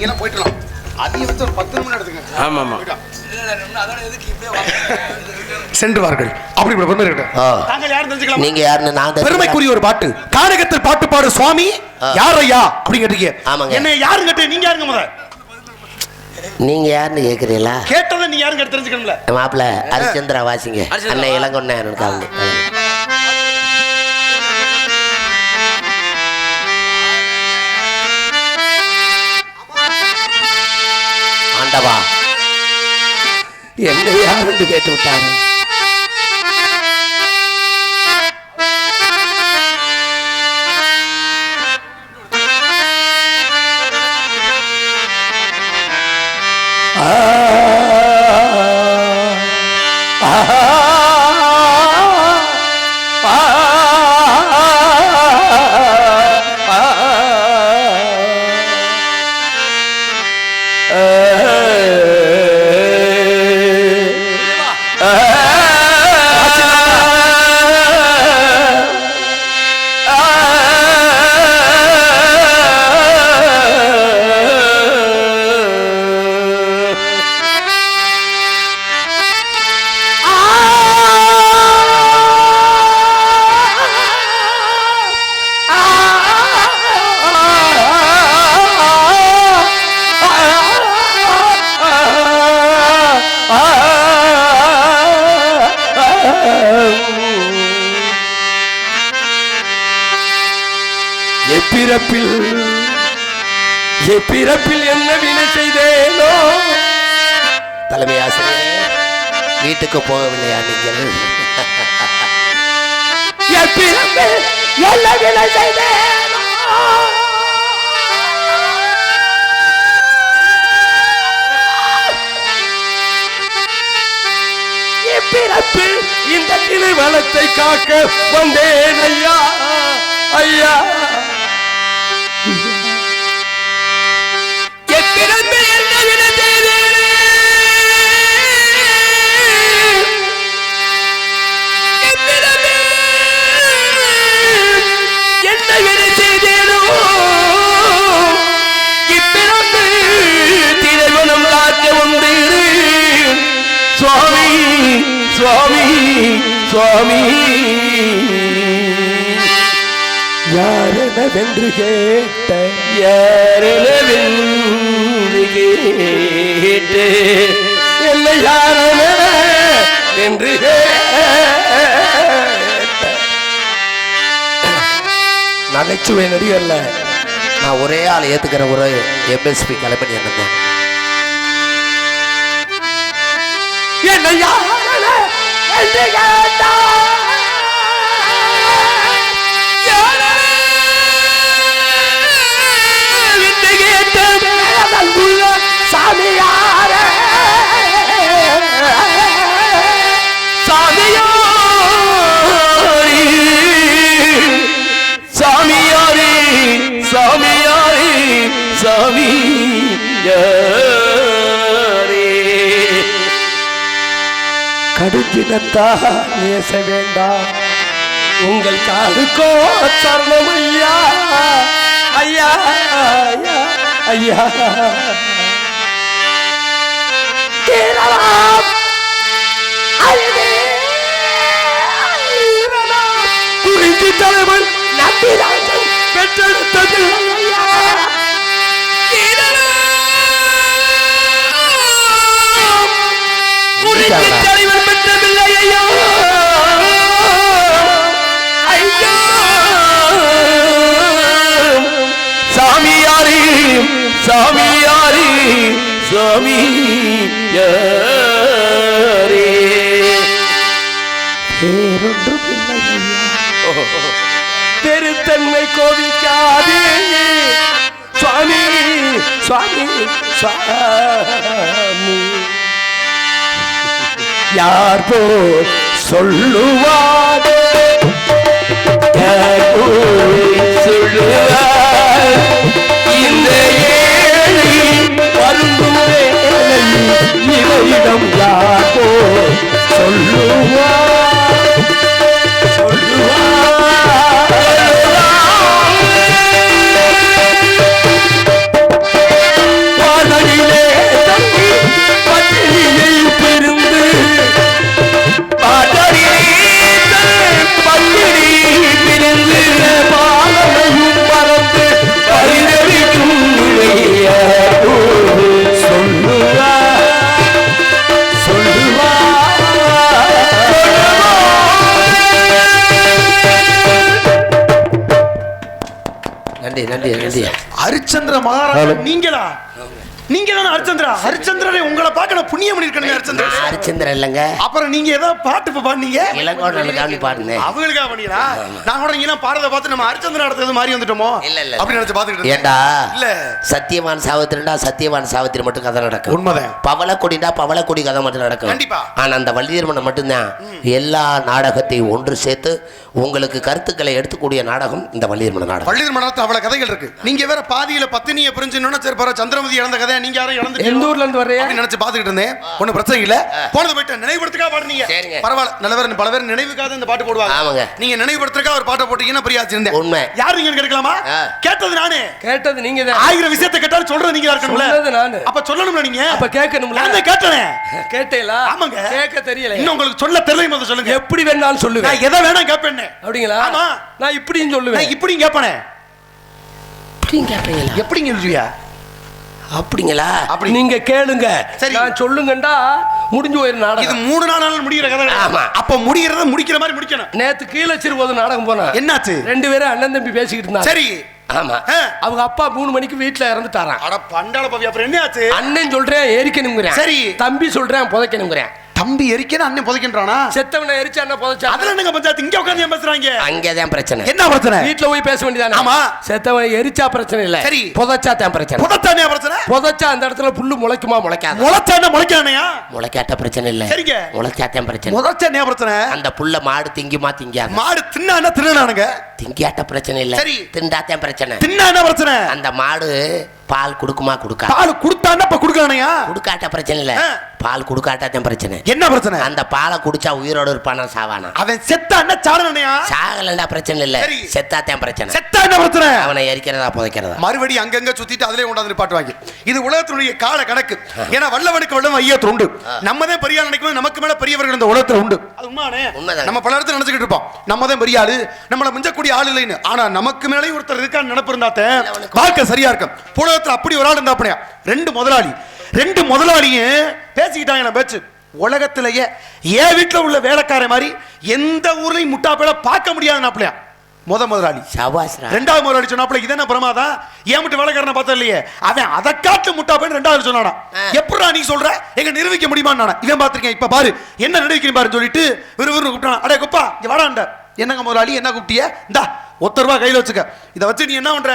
நீங்க எல்லாம் போயிட்டலாம். அதையும் வச்சு ஒரு 10 நிமிடம் எடுத்துங்க. ஆமா ஆமா சென்றுவார்கள். அப்படி பெருமை இருக்கட்டும். தாங்கள் யாரும் தெரிஞ்சுக்கலாம். நீங்க யாருன்னு நான் பெருமைக்குரிய ஒரு பாட்டு. கானகத்தில் பாட்டு பாடு சுவாமி யார் ஐயா அப்படி கேட்டீங்க. என்ன யாரும் கேட்டு நீங்க யாருங்க முத? நீங்க யாருன்னு கேக்குறீங்களா? கேட்டதை நீ யாரும் கேட்டு தெரிஞ்சுக்கணும்ல. மாப்பிள்ள ஹரிச்சந்திரா வாசிங்க. அண்ணன் இளங்கொண்ண எனக்கு அவங்க ஆண்டவா என்ன யாருன்னு கேட்டு விட்டாங்க. பிறப்பில் என்ன வினை செய்தேனோ. தலைமை ஆசிரியரே வீட்டுக்கு போகவில்லையா நீங்கள்? பிறப்பில் என்ன வினை செய்தேனோ. பிறப்பில் இந்த திருவளத்தை காக்க வந்தேன் ஐயா ஐயா. சுவாமி சுவாமி யாரெனவென்று கேட்ட யாரெனவென்று கேட்டு என்ன யாரென என்று நகைச்சுவை நடிகர்ல நான் ஒரே ஆள் ஏத்துக்கிற ஒரு எம்எஸ்பி கலைப்பணி என்ன யாரென என்று கேட்டா சாமியார சாமியாரி சாமியாரி சாமியாரி சாமியாரி கடுஞ்சினத்தா நேச வேண்டாம் உங்கள் காலுக்கோ சரணம் ஐயா ஐயா ஐயா ஐயா. குறிஞ்சி தலைவன் நம்பிராஜன் பெற்றெடுத்தது குறிஞ்சி தலைவன் பெற்றவில்லை ஐயா ஐயா. சாமியாரி சாமியாரி சாமியாரே பேரொன்றும் இல்லை பெருத்தன்மை கோவிக்காதே சுவாமி சுவாமி சுவாமி. யார் போல் சொல்லுவாரே யார் போல் சொல்லுவார் இந்த ஏழை வருந்தும் வேலை இவையிடம் யார் போல் சொல்லுவார் சொல்லுவார். நன்றி நன்றி நன்றி. ஹரிச்சந்திர மகாராஜா நீங்களா? நீங்க தானே ஹரிச்சந்திரா? ஹரிச்சந்திரனை உங்களை பார்க்க நான் புண்ணியம் பண்ணிருக்கேன். ஹரிச்சந்திரன் ஹரிச்சந்திரன் இல்லைங்க. அப்புறம் நீங்க ஏதோ பாட்டு பாடுனீங்க, இளங்கோட்டனுக்காண்டி பாடுங்க. அவங்களுக்காக பண்ணீங்களா? நான் கூட நீங்க பாடுறத பார்த்து நம்ம ஹரிச்சந்திரன் நடத்தது மாதிரி வந்துட்டோமோ இல்ல இல்ல அப்படி நினைச்சு பாத்துக்கிட்டு. ஏண்டா இல்ல சத்தியவான் சாவித்திரிடா சத்தியவான் சாவித்திரி மட்டும் கதை நடக்கும். உண்மைதான். பவளக்கொடிடா பவளக்கொடி கதை மட்டும் நடக்கும். கண்டிப்பா. ஆனா அந்த வள்ளியர்மனை மட்டும்தான் எல்லா நாடகத்தையும் ஒன்று சேர்த்து உங்களுக்கு கருத்துக்களை எடுத்துக்கூடிய நாடகம் இந்த வள்ளியர்மன நாடகம். வள்ளியர்மன நாடகத்துல அவ்வளவு கதைகள் இருக்கு. நீங்க வேற பாதியில பத்தினியை பிரிஞ்சுன்னு சரி பரவ சந்திரமதி இழந்த கதை நீங்க யாரும் இழந்து எந்த ஊர்ல இருந்து வர்றீங்க நினைச்சு பாத்துக்கிட்டு இருந்தேன். ஒன்னும் பிரச்சனை இல்ல. போனது போயிட்டு நினைவுபடுத்துக்கா பாடுனீங்க. பரவாயில்ல. நல்ல பேர் பல பேர் நினைவுக்காக இந்த பாட்டு போடுவாங்க. ஆமாங்க. நீங்க நினைவுபடுத்துறதுக்காக ஒரு பாட்டை போட்டீங்கன்னா பிரியாச்சு இருந்தேன். உண்மை. யார் நீங்க கேட்கலாமா? கேட்டது நானே. கேட்டது நீங்க தான். 1000 விஷயத்தை கேட்டாலும் சொல்றது நீங்க இருக்கணும்ல. சொல்றது நானு. அப்ப சொல்லணும்ல நீங்க. அப்ப கேட்கணும்ல. நான் கேட்டனே. கேட்டேலா? ஆமாங்க. கேட்க தெரியல. இன்னும் உங்களுக்கு சொல்ல தெரியல முதல்ல சொல்லுங்க. எப்படி வேணாலும் சொல்லுவேன். நான் எதை வேணா கேட்பேன். அப்படிங்களா? ஆமா. நான் இப்படியும் சொல்லுவேன். நான் இப்படியும் கேட்பேனே. இப்படியும் கேட்பீங்களா? எப்படிங்க சொல்லுவியா? அப்படிங்களா? அப்படி நீங்க கேளுங்க. சரி. நான் சொல்லுங்கண்டா முடிஞ்சு போயிரு நாடகம். இது 3 நாள் முடிகிற கதை. ஆமா. அப்ப முடிகிறத முடிக்கிற மாதிரி முடிக்கணும். நேத்து கீழே சிறுபோது நாடகம் போனா என்னாச்சு? 2 பேரும் அண்ணன் தம்பி பேசிக்கிட்டு இருந்தாங்க. சரி. ஆமா. அவங்க அப்பா 3 மணிக்கு வீட்டுல இறந்துட்டாராம். அட பண்டால பவி. அப்புறம் என்னாச்சு? அண்ணன் சொல்றேன் எரிக்கணுங்கிறேன். சரி. தம்பி சொல்றேன் புதைக்கணுங்கிறேன். தம்பி எரிக்கணும் அண்ணன் புதைக்கின்றானா? செத்தவனை எரிச்சு அண்ணன் புதைச்சா அதுல என்னங்க பஞ்சாயத்து? இங்க உட்கார்ந்து ஏன் பேசுறாங்க? அங்கதான் பிரச்சனை. என்ன பிரச்சனை? வீட்டுல போய் பேச வேண்டியதானே? ஆமா. செத்தவனை எரிச்சா பிரச்சனை இல்ல. சரி. புதைச்சா தான் பிரச்சனை. புதைச்சானே பிரச்சனை? புதைச்சா அந்த இடத்துல புல்லு முளைக்குமா முளைக்காது? முளைச்சானே முளைக்கானயா? முளைக்காட்ட பிரச்சனை இல்ல. சரிங்க. முளைச்சாத்தான் பிரச்சனை. முளைச்சானே பிரச்சனை? அந்த புல்ல மாடு திங்குமா திங்காது? மாடு தின்னானா தின்னானுங்க? திங்காட்ட பிரச்சனை இல்ல. சரி. திண்டாத்தான் பிரச்சனை. தின்னா என்ன பிரச்சனை? அந்த மாடு பால் குடுக்குமா குடுக்கா? பால் குடுத்தானா இப்ப குடுக்கறானயா? குடுக்காட்ட பிரச்சனை இல்ல. பால் குடுக்காட்டாதான் பிரச்சனை. என்ன பிரச்சனை? அந்த பாலை குடிச்சா உயிரோட இருப்பானா சாவானா? அவன் செத்தானா சாடனயா? சாகலண்டா பிரச்சனை இல்ல. சரி. செத்தாத்தான் பிரச்சனை. செத்தா என்ன பிரச்சனை? அவனை எரிக்கிறதா புதைக்கிறதா? மறுபடி அங்கங்க சுத்திட்டு அதிலே கொண்டாந்து பாட்டுவாங்க. இது உலகத்தினுடைய கால கணக்கு. ஏன்னா வல்லவனுக்கு வல்லம் ஐயத்து உண்டு. நம்ம தான் பெரிய ஆள் நினைக்கும். நமக்கு மேல பெரியவர்கள் இந்த உலகத்துல உண்டு. அது உண்மைதானே? நம்ம பல இடத்துல நினைச்சுக்கிட்டு இருப்போம் நம்ம தான் பெரிய ஆளு, நம்மள மிஞ்சக்கூடிய ஆள் இல்லைன்னு. ஆனா நமக்கு மேலேயும் ஒருத்தர் இருக்கான்னு நினைப்பு இருந்தாத்தே வாழ்க்கை சரியா இருக்கும். உலகத்துல அப்படி ஒரு ஆள் இருந்தா அப்படியா? 2 முதலாளியும் பேசிக்கிட்டாங்க. பேச்சு உலகத்திலேயே என் வீட்டுல உள்ள வேலைக்கார மாதிரி எந்த ஊர்லயும் முட்டா பேட பார்க்க முடியாதுன்னாப்லையா முதலாளி. ரெண்டாவது முதலாளி சொன்னாப்ல இது என்ன பிரமாதம்? ஏன் மட்டும் வேலைக்காரனை பார்த்தா இல்லையே, அவன் அதை காட்டு முட்டா பேன்னு ரெண்டாவது சொன்னானா. எப்படா நீ சொல்ற எங்க நிரூபிக்க முடியுமா? இவன் பார்த்திருக்கேன். இப்ப பாரு என்ன நிரூபிக்கிறேன் பாரு சொல்லிட்டு விறுவிறு கூப்பிட்டான். அடே குப்பா இங்க வாடாண்ட. என்னங்க முதலாளி என்ன கூப்பிட்டிய? இந்தா ₹1 கையில வச்சுக்க. இதை வச்சு நீ என்ன பண்ற?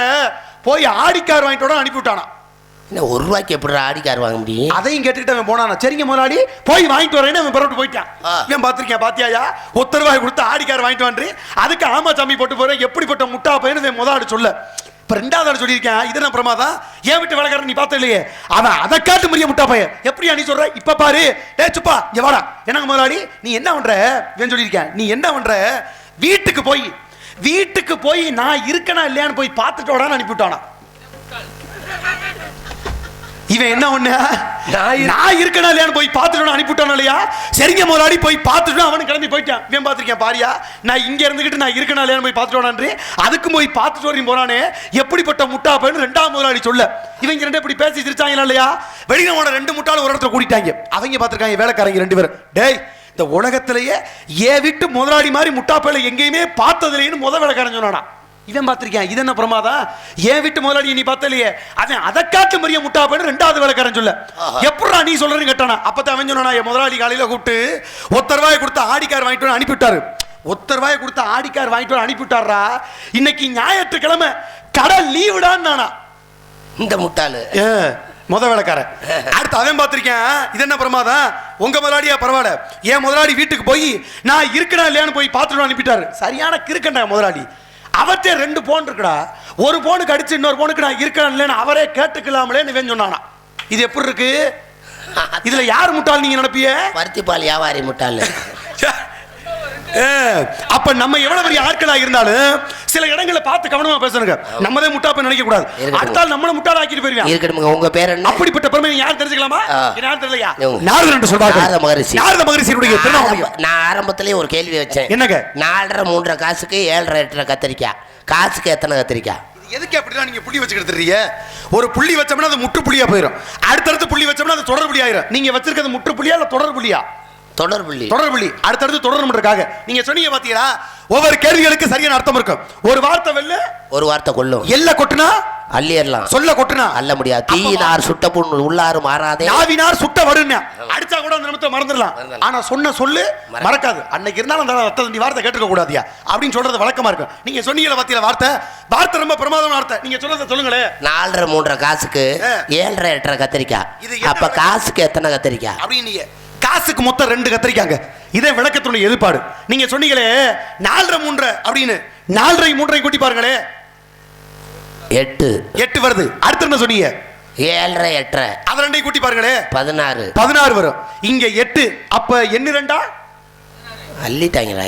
போய் ஆடிக்கார் வாங்கிட்டு அனுப்பி விட்டானா. இன்னும் ₹1 எப்படி ஆடிக்கார் வாங்க முடியும்? அதையும் கேட்டுக்கிட்டு அவன் போனானா. சரிங்க முதலாளி போய் வாங்கிட்டு வரேன்னு அவன் புறப்பட்டு போயிட்டான். இவன் பார்த்திருக்கேன் பாத்தியாயா ₹1 கொடுத்து ஆடிக்கார் வாங்கிட்டு வந்து அதுக்கு ஆமா சாமி போட்டு போறேன். எப்படிப்பட்ட முட்டா பையனு முதலாளி சொல்ல. இப்ப 2வது ஆள் சொல்லியிருக்கேன். இது என்ன பிரமாதம்? ஏன் விட்டு வேலைக்காரன் நீ பார்த்த இல்லையே, அவன் அதை காட்டு முடிய முட்டா பையன். எப்படியா நீ சொல்ற? இப்ப பாரு டே சுப்பா இங்க வாடா. என்னங்க முதலாளி நீ என்ன பண்ற? இவன் சொல்லியிருக்கேன். நீ என்ன பண்ற? வீட்டுக்கு போய் நான் இருக்கனா இல்லையான்னு போய் பார்த்துட்டு வாடான்னு அனுப்பிவிட்டானா. இவன் என்ன ஒண்ணு நான் இருக்கனா இல்லையான்னு போய் பார்த்துட்டு அனுப்பிவிட்டானா இல்லையா? சரிங்க முதலாளி போய் பார்த்துட்டு அவனு கிளம்பி போயிட்டான். இவன் பார்த்திருக்கேன் பாரியா நான் இங்க இருந்துகிட்டு நான் இருக்கனா இல்லையான்னு போய் பார்த்துட்டு அதுக்கு போய் பார்த்துட்டு வரீங்க போறானே எப்படிப்பட்ட முட்டா பையன் 2வது முதலாளி சொல்ல. இவங்க 2 இப்படி பேசி சிரிச்சாங்களா இல்லையா? வெளியில 2 முட்டாள் ஒரு இடத்துல கூட்டிட்டாங்க. அவங்க பார்த்திருக்காங்க வேலைக்காரங்க 2 பேரும். டேய் இந்த உலகத்திலேயே ஏன் வீட்டு முதலாளி மாதிரி முட்டா பையன் எங்கேயுமே பார்த்ததில்லைன்னு வேலைக்காரன் சொன்னானா. இவன் பார்த்திருக்கேன். இது என்ன பிரமாதம்? ஏன் வீட்டு முதலாளி நீ பார்த்தலையே, அவன் அதை காட்டு மரிய முட்டா பையன் 2வது வேலைக்காரன் சொல்ல. எப்படா நீ சொல்றேன்னு கேட்டானா. அப்பதான் அவன் சொன்னானா என் முதலாளி காலையில கூப்பிட்டு ₹1 கொடுத்து ஆடிக்கார் வாங்கிட்டு அனுப்பிவிட்டாரு. ₹1 கொடுத்து ஆடிக்கார் வாங்கிட்டு அனுப்பிவிட்டாரா. இன்னைக்கு ஞாயிற்றுக்கிழமை கடை லீவுடான்னு நானா இந்த முட்டாளு வேலைக்காரன். அடுத்து அவன் பார்த்திருக்கேன். இது என்ன பிரமாதம்? உங்க முதலாளியா பரவாயில்ல, என் முதலாளி வீட்டுக்கு போய் நான் இருக்கனா இல்லையான்னு போய் பார்த்துட்டு அனுப்பிட்டாரு. சரியான கிறுக்கண்டா முதலாளி. அவர்கிட்ட 2 போன் இருக்குடா. ஒரு போனுக்கு அடிச்சு இன்னொரு போனுக்கு நான் இருக்கேன் இல்லைன்னு அவரே கேட்டுக்கலாமலேன்னு இவன் சொன்னானா. இது எப்படி இருக்கு? இதுல யார் முட்டாள் நீங்க நினைப்பிய? பருத்திப்பால் வியாபாரி முட்டாள். அப்ப நம்ம எவ்வளவு பெரிய ஆட்களா இருந்தாலும் சில இடங்களை பார்த்து கவனமா பேசணுங்க. நம்மதே முட்டாப்ப நினைக்க கூடாது. அடுத்தால் நம்மள முட்டாள் ஆக்கிட்டு போயிருவாங்க. இருக்கட்டும்ங்க. உங்க பேர் என்ன? அப்படிப்பட்ட பெருமை யார் தெரிஞ்சுக்கலாமா? யார் தெரியலையா? நாரதர் என்று சொல்வார்கள். நாரத மகரிஷியுடைய திருநாமம். நான் ஆரம்பத்திலேயே ஒரு கேள்வி வச்சேன். என்னங்க? 4.5 3.5 காசுக்கு 7.5 8.5 கத்திரிக்காய். காசுக்கு எத்தனை கத்திரிக்காய்? எதுக்கு அப்படிலாம் நீங்க புள்ளி வச்சுக்கிட்டு இருக்கீங்க? ஒரு புள்ளி வச்சோம்னா அது முற்று புள்ளியா போயிடும். அடுத்தடுத்து புள்ளி வச்சோம்னா அது தொடர் புள்ளி ஆயிரும். நீங்க வச்சிருக்கிறது முற்று புள்ளியா இல்ல தொடர் புள்ளியா? தொடர்புள்ளி அடுத்தடுத்து தொடரணும்ன்றக்காக நீங்க சொன்னீங்க பாத்தீங்களா, ஒவ்வொரு கேள்விகளுக்கு சரியான அர்த்தம் இருக்கும். ஒரு வார்த்தை வெல்ல, ஒரு வார்த்தை கொல்லும். எல்ல கொட்டுனா அள்ளிடலாம், சொல்ல கொட்டுனா அல்ல முடியாது. தீயினார் சுட்ட புண் உள்ளாறு மாறாதே, நாவினார் சுட்ட வருன்னா அடிச்சா கூட அந்த நிமிஷம் மறந்துடலாம். ஆனா சொன்ன சொல்லு மறக்காது. அன்னைக்கு இருந்தாலும் அந்த அர்த்தம் வார்த்தை கேட்டுக்க கூடாதியா அப்படின்னு சொல்றது வழக்கமா இருக்கும். நீங்க சொன்னீங்க பாத்தீங்களா, வார்த்தை ரொம்ப பிரமாதமான வார்த்தை. நீங்க சொல்றத சொல்லுங்களே. 4.5 3 காசுக்கு 7.5 8.5 கத்திரிக்காய். அப்ப காசுக்கு எத்தனை கத்திரிக்காய் அப்படின்னு காசுக்கு மொத்தம் 2 கத்திரிக்காங்க. இதே விளக்கத்தினுடைய எதிர்ப்பாடு. நீங்க சொன்னீங்களே 4.5 3 அப்படின்னு 4.5 3 கூட்டி பாருங்களே, 8 வருது. அடுத்து என்ன சொன்னீங்க? 7.5 8.5 அத 2 கூட்டி பாருங்களே, 16 வரும். இங்க 8. அப்ப எண்ணி 2 அள்ளிட்டாங்களா?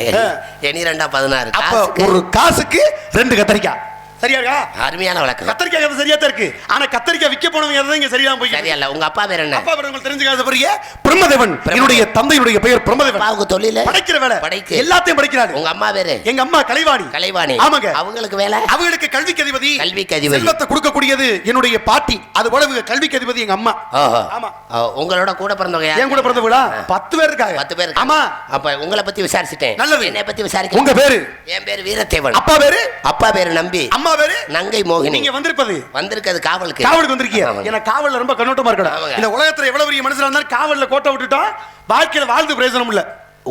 எண்ணி 2 16. அப்ப ஒரு காசுக்கு 2 கத்திரிக்காய். சரியா இருக்கா? அருமையான வழக்கம். கத்தரிக்காய் கதை சரியா தான் இருக்கு. ஆனா கத்தரிக்காய் விக்க போனவங்க தான் இங்க சரியா போய் சரியா இல்ல. உங்க அப்பா பேர் என்ன? அப்பா பேர் உங்களுக்கு தெரிஞ்சுக்காத பெரிய பிரம்மதேவன். என்னுடைய தந்தையுடைய பெயர் பிரம்மதேவன். அவங்க தொழில படைக்கிற வேலை, எல்லாத்தையும் படைக்கிறாரு. உங்க அம்மா பேரு? எங்க அம்மா கலைவாணி. ஆமாங்க. அவங்களுக்கு வேலை, அவங்களுக்கு கல்விக்கு அதிபதி. செல்வத்தை கொடுக்கக்கூடியது என்னுடைய பாட்டி. அது போல இவங்க கல்விக்கு அதிபதி எங்க அம்மா. ஆமா. உங்களோட கூட பிறந்தவங்க யார்? என் கூட பிறந்தவங்களா 10 பேர் இருக்காங்க. 10 பேர். ஆமா. அப்ப உங்களை பத்தி விசாரிச்சிட்டேன். நல்லது. என்னை பத்தி விசாரிக்க. உங்க பேரு? என் பேரு வீரத்தேவன். அப்பா பேரு நம்பி. அம்மா பேரு நங்கை மோகினி. நீங்க வந்திருக்கிறது காவலுக்கு வந்திருக்கீங்க. ஏன்னா காவல்ல ரொம்ப கண்ணோட்டமா இருக்கணும். இந்த உலகத்துல எவ்வளவு பெரிய மனுஷனா இருந்தாலும் காவல்ல கோட்டை விட்டுட்டா வாழ்க்கையில வாழ்ந்து பிரயோஜனம் இல்ல.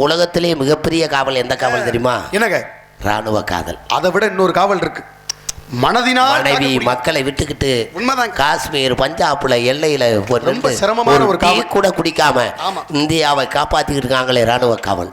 உலகத்திலே மிகப்பெரிய காவல் எந்த காவல் தெரியுமா? என்னங்க? ராணுவ காவல். அதை விட இன்னொரு காவல் இருக்கு. மனைவி மக்களை விட்டுக்கிட்டு காஷ்மீர் பஞ்சாப்ல எல்லையில ரொம்ப சிரமமான ஒரு காவல் கூட குடிக்காம இந்தியாவை காப்பாத்திட்டு இருக்காங்களே ராணுவ காவல்.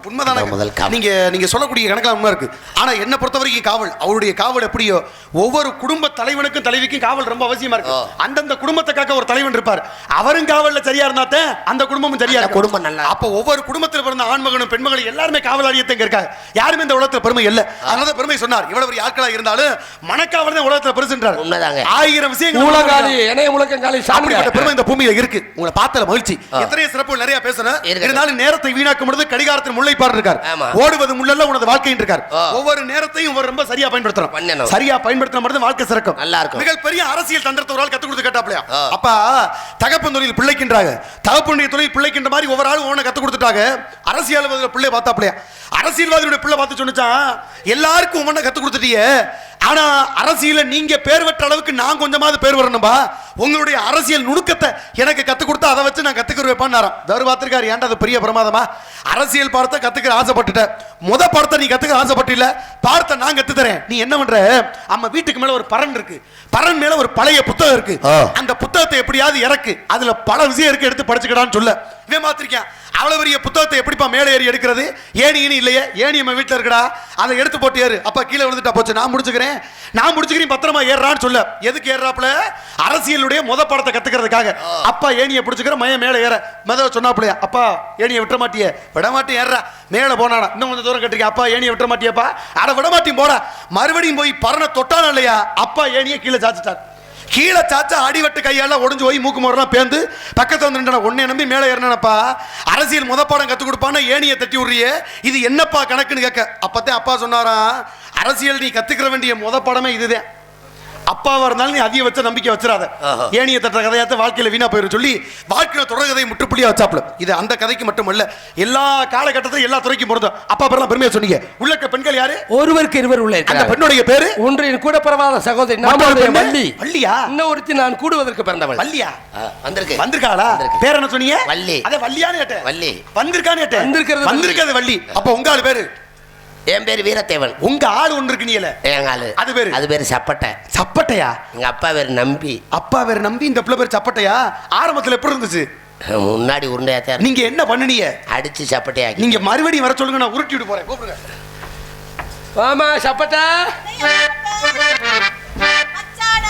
முதல் காவல். நீங்க சொல்லக்கூடிய கணக்குல உண்மை இருக்கு. ஆனா என்ன பொறுத்த வரைக்கும் காவல், அவருடைய காவல் எப்படியோ ஒவ்வொரு குடும்ப தலைவனுக்கும் தலைவிக்கும் காவல் ரொம்ப அவசியமா இருக்கு. அந்தந்த குடும்பத்தை காக்க ஒரு தலைவன் இருப்பார். அவரும் காவல்ல சரியா இருந்தா அந்த குடும்பமும் சரியா இருக்கும். குடும்பம் நல்லா. அப்ப ஒவ்வொரு குடும்பத்தில் பிறந்த ஆண்மகனும் பெண்மகளும் எல்லாருமே காவலாளியத்தை இருக்காங்க. யாருமே இந்த உலகத்துல பெருமை இல்ல. அதனால பெருமை சொன்னார். இவ்வளவு பெரிய ஆட்களா இருந்தாலும் மனக்காவல் உலகத்துல பெருசுன்றார். உண்மைதாங்க. 1000 விஷயங்கள் உலகாலி இணைய முழக்கங்காலி சாப்பிட்ட பெருமை இந்த பூமியில இருக்கு. உங்களை பார்த்தல மகிழ்ச்சி. எத்தனை சிறப்பு நிறைய பேசணும். இருந்தாலும் நேரத்தை வீணாக்கும் பொழுது கடிகாரத்தின் முல்லைப்பாடு இருக்கார். ஓடுவது முள்ளல்ல உனது வாழ்க்கையின் இருக்கார். ஒவ்வொரு நேரத்தையும் ரொம்ப சரியா பயன்படுத்தணும். சரியா பயன்படுத்தின மட்டும் வாழ்க்கை சிறக்கும். நல்லா இருக்கும். மிகப்பெரிய அரசியல் தந்திரத்தை ஒரு ஆள் கத்து கொடுத்து கேட்டாப்லையா, அப்பா தகப்பன் தொழில் பிள்ளைக்கின்றாங்க, தகப்பனுடைய தொழில் பிள்ளைக்கின்ற மாதிரி ஒவ்வொரு ஆளும் ஒவ்வொன்று கத்து கொடுத்துட்டாங்க. அரசியல்வாதியோட பிள்ளை பார்த்தாப்லையா, அரசியல்வாதியோட பிள்ளை பார்த்து சொன்னா எல்லாருக்கும் ஒவ்வொன்றை கத்து கொடுத்துட்டியே, ஆனா அரசியல நீங்க பேர் பெற்ற அளவுக்கு நான் கொஞ்சமாவது பேர் வரணும்பா. உங்களுடைய அரசியல் நுணுக்கத்தை எனக்கு கத்துக் கொடுத்தா அதை வச்சு நான் கத்துக்கிற வைப்பான்னு வேறு பார்த்திருக்காரு. ஏன்டா அது பெரிய பிரமாதமா? அரசியல் பாடத்தை கத்துக்கிற ஆசைப்பட்டுட்ட, பாடத்தை நீ கத்துக்க ஆசைப்பட்டு இல்ல, பாடத்தை நான் கத்து தரேன். நீ என்ன பண்ற? அம்மா வீட்டுக்கு மேல ஒரு பரன் இருக்கு, பரன் மேல ஒரு பழைய புத்தகம் இருக்கு. அந்த புத்தகத்தை எப்படியாவது இறக்கு, அதுல பல விஷயம் இருக்கு, எடுத்து படிச்சுக்கடான்னு சொல்ல. இவன் பார்த்திருக்கேன். அவ்வளவு பெரிய புத்தகத்தை எப்படிப்பா மேலே ஏறி எடுக்கிறது? ஏணி இல்லையே, ஏணி நம்ம வீட்டில் இருக்கடா, அதை எடுத்து போட்டு ஏறு. அப்பா கீழே விழுந்துட்டா போச்சு, நான் முடிச்சுக்கிறேன் பத்திரமா ஏறான்னு சொல்ல. எதுக்கு ஏறாப்புல? அரசியலுடைய படத்தை கத்துக்கிறதுக்காக. அப்பா ஏணியை பிடிச்சுக்கிற மைய மேலே ஏற மெதவ சொன்னாப்புலையா, அப்பா ஏணியை விட்ட மாட்டியே, விட மாட்டேன் ஏறா. மேலே போனானா இன்னும் கொஞ்சம் தூரம் கட்டிருக்கேன், அப்பா ஏணியை விட்ட மாட்டியப்பா, அட விட மாட்டேன் போட. மறுபடியும் போய் பறனை தொட்டானா இல்லையா, அப்பா ஏணியை கீழே சாச்சிட்டார். கீழே சாச்சா அடிவட்டு கையால ஒடிஞ்சு போய் மூக்கு முறைலாம் பேந்து பக்கத்துல வந்து ஒன்னே நம்பி மேலே ஏறினப்பா. அரசியல் பாடம் கத்துக் கொடுப்பான்னு ஏணியை தட்டி விடுறியே, இது என்னப்பா கணக்குன்னு கேட்க. அப்பதான் அப்பா சொன்னாரா, அரசியல் நீ கத்துக்கிற வேண்டிய பாடமே இதுதான். அப்பாவா இருந்தாலும் நீ அதிக வச்ச நம்பிக்கை வச்சிடாத. ஏணியை தட்டுற கதையாத்த வாழ்க்கையில வீணா போயிரு சொல்லி வாழ்க்கையில தொடர் கதையை முற்றுப்புள்ளியா வச்சாப்ல. இது அந்த கதைக்கு மட்டுமல்ல, எல்லா காலகட்டத்திலும் எல்லா துறைக்கும் பொருந்தும். அப்பா பேர்லாம் பெருமையா சொன்னீங்க. உள்ளக்க பெண்கள் யாரு? ஒருவருக்கு இருவர் உள்ள. அந்த பெண்ணுடைய பேரு? ஒன்றின் கூட பிறவாத சகோதரி வள்ளி. வள்ளியா? இன்னொருத்தி நான் கூடுவதற்கு பிறந்தவள். வள்ளியா? வந்திருக்காளா? பேர் என்ன சொன்னீங்க? வள்ளி. அத வள்ளியான்னு கேட்டேன். வள்ளி வந்திருக்கான்னு கேட்டேன். வந்திருக்கிறது வள்ளி. அப்ப உங்க ஆளு பேரு? என் பேரு வீரத்தேவன். உங்க ஆளு ஒன்று இருக்கு நீல. எங்க ஆளு அது பேரு சப்பட்டை. சப்பட்டையா? எங்க அப்பா பேரு நம்பி. அப்பா பேரு நம்பி, இந்த பிள்ளை பேரு சப்பட்டையா? ஆரம்பத்துல எப்படி இருந்துச்சு? முன்னாடி உருண்டையா. நீங்க என்ன பண்ணுனீங்க? அடிச்சு சப்பட்டையா. நீங்க மறுபடியும் வர சொல்லுங்க, நான் உருட்டி விட்டு போறேன். கூப்பிடுங்க. வாமா சப்பட்டை. மச்சான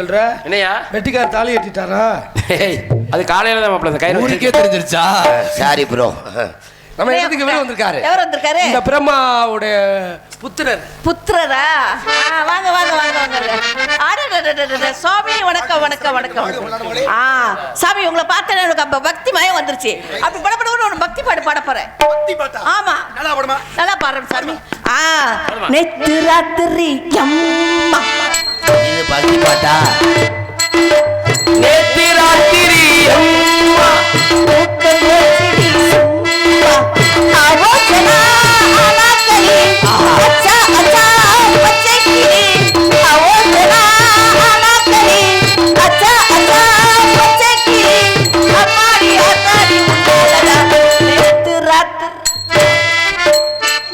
சொல்ற? என்னையா வெட்டிக்கார தாலி கட்டிட்டாரா? அது காலையில தான் மாப்பிள்ள கயிறு ஊருக்கே தெரிஞ்சிருச்சா? Sorry bro. நம்ம எதுக்கு வெளிய வந்திருக்காரு? எவர் வந்திருக்காரு? இந்த பிரம்மாவுடைய புத்திரர். புத்திரரா? வாங்க வாங்க வாங்க வாங்க. அடடடடடட சாமி வணக்கம் வணக்கம் வணக்கம். சாமி உங்களை பார்த்தா எனக்கு அப்ப பக்தி மயம் வந்துருச்சு. அப்படி படபடன்னு ஒரு பக்தி பாட்டு பாட போறேன். பக்தி பாட்டா? ஆமா. நல்லா பாடுமா? நல்லா பாடுறேன் சாமி. நேத்து ராத்திரி அம்மா. இது பக்தி பாட்டா? நேத்து ராத்திரி அம்மா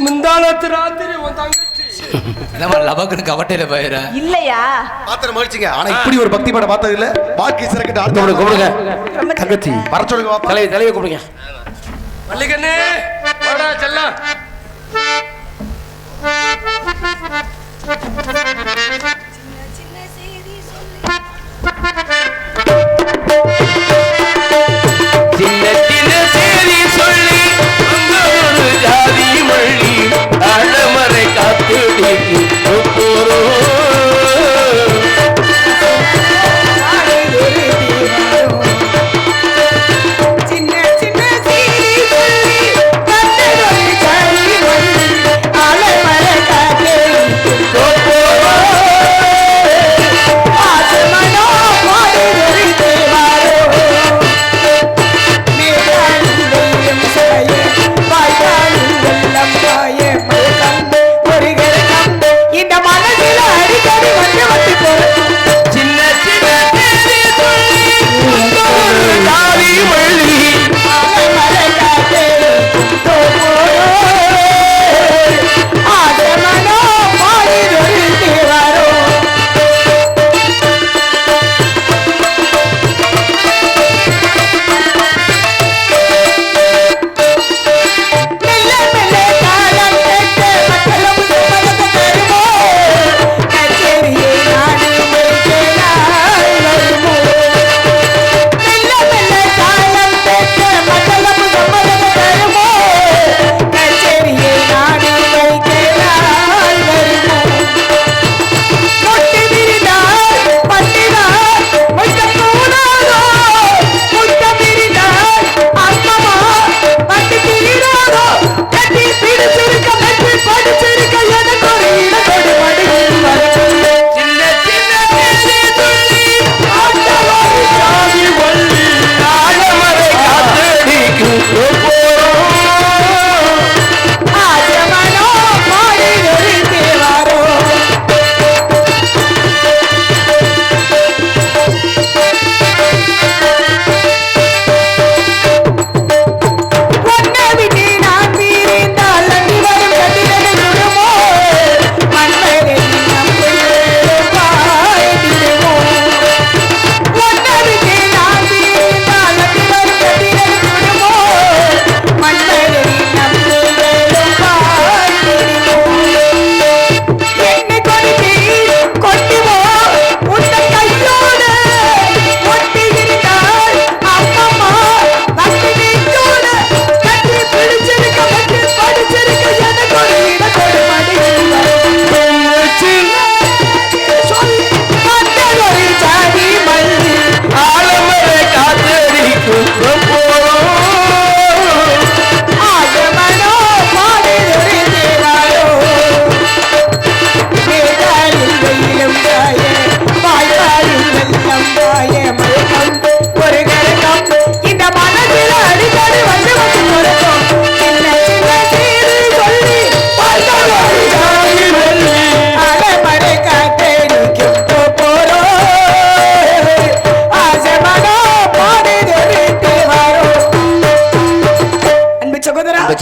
முந்தானத்து ராத்திரி உன் தங்கச்சி நம்ம லபக்குன்னு கவட்டையில போயிர இல்லையா? பாத்திரம் மகிழ்ச்சிங்க. ஆனா இப்படி ஒரு பக்தி பாட பார்த்தது இல்ல. பாக்கி சிறக்கிட்ட கூப்பிடுங்க கூப்பிடுங்க தங்கச்சி வர சொல்லுங்க பாப்பா. தலையை கூப்பிடுங்க. மல்லிகண்ணே வாடா செல்லம். சின்ன சின்ன சேதி சொல்லி அங்க ஒரு ஜாதி மொழி அழமறை காத்து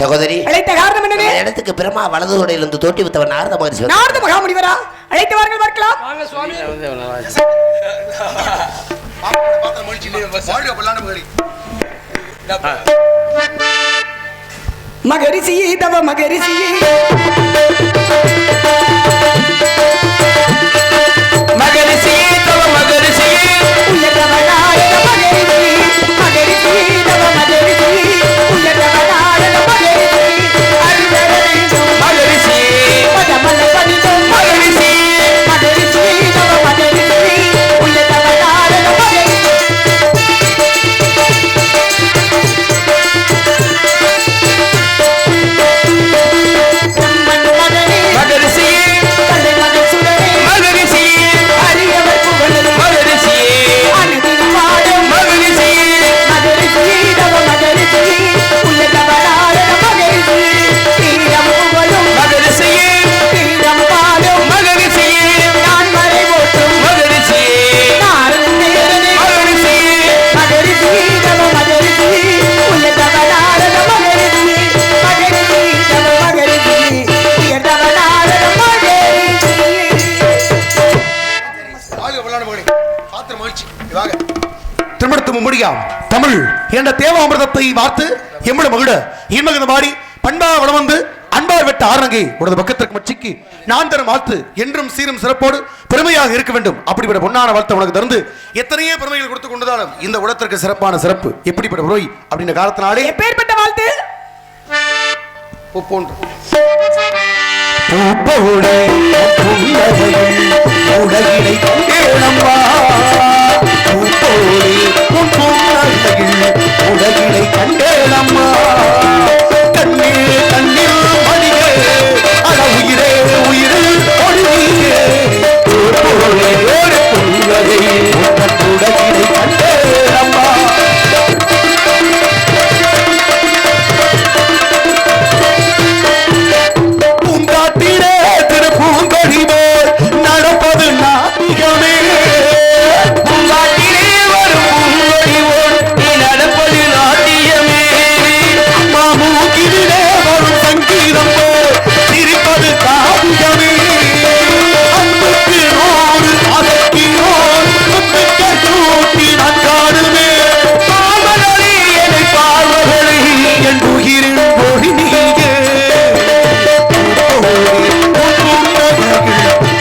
சகோதரி அழைத்த காரணம் என்ன? இடத்துக்கு பிரமா வலது உடையிலிருந்து தோட்டி வித்தவன் நாரத மகரிஷி. நாரத மகாமுனிவரா? அழைத்து வாருங்கள் பார்க்கலாம். வாங்க சுவாமி. பாத்திரம் மகிழ்ச்சி வாழ்க பல்லாண்டு மகரி. மகரிஷி தவ மகரிஷி மகரிஷி தவ மகரிஷி பாத்திர மகிழ்ச்சி வாங்க. திருமணத்து மும்மடியாம் தமிழ் என்ற தேவாமிர்தத்தை வார்த்து எம்மட மகிழ இன்மகத மாடி பண்பா வளம் வந்து அன்பார் வெட்ட ஆரங்கை உனது பக்கத்திற்கு மச்சிக்கு நான் தரும் வாழ்த்து என்றும் சீரும் சிறப்போடு பெருமையாக இருக்க வேண்டும். அப்படிப்பட்ட பொன்னான வாழ்த்து உனக்கு தந்து எத்தனையோ பெருமைகள் கொடுத்து கொண்டதாலும் இந்த உலகத்திற்கு சிறப்பான சிறப்பு எப்படிப்பட்ட உரோய் அப்படின்ற காலத்தினாலே எப்பேற்பட்ட வாழ்த்து போன்று உலகினை கண்டேனம்மா உலகினை கண்டேனம்மா கண்ணே கண்ணில் மணியே அட உயிரே உயிரே ஒளியே உலகினை கண்டேனம்மா பூங்காட்டிலே திருப்பூங்கொடிவோர் நடப்பது நாட்டிகமே பூங்காட்டிலே வரும் பூங்கொடிவோர் நீ நடப்பது நாட்டியமே மாமூக்கிலே வரும் சங்கீதம் போர் சிரிப்பது காவியமே அன்புக்கு நோடு அதற்கு நோடு முத்துக்க சூட்டி நான் காடுமே பார்வகளி என்னை பார்வகளி என் உயிரின் மொழி நீயே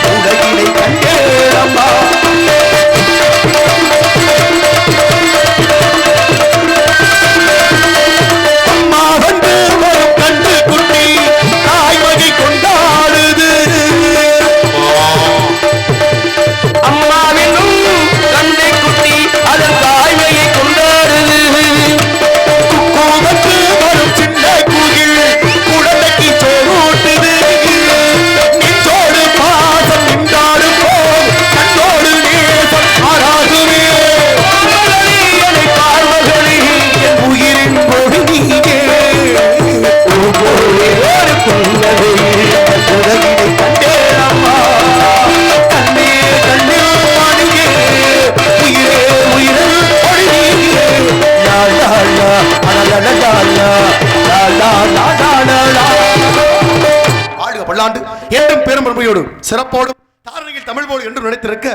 உலகினை கண்டேனம்மா அம்மா வந்து வரும் கண்டு குட்டி தாய்மகை கொண்டாடுது அம்மாவினும் கண்ணை குட்டி அதன் தாய்மையை கொண்டாடுது. கூவத்து வரும் சின்ன குயில் குழந்தைக்கு சோறுட்டுது நின்றோடு பாசம் நின்றாடு போல் கண்ணோடு நேசம் ஆராகுமே பார்வகளி என்னை பார்வகளி என் உயிரின் மொழி நீயே ஒரு புன்னகை உலகினை கண்டேனம்மா கண்ணே கண்ணில் மணியே உயிரே உயிரே ஒளி நீயே லா லா லா அலலலலா லா லா லா லா லா லா ஆளுக பல்லாண்டு என்றும் பெரும் பெருமையோடு சிறப்போடும் தாரணியில் தமிழ் போல் என்று நினைத்திருக்க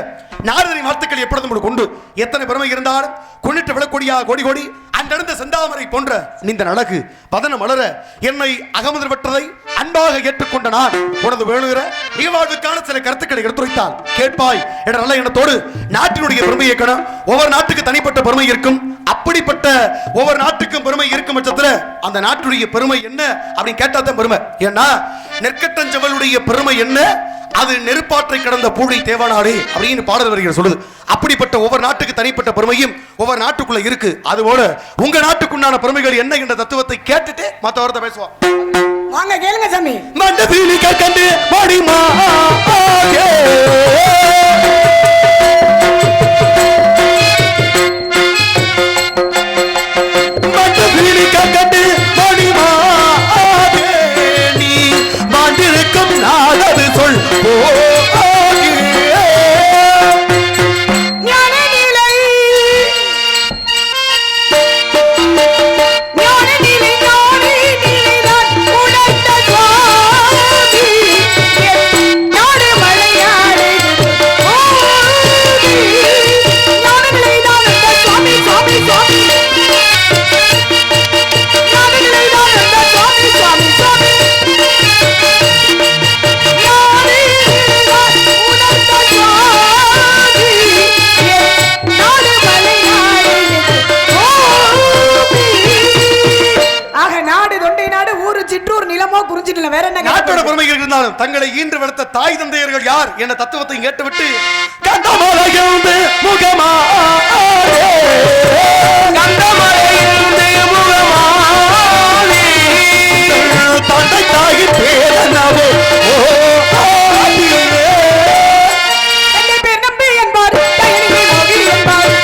நாரதரின் வார்த்தைகள் எப்பொழுதும் கொண்டு எத்தனை பெருமை இருந்தாலும் கொண்டிட்டு விழக்கூடிய கோடி கோடி அன்றெடுத்த செந்தாமரை போன்ற நீந்த அழகு பதன மலர என்னை அகமது பெற்றதை அன்பாக ஏற்றுக்கொண்ட நான் உனது வேணுகிற நிகழ்வாழ்வுக்கான சில கருத்துக்களை எடுத்துரைத்தால் கேட்பாய் என்ற நல்ல எண்ணத்தோடு நாட்டினுடைய பெருமையை காண ஒவ்வொரு நாட்டுக்கு தனிப்பட்ட பெருமை இருக்கும். அப்படிப்பட்ட ஒவ்வொரு நாட்டுக்கும் பெருமை இருக்கும் பட்சத்தில் அந்த நாட்டுடைய பெருமை என்ன அப்படின்னு கேட்டா தான் பெருமை. ஏன்னா நெற்கட்டஞ்சவளுடைய பெருமை என்ன, அது நெருப்பாற்றை கடந்த பூழை தேவநாடு அப்படின்னு பாடல் வரிகள் சொல்லுது. அப்படிப்பட்ட ஒவ்வொரு நாட்டுக்கு தனிப்பட்ட பெருமையும் ஒவ்வொரு நாட்டுக்குள்ள இருக்கு. அதுபோல உங்க நாட்டுக்குண்டான பெருமைகள் என்ன என்ற தத்துவத்தை கேட்டுட்டு மற்ற வார்த்தை பேசுவோம். வாங்க கேளுங்க சாமி. மண்டபீலி கண்டு மடிமா மண்டபீலி கண்டு மடிமா நீ மாண்டிருக்கும் நாளது சொல் போ நாட்டோட பெருமைகள் இருந்தாலும் தங்களை ஈன்று வளர்த்த தாய் தந்தையர்கள் யார் என்ற தத்துவத்தை கேட்டுவிட்டு கண்டமலையிருந்து முகமா தந்தை தாயின் பேரனவோ நம்பி என்பார் மோகினி என்பார்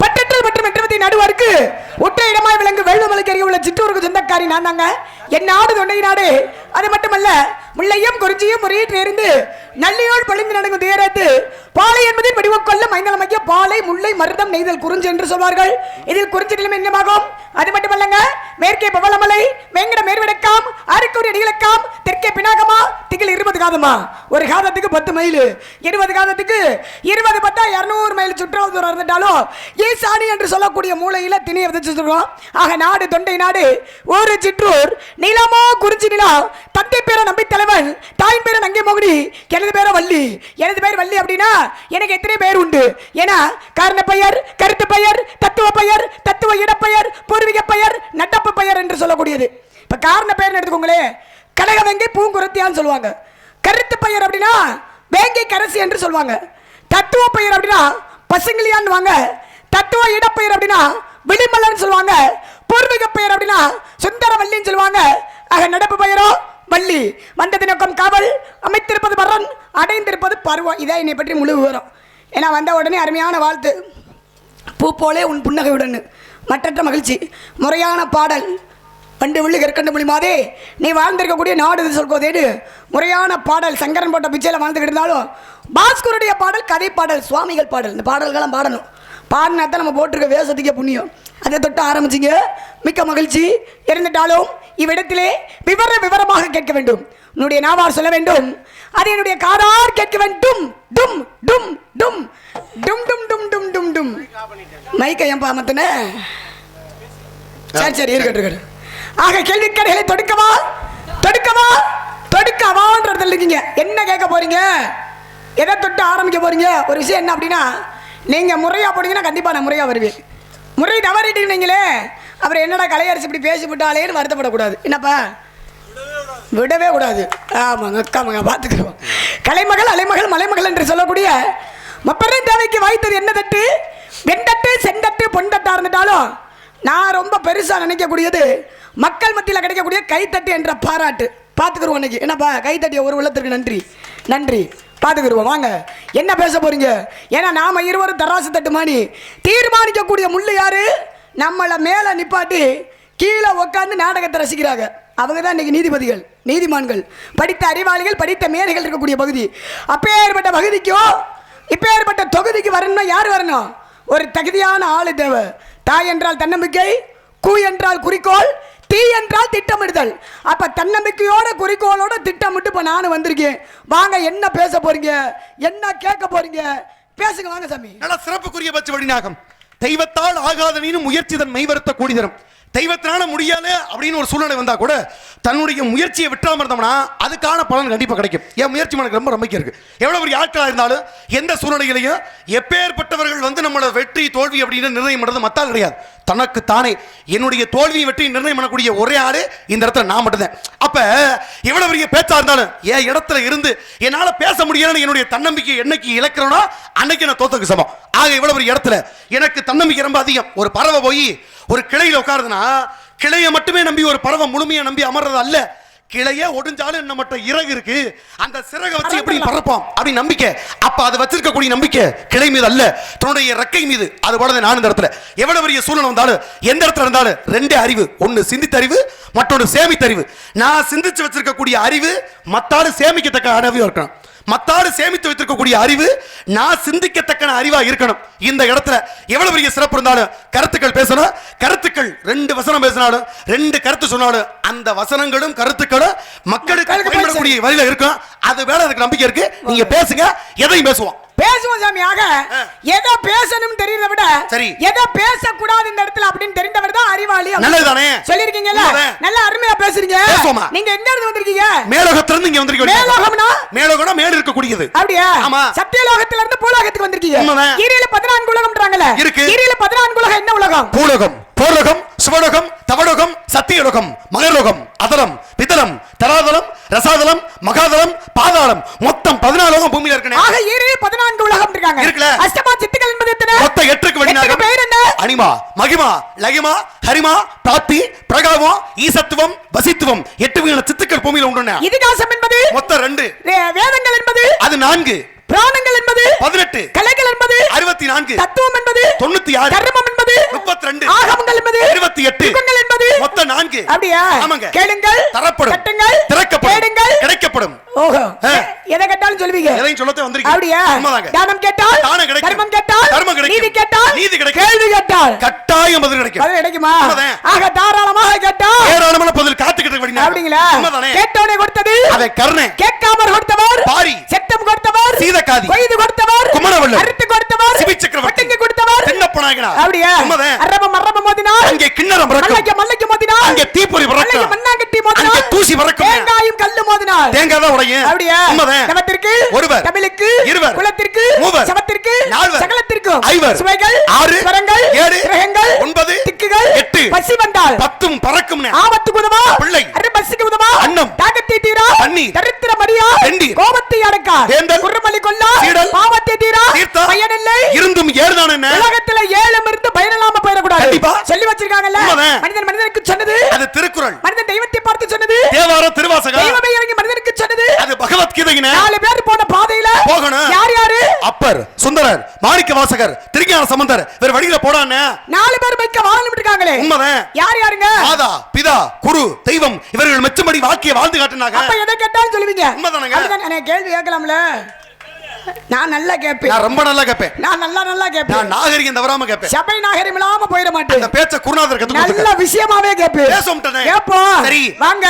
பட்டற்றல் மற்றும் வெற்றவத்தை நடுவாருக்கு ஒற்றை இடமாய் விளங்கு வெள்ளமலைக்கு அருகே உள்ள சிற்றூருக்கு சொந்தக்காரி நான் தாங்க. என் நாடு தொண்டை நாடு. அது மட்டுமல்ல முல்லையும் குறிஞ்சியும் முறையிட்டு இருந்து நல்லியோடு பொழிந்து நடக்கும் துயரத்து பாலை என்பதில் வடிவம் கொள்ள மைந்தளமைய பாலை முல்லை மருதம் நெய்தல் குறிஞ்சி என்று சொல்வார்கள். இதில் குறிஞ்சி நிலம் என்னமாகும்? அது மட்டுமல்லங்க, மேற்கே பவளமலை, வேங்கட மேற்விடக்காம், ஆறுக்கூடி அடிகளக்காம், தெற்கே பினாகமா, திகில் 20 காதமா. ஒரு காதத்துக்கு 10 மைல், 20 காதத்துக்கு 20 பத்தா 200 மைல் சுற்றுலா தூரம் இருந்துட்டாலும் ஈசானி என்று சொல்லக்கூடிய மூலையில திணியை விதைச்சிருக்கோம். ஆக நாடு தொண்டை நாடு, ஒரு சிற்றூர், நிலமோ குறிஞ்சி நிலம், தந்தை பேர நம்பி தலைவன், தாயின் பேர நங்கை மோகினி, எனது பேர வள்ளி. எனது பேர் வள்ளி அப்படின்னா எனக்கு எத்தனை பேர் உண்டு? ஏன்னா காரண பெயர், கருத்து பெயர், தத்துவ பெயர், தத்துவ இடப்பெயர், பூர்வீக பெயர், நடப்பு பெயர் என்று சொல்லக்கூடியது. இப்ப காரண பெயர் எடுத்துக்கோங்களே, கடக வெங்கை பூங்குரத்தியான்னு சொல்லுவாங்க. கருத்து பெயர் அப்படின்னா வேங்கை கரசி என்று சொல்லுவாங்க. தத்துவ பெயர் அப்படின்னா பசுங்கிலியான்னு வாங்க. தத்துவ இடப்பெயர் அப்படின்னா விளிமலன்னு சொல்லுவாங்க. பூர்வீக பெயர் அப்படின்னா சுந்தரவல்லின்னு சொல்லுவாங்க. ஆக நடப்பு பெயரோ வள்ளி. வந்தது நோக்கம் காவல், அமைத்திருப்பது மரண், அடைந்திருப்பது பருவம். இதை என்னை பற்றி முழு விவரம். ஏன்னா வந்த உடனே அருமையான வாழ்த்து, பூ போலே உன் புன்னகையுடன், மற்றற்ற மகிழ்ச்சி, முறையான பாடல், பண்டு வில்லு கற்கண்டு மொழிமாதே நீ வாழ்ந்திருக்கக்கூடிய நாடு சொல்கோதேடு, முறையான பாடல். சங்கரன் போட்ட பிச்சையில் வாழ்ந்துக்கிட்டு இருந்தாலும் பாஸ்கருடைய பாடல் கதை பாடல், சுவாமிகள் பாடல். இந்த பாடல்கள்லாம் பாடணும். பாடினா தான் நம்ம போட்டிருக்க வேஷத்துக்கே புண்ணியம். அதை தொட்டு ஆரம்பிச்சிங்க, மிக்க மகிழ்ச்சி. இருந்துட்டாலும் இவ்விடத்திலே விவரமாக கேட்க வேண்டும். உன்னுடைய நாவார் சொல்ல வேண்டும், அது என்னுடைய காதார் கேட்க வேண்டும். டும் டும் டும் டும் டும் டும் டும் டும் டும். மைக்க ஏன் பாமத்தன? சரி சரி இருக்கட்டும். ஆக கேள்விக்கடைகளை தொடுக்கவா தொடுக்கவா தொடுக்கவான்றதுல இருக்கீங்க. என்ன கேட்க போறீங்க? எதை தொட்டு ஆரம்பிக்க போறீங்க? ஒரு விஷயம் என்ன அப்படின்னா, நீங்க முறையா போனீங்கன்னா கண்டிப்பா நான் முறையா வருவேன். முறை தவறிட்டீங்களே அப்புறம் என்னடா கலையரசு இப்படி பேசிவிட்டாலேன்னு வருத்தப்படக்கூடாது. என்னப்பா விடவே கூடாது. ஆமாங்க அக்காமங்க பார்த்துக்கிறோம். கலைமகள் அலைமகள் மலைமகள் என்று சொல்லக்கூடிய மப்பெரும் தேவைக்கு வாய்த்தது என்ன தட்டு? வெண்டட்டு செந்தட்டு பொன்தட்டா இருந்துட்டாலும் நான் ரொம்ப பெருசாக நினைக்கக்கூடியது மக்கள் மத்தியில் கிடைக்கக்கூடிய கைத்தட்டு என்ற பாராட்டு. பார்த்துக்கிறோம் அன்னைக்கு. என்னப்பா கைத்தட்டிய ஒரு உள்ளத்திற்கு நன்றி நன்றி. பார்த்துக்கிடுவோம். வாங்க என்ன பேச போறீங்க? ஏன்னா நாம இருவரும் தராசு தட்டு மாணி தீர்மானிக்கக்கூடிய முள்ளு யாரு? நம்மளை மேலே நிப்பாட்டி கீழே உட்காந்து நாடகத்தை ரசிக்கிறாங்க. அவங்க தான் இன்னைக்கு நீதிபதிகள், நீதிமான்கள், படித்த அறிவாளிகள், படித்த மேதைகள் இருக்கக்கூடிய பகுதி. அப்பேற்பட்ட பகுதிக்கோ இப்பேற்பட்ட தொகுதிக்கு வரணும்னா யார் வரணும்? ஒரு தகுதியான ஆளு தேவை. தாய் என்றால் தன்னம்பிக்கை, கூ என்றால் குறிக்கோள், தீ என்றால் திட்டமிடுதல். அப்ப தன்னம்பிக்கையோட குறிக்கோளோட திட்டமிட்டு இப்ப நானும் வந்திருக்கேன். வாங்க என்ன பேச போறீங்க, என்ன கேட்க போறீங்க, பேசுங்க வாங்க சாமி. நல்ல சிறப்புக்குரிய பட்ச வழிநாகம். தெய்வத்தால் ஆகாத நீனும் முயற்சி தன் மெய்வருத்த கூடிதரும். தெய்வத்தினால முடியல அப்படின்னு ஒரு சூழ்நிலை வந்தா கூட தன்னுடைய முயற்சியை விட்டாம இருந்தோம்னா அதுக்கான பலன் கண்டிப்பா கிடைக்கும். என் முயற்சி எனக்கு ரொம்ப நம்பிக்கை இருக்கு. எவ்வளவு ஒரு ஆட்களா இருந்தாலும் எந்த சூழ்நிலையிலையும் எப்பேற்பட்டவர்கள் வந்து நம்மளோட வெற்றி தோல்வி அப்படின்னு நிர்ணயம் பண்றது மத்தால் கிடையாது. தனக்கு தானே என்னுடைய தோல்வி வெற்றி நிர்ணயம் பண்ணக்கூடிய ஒரே ஆளு இந்த இடத்துல நான் மட்டும்தான். அப்ப எவ்வளவு பெரிய பேச்சா இருந்தாலும் என் இடத்துல இருந்து என்னால பேச முடியலன்னு என்னுடைய தன்னம்பிக்கை என்னைக்கு இழக்கிறோனோ அன்னைக்கு நான் தோத்தக்கு சமம். ஆக இவ்வளவு பெரிய இடத்துல எனக்கு தன்னம்பிக்கை ரொம்ப அதிகம். ஒரு பறவை போய் ஒரு கிளையில உட்காருதுன்னா கிளையை மட்டுமே நம்பி ஒரு பறவை முழுமையை நம்பி அமர்றது அல்ல. கிளையே ஒடிஞ்சாலும் என்ன மட்டும் இறகு இருக்கு, அந்த சிறகை வச்சு எப்படி பறப்போம் அப்படி நம்பிக்கை. அப்ப அது வச்சிருக்கக்கூடிய நம்பிக்கை கிளை மீது அல்ல, தன்னுடைய ரெக்கை மீது. அது போல நான் இந்த இடத்துல எவ்வளவு பெரிய சூழ்நிலை வந்தாலும் எந்த இடத்துல இருந்தாலும் ரெண்டே அறிவு, ஒன்னு சிந்தித்தறிவு, மற்றொன்று சேமித்தறிவு. நான் சிந்திச்சு வச்சிருக்கக்கூடிய அறிவு மத்தாடு சேமிக்கத்தக்க அறிவு இருக்கணும். மத்தாடு சேமித்து வைத்திருக்கக்கூடிய அறிவு நான் சிந்திக்கத்தக்க அறிவா இருக்கணும். இந்த இடத்துல எவ்வளவு பெரிய சிறப்பு இருந்தாலும் கருத்துக்கள் பேசணும். கருத்துக்கள் 2 வசனம் பேசினாலும் 2 கருத்து சொன்னாலும் அந்த வசனங்களும் கருத்துக்களும் மக்களுக்கு பயன்படக்கூடிய வழியில இருக்கும். அது வேலை எனக்கு நம்பிக்கை இருக்கு. நீங்க பேசுங்க, எதையும் பேசுவோம் பேசுவோம் சாமியாக. எதை பேசணும் தெரியறத விட சரி எதை பேசக்கூடாது இந்த இடத்துல அப்படின்னு தெரிந்தவர் தான் அறிவாளி. நல்லதுதானே சொல்லிருக்கீங்கல்ல, நல்ல அருமையா பேசுறீங்க. நீங்க எங்க இருந்து வந்திருக்கீங்க? மேலோகத்துல இருந்து இங்க வந்திருக்கீங்க. மேலோகம்னா மேலோகம்னா மேல இருக்கக்கூடியது. அப்படியே? ஆமா. சத்தியலோகத்துல இருந்து பூலோகத்துக்கு வந்திருக்கீங்க. கீரியில 14 உலகம்ன்றாங்கல. இருக்கு. கீரியில 14 உலகம் என்ன உலகம்? பூலோகம், போர்லோகம், சுவலோகம், தவலோகம், சத்தியலோகம், மகர்லோகம், அதலம், பிதலம், தராதலம், ரசாதலம், மகாதலம், பாதாளம், மொத்தம் 14 லோகம் பூமியில இருக்கனே. ஆக ஈரே 14 உலகம் இருக்காங்க. இருக்குல. அஷ்டமா சித்துக்கள் என்பது எத்தனை? மொத்தம் 8க்கு வடிநாகம். பேர் என்ன? அனிமா, மகிமா, லகிமா, ஹரிமா, பிராப்தி, பிரகாவம், ஈசத்துவம், வசித்துவம் 8 வீண சித்துக்கள் பூமியில உண்டுன. இதிகாசம் என்பது மொத்தம் 2. வேதங்கள் என்பது அது 4. பிராணங்கள் என்பது 18, கலைகள் என்பது 64, தத்துவம் என்பது 96, கர்மம் என்பது 32, ஆகமங்கள் என்பது 28, யுகங்கள் என்பது மொத்தம் 4. அப்படியா? ஆமாங்க. கேளுங்கள், தரப்படும், கட்டுங்கள், திறக்கப்படும், தேடுங்கள், கிடைக்கப்படும். ஓஹோ, எதை கேட்டாலும் சொல்வீங்க. எதையும் சொல்லতে வந்திருக்கீங்க. அப்படியா? உண்மைதாங்க. தானம் கேட்டால் தானம் கிடைக்கும். தர்மம் கேட்டால் தர்மம் கிடைக்கும். நீதி கேட்டால் நீதி கிடைக்கும். கேள்வி கேட்டால் கட்டாயம் பதில் கிடைக்கும். பதில் கிடைக்குமா? உண்மைதான். ஆக தாராளமாக கேட்டால் ஏராளமான பதில் காத்துக்கிட்டு இருக்கீங்க. அப்படிங்களா? உண்மைதானே? கேட்டவனே கொடுத்தது அதை கர்ணே, கேட்காமற் கொடுத்தவர் பாரி, செட்டம் கொடுத்தவர் சீதக்காதி, கொய்து கொடுத்தவர் குமரவள்ளல், அறுத்து கொடுத்தவர் சிபி சக்கரவர்த்தி, பட்டுங்கு கொடுத்தவர் தென்னப்பநாயகனார். அப்படியா? உண்மைதான். அரபம் மோதினார் அங்கே கிண்ணறம் பறக்கும், மல்லைக்கு மோதினார் அங்கே தீப்பொறி மல்லைக்கு பறக்கும், மண்ணாங்கட்டி அங்கே மோதினார் தூசி பறக்கும், தேங்காயும் கல்லு மோதினார் தேங்காய் தான் உடையும். அப்படியா? உண்மைதான். நமத்திற்கு ஒருவர், தமிழுக்கு இருவர், குலத்திற்கு மூவர், சமத்திற்கு நால்வர், சகலத்திற்கும் ஐவர், சுவைகள் 6, ஸ்வரங்கள் 7, கிரகங்கள் 9, திக்குகள் 8, பசி வந்தால் 10 பறக்கும். ஆபத்துக்கு உதவா பிள்ளை, அரு பசிக்கு உதவா அன்னம், தாகத்தை தீரா தண்ணீர், தரித்திர மடியா வெந்நீர், கோபத்தை அடக்கா வேந்தல், குர்ரமலி கொல்லா சீடல், பாவத்தை தீரா தீர்த்தா, பயனில்லை இருந்தும் ஏறுதான் என்ன? உலகத்துல ஏழும் இருந்து பயனில்லாம போயிடக்கூடாது. கண்டிப்பா. சொல்லி வச்சிருக்காங்கல்ல. உண்மைதான். மனிதன் மனிதனுக்கு சொன்னது அது திருக்குறள். மனிதன் தெய்வத்தை பார்த்து சொன்னது தேவாரம், திருவாசகம். தெய்வமே இறங்கி மனிதனுக்கு சொன்னது அது பகவத்கீதையின 4 பேர் போன பாதையில போகணும். யார் யாரு? அப்பர், சுந்தரர், மாணிக்க வாசகர், திருஞான சம்பந்தர் வேற வழியில போடானே. 4 பேர் மைக்க வாழணும் இருக்காங்களே. உண்மைதான். யார் யாருங்க? மாதா, பிதா, குரு, தெய்வம் இவர்கள் மெச்சம்படி வாக்கிய வாழ்ந்து காட்டினாங்க. அப்ப எதை கேட்டாலும் சொல்லுவீங்க. உண்மைதானங்க. அதுதான் நான் கேள்வி கேட்கலாம்ல. நான் நல்லா கேட்பேன். நான் ரொம்ப நல்லா கேட்பேன். நான் நல்லா கேட்பேன். நான் நாகரிகம் தவறாம கேட்பேன். சபை நாகரிகம் இல்லாம போயிட மாட்டேன். இந்த பேச்ச குருநாதர் கத்து நல்ல கொடுத்தாங்க. விஷயமாவே கேட்பேன். பேசோம்டனே. கேப்போம். சரி. வாங்க.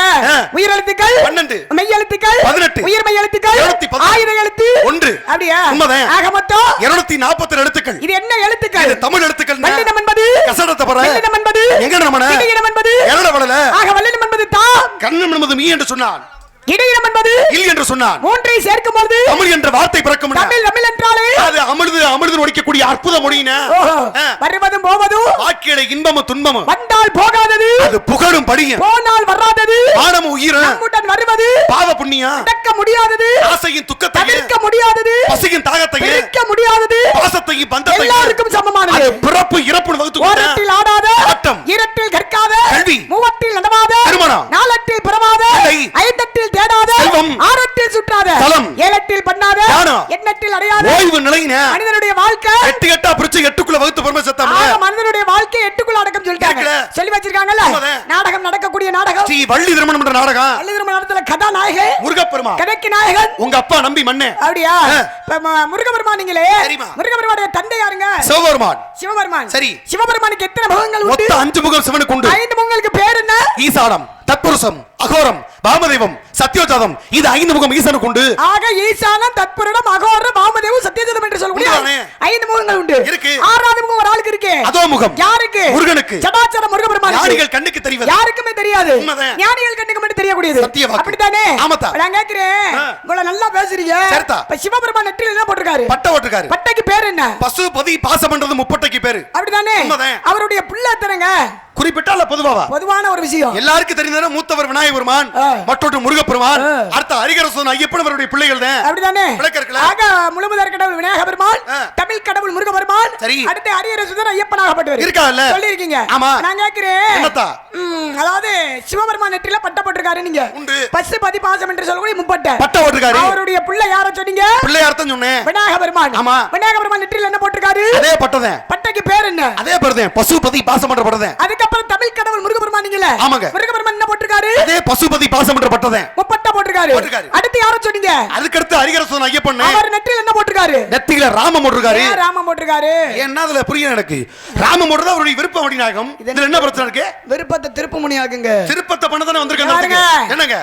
உயிர் எழுத்துக்கள் 12, மெய் எழுத்துக்கள் 18, உயிர் மெய் எழுத்துக்கள் 210, ஆயுத எழுத்து 1. அப்படியா? உண்மைதான். ஆக மொத்தம் 240 எழுத்துக்கள். இது என்ன எழுத்துக்கள்? இது தமிழ் எழுத்துக்கள். வல்லினம் என்பது கசடத்த பர. வல்லினம் என்பது எங்க நமன? இடையினம் என்பது எரட வளல. ஆக வல்லினம் என்பது தா. கண்ணம் என்பது மீ என்று சொன்னான். இடையினம் என்பது இல் என்று சொன்னான். மூன்றை சேர்க்கும் பொழுது தமிழ் என்ற வார்த்தை பிறக்கும். தமிழ் என்றாலே அது அமிர்து ஒடிக்கக்கூடிய அற்புத மொழியின. வருவதும் போவதும் வாக்கியலை இன்பமும் துன்பமும் வந்தால் போகாதது அது புகழும் படியும் போனால் வராதது மானமும் உயிரும் நம்முடன் வருவது பாவ புண்ணியம் அடக்க முடியாதது ஆசையின் துக்கத்தையும் தவிர்க்க முடியாதது பசியின் தாகத்தையும் பிரிக்க முடியாதது பாசத்தையும் பந்தத்தையும் எல்லாருக்கும் சமமானது. அது பிறப்பு இறப்பு வகுத்து ஓரத்தில் ஆடாத ஆட்டம், இரட்டில் கற்காத கல்வி, மூவட்டில் நடவாத திருமணம், நாலட்டில் பிறவாத இல்லை, ஐந்தட்டில் தேடாத செல்வம், ஆறட்டில் சுற்றாத தலம், ஏழட்டில் பண்ணாத ஞானம், எண்ணட்டில் அடையாத ஓய்வு நிலையின மனிதனுடைய வாழ்க்கை எட்டா பிரிச்சு 8க்குள்ள வகுத்து பெருமை செத்தாம மனிதனுடைய வாழ்க்கை 8க்குள்ள அடக்கம் சொல்லிட்டாங்க. இருக்குல்ல. சொல்லி வச்சிருக்காங்கல்ல. உண்மைதான். நாடகம் நடக்கக்கூடிய நாடகம் ஸ்ரீ வள்ளி திருமணம் என்ற நாடகம். வள்ளி திருமண நடத்துல கதாநாயகன் முருகப்பெருமான் கதைக்கு நாயகன் உங்க அப்பா நம்பி மண்ணே. அப்படியா? முருகபெருமான் நீங்களே சரிமா. முருகபெருமானுடைய தந்தை யாருங்க? சிவபெருமான். சிவபெருமான். சரி. சிவபெருமானுக்கு எத்தனை முகங்கள் உண்டு? மொத்த 5 முகம் சிவனுக்கு உண்டு. 5 முகங்களுக்கு பேர் என்ன? ஈசானம், தத்புருஷம், அகோரம், வாமதேவம், சத்யோஜாதம். இது 5 முகம் ஈசனுக்கு உண்டு. ஆக ஈசானம், தத்புருடம், அகோரம், வாமதேவம், சத்யோஜாதம் என்று சொல்லக்கூடிய உண்மைதானே? 5 முகங்கள் உண்டு. இருக்கு. 6வது முகம் ஒரு ஆளுக்கு இருக்கு. அதோ முகம் யாருக்கு? முருகனுக்கு. சடாச்சர முருகபெருமான். ஞானிகள் கண்ணுக்கு தெரிவது. யாருக்குமே தெரியாது. உண்மைதான். ஞானிகள் கண்ணுக்கு மட்டும் தெரியக்கூடியது. சத்திய வாக்கு. அப்படிதானே? ஆமாத்தா. நான் கேக்குறேன். இவ்வளவு நல்லா பேசுறீங்க. சரிதா. இப்ப சிவபெருமான் நெற்றில என்ன போட்டிருக்காரு? பட்டை ஓட்டுக்காரு. பட்டைக்கு பேர் என்ன? பசுபதி பாசமன்றது முப்பட்டைக்கு பேரு. அப்படிதானே? உண்மைதான். அவருடைய பிள்ளை எத்தனைங்க? குறிப்பிட்டா இல்ல பொதுவாவா? பொதுவான ஒரு விஷயம். எல்லாருக்கும் தெரிந்தது மூத்தவர் விநாயகர் பெருமான், மற்றொரு முருகப்பெருமான், அடுத்த ஹரிகரசன் ஐயப்பன் அவருடைய பிள்ளைகள் தான். அப்படிதானே? விளக்கறதுல ஆக முழுமுதற் கடவுள் விநாயகர் பெருமான், தமிழ் கடவுள் முருகபெருமான், சரி. அடுத்து ஹரிஹரசுதன் ஐயப்பனாகப்பட்டவர் இருக்கால்ல? சொல்லி இருக்கீங்க. ஆமா. நான் கேக்குறேன். என்னத்தா? அதாவது சிவபெருமான் நெற்றில பட்டை போட்டிருக்காரு நீங்க. உண்டு. பசுபதி பாசம் என்று சொல்லக்கூடிய முப்பட்டை. பட்டை ஓட்டுக்காரு. அவருடைய பிள்ளை யார சொன்னீங்க? பிள்ளையார் தான் சொன்னேன். விநாயகர் பெருமான். ஆமா. விநாயகர் பெருமான் நெற்றில என்ன போட்டிருக்காரு? அதே பட்டதேன். பட்டைக்கு பேர் என்ன? அதே பேர்தான். பசுபதி பாசமன்ற பட்டதேன். அதுக்கப்புறம் தமிழ் கடவுள் முருகபெருமான் நீங்கல. ஆமாங்க. முருகபெருமான் என்ன போட்டிருக்காரு? அதே பசுபதி பாசமன்ற பட்டதேன். முப்பட்டை போட்டிருக்காரு. அடுத்து யார சொன்னீங்க? அதுக்கு அடுத்து ஹரிகரசன் ஐயப்பன். அவர் நெற்றில என்ன போட்டிருக்காரு? நெத்தியில ராமம் போட்டிருக்காரு. ஏன் ராமம் போட்டிருக்காரு? என்ன அதுல புரியல எனக்கு. ராமம் போடுறது அவருடைய விருப்பம் அப்படினாகும். இதுல என்ன பிரச்சனை இருக்கு? விருப்பத்தை திருப்புமுனி ஆகுங்க. திருப்பத்தை பண்ணதானே வந்திருக்கேன். யாருங்க? என்னங்க?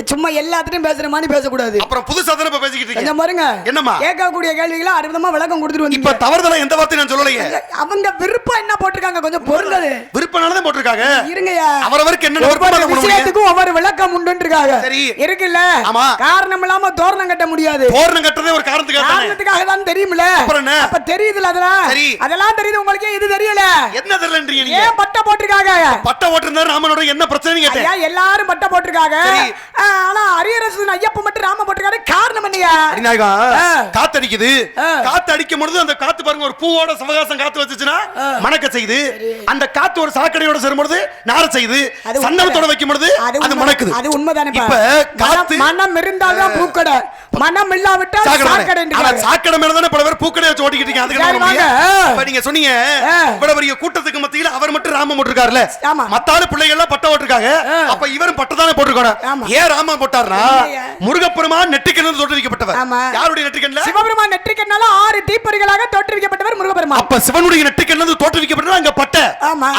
சும்மா எல்லாத்தையும் பேசுற மாதிரி பேசக்கூடாது. அப்புறம் புதுசா தானே இப்ப பேசிக்கிட்டு இருக்கீங்க. கொஞ்சம் பாருங்க. என்னம்மா? கேட்கக்கூடிய கேள்விகளை அற்புதமா விளக்கம் கொடுத்துட்டு இப்ப வந்தீங்க. தவறுதலா எந்த வார்த்தையும் நான் சொல்லலையே. அவங்க விருப்பம் என்ன போட்டிருக்காங்க கொஞ்சம் பொறுங்க. விருப்பனால தான் போட்டிருக்காங்க. இருங்கயா. அவரவருக்கு என்ன விருப்பமோ அதை பண்ண முடியும். விஷயத்துக்கும் ஒவ்வொரு விளக்கம் உண்டுன்றாங்க. சரி. இருக்குல்ல? ஆமா. காரணம் இல்லாம தோரணம் கட்ட முடியாது. தோரணம் கட்டதே ஒரு காரணத்துக்காக தானே. காரணத்துக்காக தான் தெரியும்ல. அப்புறம் என்ன? அப்ப தெரியுதுல அதெல்லாம். சரி. அதெல்லாம் தெரியுது உங்களுக்கு இது தெரியல. என்ன தெரியலன்றீங்க நீங்க? ஏன் பட்டை போட்டிருக்காங்க? பட்டை ஓட்டுறாரு ராமனோட என்ன பிரச்சனை கேட்டேன். ஐயா எல்லாரும் பட்டை போட்டிருக்காங்க. சரி. ஆனா அரியரசன் ஐயப்ப மட்டும் ராம போட்டிருக்காரு காரணம் என்னையா காத்தடிக்குது காத்து அடிக்கும் பொழுது அந்த காத்து பாருங்க ஒரு பூவோட சவகாசம் காத்து வச்சுச்சுன்னா மணக்க செய்யுது அந்த காத்து ஒரு சாக்கடையோட சேரும் பொழுது நார செய்யுது சந்தனத்தோட வைக்கும் பொழுது அது மணக்குது அது உண்மைதானே இப்ப காத்து மனம் இருந்தால்தான் பூக்கடை மனம் இல்லாவிட்டால் சாக்கடை சாக்கடை மேலதானே பல பேர் பூக்கடை வச்சு ஓட்டிக்கிட்டு இருக்கீங்க இப்ப நீங்க சொன்னீங்க இவ்வளவு பெரிய கூட்டத்துக்கு மத்தியில் அவர் மட்டும் ராமம் போட்டிருக்காருல்ல மத்தால பிள்ளைகள் எல்லாம் பட்ட போட்டிருக்காங்க அப்ப இவரும் பட்டதானே போட்டிருக்கணும் ஏன் ராமம் போட்டார்னா முருகப்பெருமான் நெற்றிக்கண்ணு தோற்றுவிக்கப்பட்டவர் யாருடைய நெற்றிக்கண்ணுல சிவபெருமான் நெற்றிக்கண்ணால 6 தீப்பொறிகளாக தோற்றுவிக்கப்பட்டவர் முருகப்பெருமான் அப்ப சிவனுடைய நெற்றிக்கண்ணு தோற்றுவிக்கப்பட்டவர் அங்க பட்ட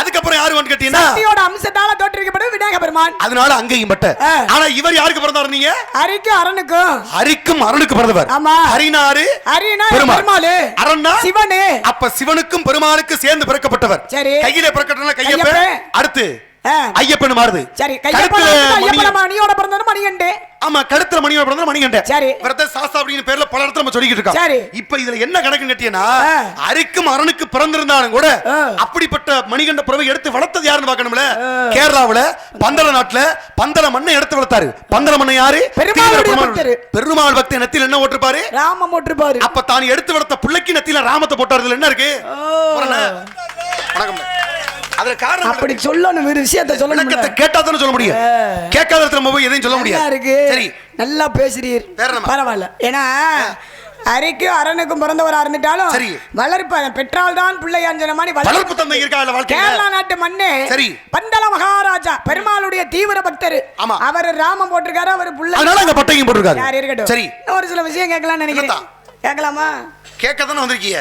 அதுக்கப்புறம் யாரு வந்து கேட்டீங்கன்னா சக்தியோட அம்சத்தால தோற்றுவிக்கப்பட்டவர் விநாயக பெருமான் அதனால அங்கேயும் பட்ட ஆனா இவர் யாருக்கு பிறந்தாரு நீங்க ஹரிக்கும் அரணுக்கு பிறந்தவர் ஹரினாரு பெருமாள் அரண்னா சிவனே அப்ப சிவனுக்கும் பெருமாளுக்கு சேர்ந்து பிறக்கப்பட்டவர் கையில பிறக்கட்டன கையப்ப அடுத்து ஐயப்பன் மாறுது சரி ஐயப்பன் மணியோட பிறந்தது மணிகண்டே ஆமா கழுத்துல மணியோட பிறந்தது மணிகண்டே சரி விரத சாஸ்தா அப்படிங்கிற பேர்ல பல இடத்துல நம்ம சொல்லிக்கிட்டு இருக்கோம் சரி இப்ப இதுல என்ன கணக்கு கட்டியனா அரிக்கும் அரணுக்கு பிறந்திருந்தாலும் கூட அப்படிப்பட்ட மணிகண்ட பிறவை எடுத்து வளர்த்தது யாருன்னு பார்க்கணும்ல கேரளாவுல பந்தல நாட்டுல பந்தல மண்ணை எடுத்து வளர்த்தாரு பந்தல மண்ணை யாரு பெருமாள் பக்தி நெத்தில என்ன ஓட்டிருப்பாரு ராமம் ஓட்டிருப்பாரு அப்ப தான் எடுத்து வளர்த்த பிள்ளைக்கு நெத்தில ராமத்தை போட்டாரு என்ன இருக்கு வணக்கம் அதுல காரணம் அப்படி சொல்லணும் ஒரு விஷயத்தை சொல்லணும் கேட்டா தானே சொல்ல முடியும் கேட்காத இடத்துல நம்ம போய் எதையும் சொல்ல முடியாது சரி நல்லா பேசுறீர் பரவாயில்ல ஏன்னா அரிக்கும் அரணுக்கும் பிறந்தவரா இருந்துட்டாலும் சரி வளர்ப்பு பெற்றால் தான் பிள்ளையான் சொன்ன மாதிரி வளர்ப்பு தந்தை இருக்கா கேரளா நாட்டு மண்ணு சரி பந்தல மகாராஜா பெருமாளுடைய தீவிர பக்தர் அவர் ராமம் போட்டிருக்காரு அவர் பிள்ளை அதனால அங்க பட்டையும் போட்டிருக்காரு யார் இருக்கட்டும் சரி ஒரு சில விஷயம் கேட்கலாம்னு நினைக்கிறேன் கேட்கலாமா கேட்கதானே வந்திருக்கீங்க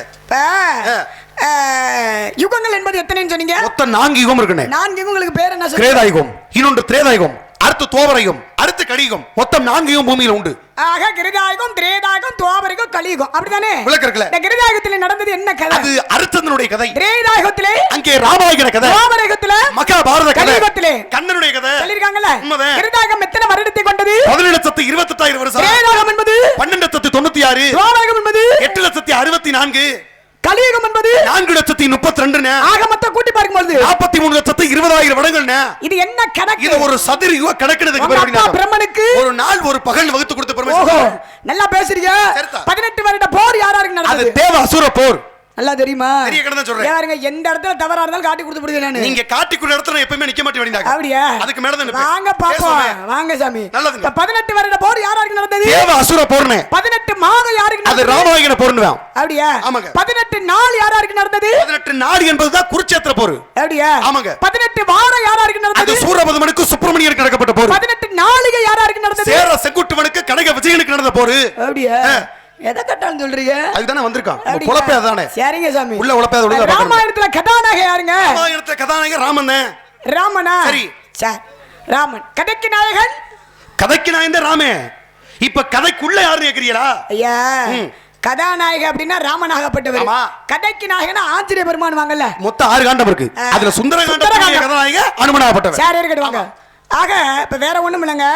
யுகங்கள் என்பது எத்தனைன்னு சொன்னீங்க மொத்தம் 4 யுகம் இருக்குனே 4 யுகங்களுக்கு பேர் என்ன சொல்றீங்க கிரேதாயுகம் இன்னொன்று திரேதாயுகம் அடுத்து தோபரயுகம் அடுத்து கலியுகம் மொத்தம் 4 யுகம் பூமியில உண்டு ஆக கிரேதாயுகம் திரேதாயுகம் தோபரயுகம் கலியுகம் அப்படிதானே விளக்கறக்கல இந்த கிரேதாயுகத்தில் நடந்தது என்ன கதை அது அரிச்சந்திரனுடைய கதை திரேதாயுகத்திலே அங்கே ராமாயண கதை தோபரயுகத்திலே மகாபாரத கதை கலியுகத்திலே கண்ணனுடைய கதை சொல்லிருக்காங்கல கிரேதாயுகம் எத்தனை வருடத்தை கொண்டது 17,28,000 வருஷம் திரேதாயுகம் என்பது 12,96 தோபரயுகம் என்பது 8,64 கலியுகம் என்பது 4,32 ஆக மொத்தம் கூட்டி பார்க்கும்போது 43,20,000 வருடங்கள் இது என்ன கணக்கு இது ஒரு சதுர யுக கணக்குனதுக்கு பேர் பிரம்மனுக்கு ஒரு நாள் ஒரு பகல் வகுத்து கொடுத்த பிரம்மன் ஓஹோ நல்லா பேசுறீங்க 18 வருட போர் யாராருக்கு நடந்தது அது தேவ அசுர போர் நல்லா தெரியுமா தெரிய கடந்து சொல்றேன் யாருங்க எந்த இடத்துல தவறா இருந்தாலும் காட்டி கொடுத்து விடுங்க நானு நீங்க காட்டி கொடுத்த இடத்துல எப்பவுமே நிக்க மாட்டே வேண்டியதாக அப்படியே அதுக்கு மேல தான் வாங்க பாப்போம் வாங்க சாமி நல்லது 18 வருட போர் யாருக்கு நடந்தது தேவ அசுர போர்னே 18 மாதம் யாருக்கு அது ராமாயண போர்னுவா அப்படியே ஆமாங்க 18 நாள் யாருக்கு நடந்தது 18 நாள் என்பதுதான் குருச்சேத்திர போர் அப்படியே ஆமாங்க 18 வாரம் யாருக்கு நடந்தது அது சூரபதமனுக்கு சுப்பிரமணியருக்கு நடக்கப்பட்ட போர் 18 நாளிகை யாருக்கு நடந்தது சேர செங்குட்டுவனுக்கு கனக விஜயனுக்கு நடந்த போர் அப்படியே எதை கட்டாலும் சொல்றீங்க அதுதானே வந்திருக்கான் பொளப்பே அதானே சரிங்க சாமி உள்ள பொளப்பே அது உள்ள ராமாயணத்துல கதாநாயகன் யாருங்க ராமாயணத்துல கதாநாயகன் ராமன் ராமனா சரி சார் ராமன் கதைக்கு நாயகன் ராமே இப்ப கதைக்குள்ள யாரு கேக்குறீங்களா ஐயா கதாநாயகன் அப்படின்னா ராமனாகப்பட்டவர் கதைக்கு நாயகனா ஆஞ்சநேய பெருமான் வாங்கல்ல மொத்தம் 6 காண்டம் இருக்கு அதுல சுந்தரகாண்டம் கதாநாயகன் அனுமனாகப்பட்டவர் சரி இருக்கட்டும் வாங்க ஆக இப்ப வேற ஒண்ணும் இல்லைங்க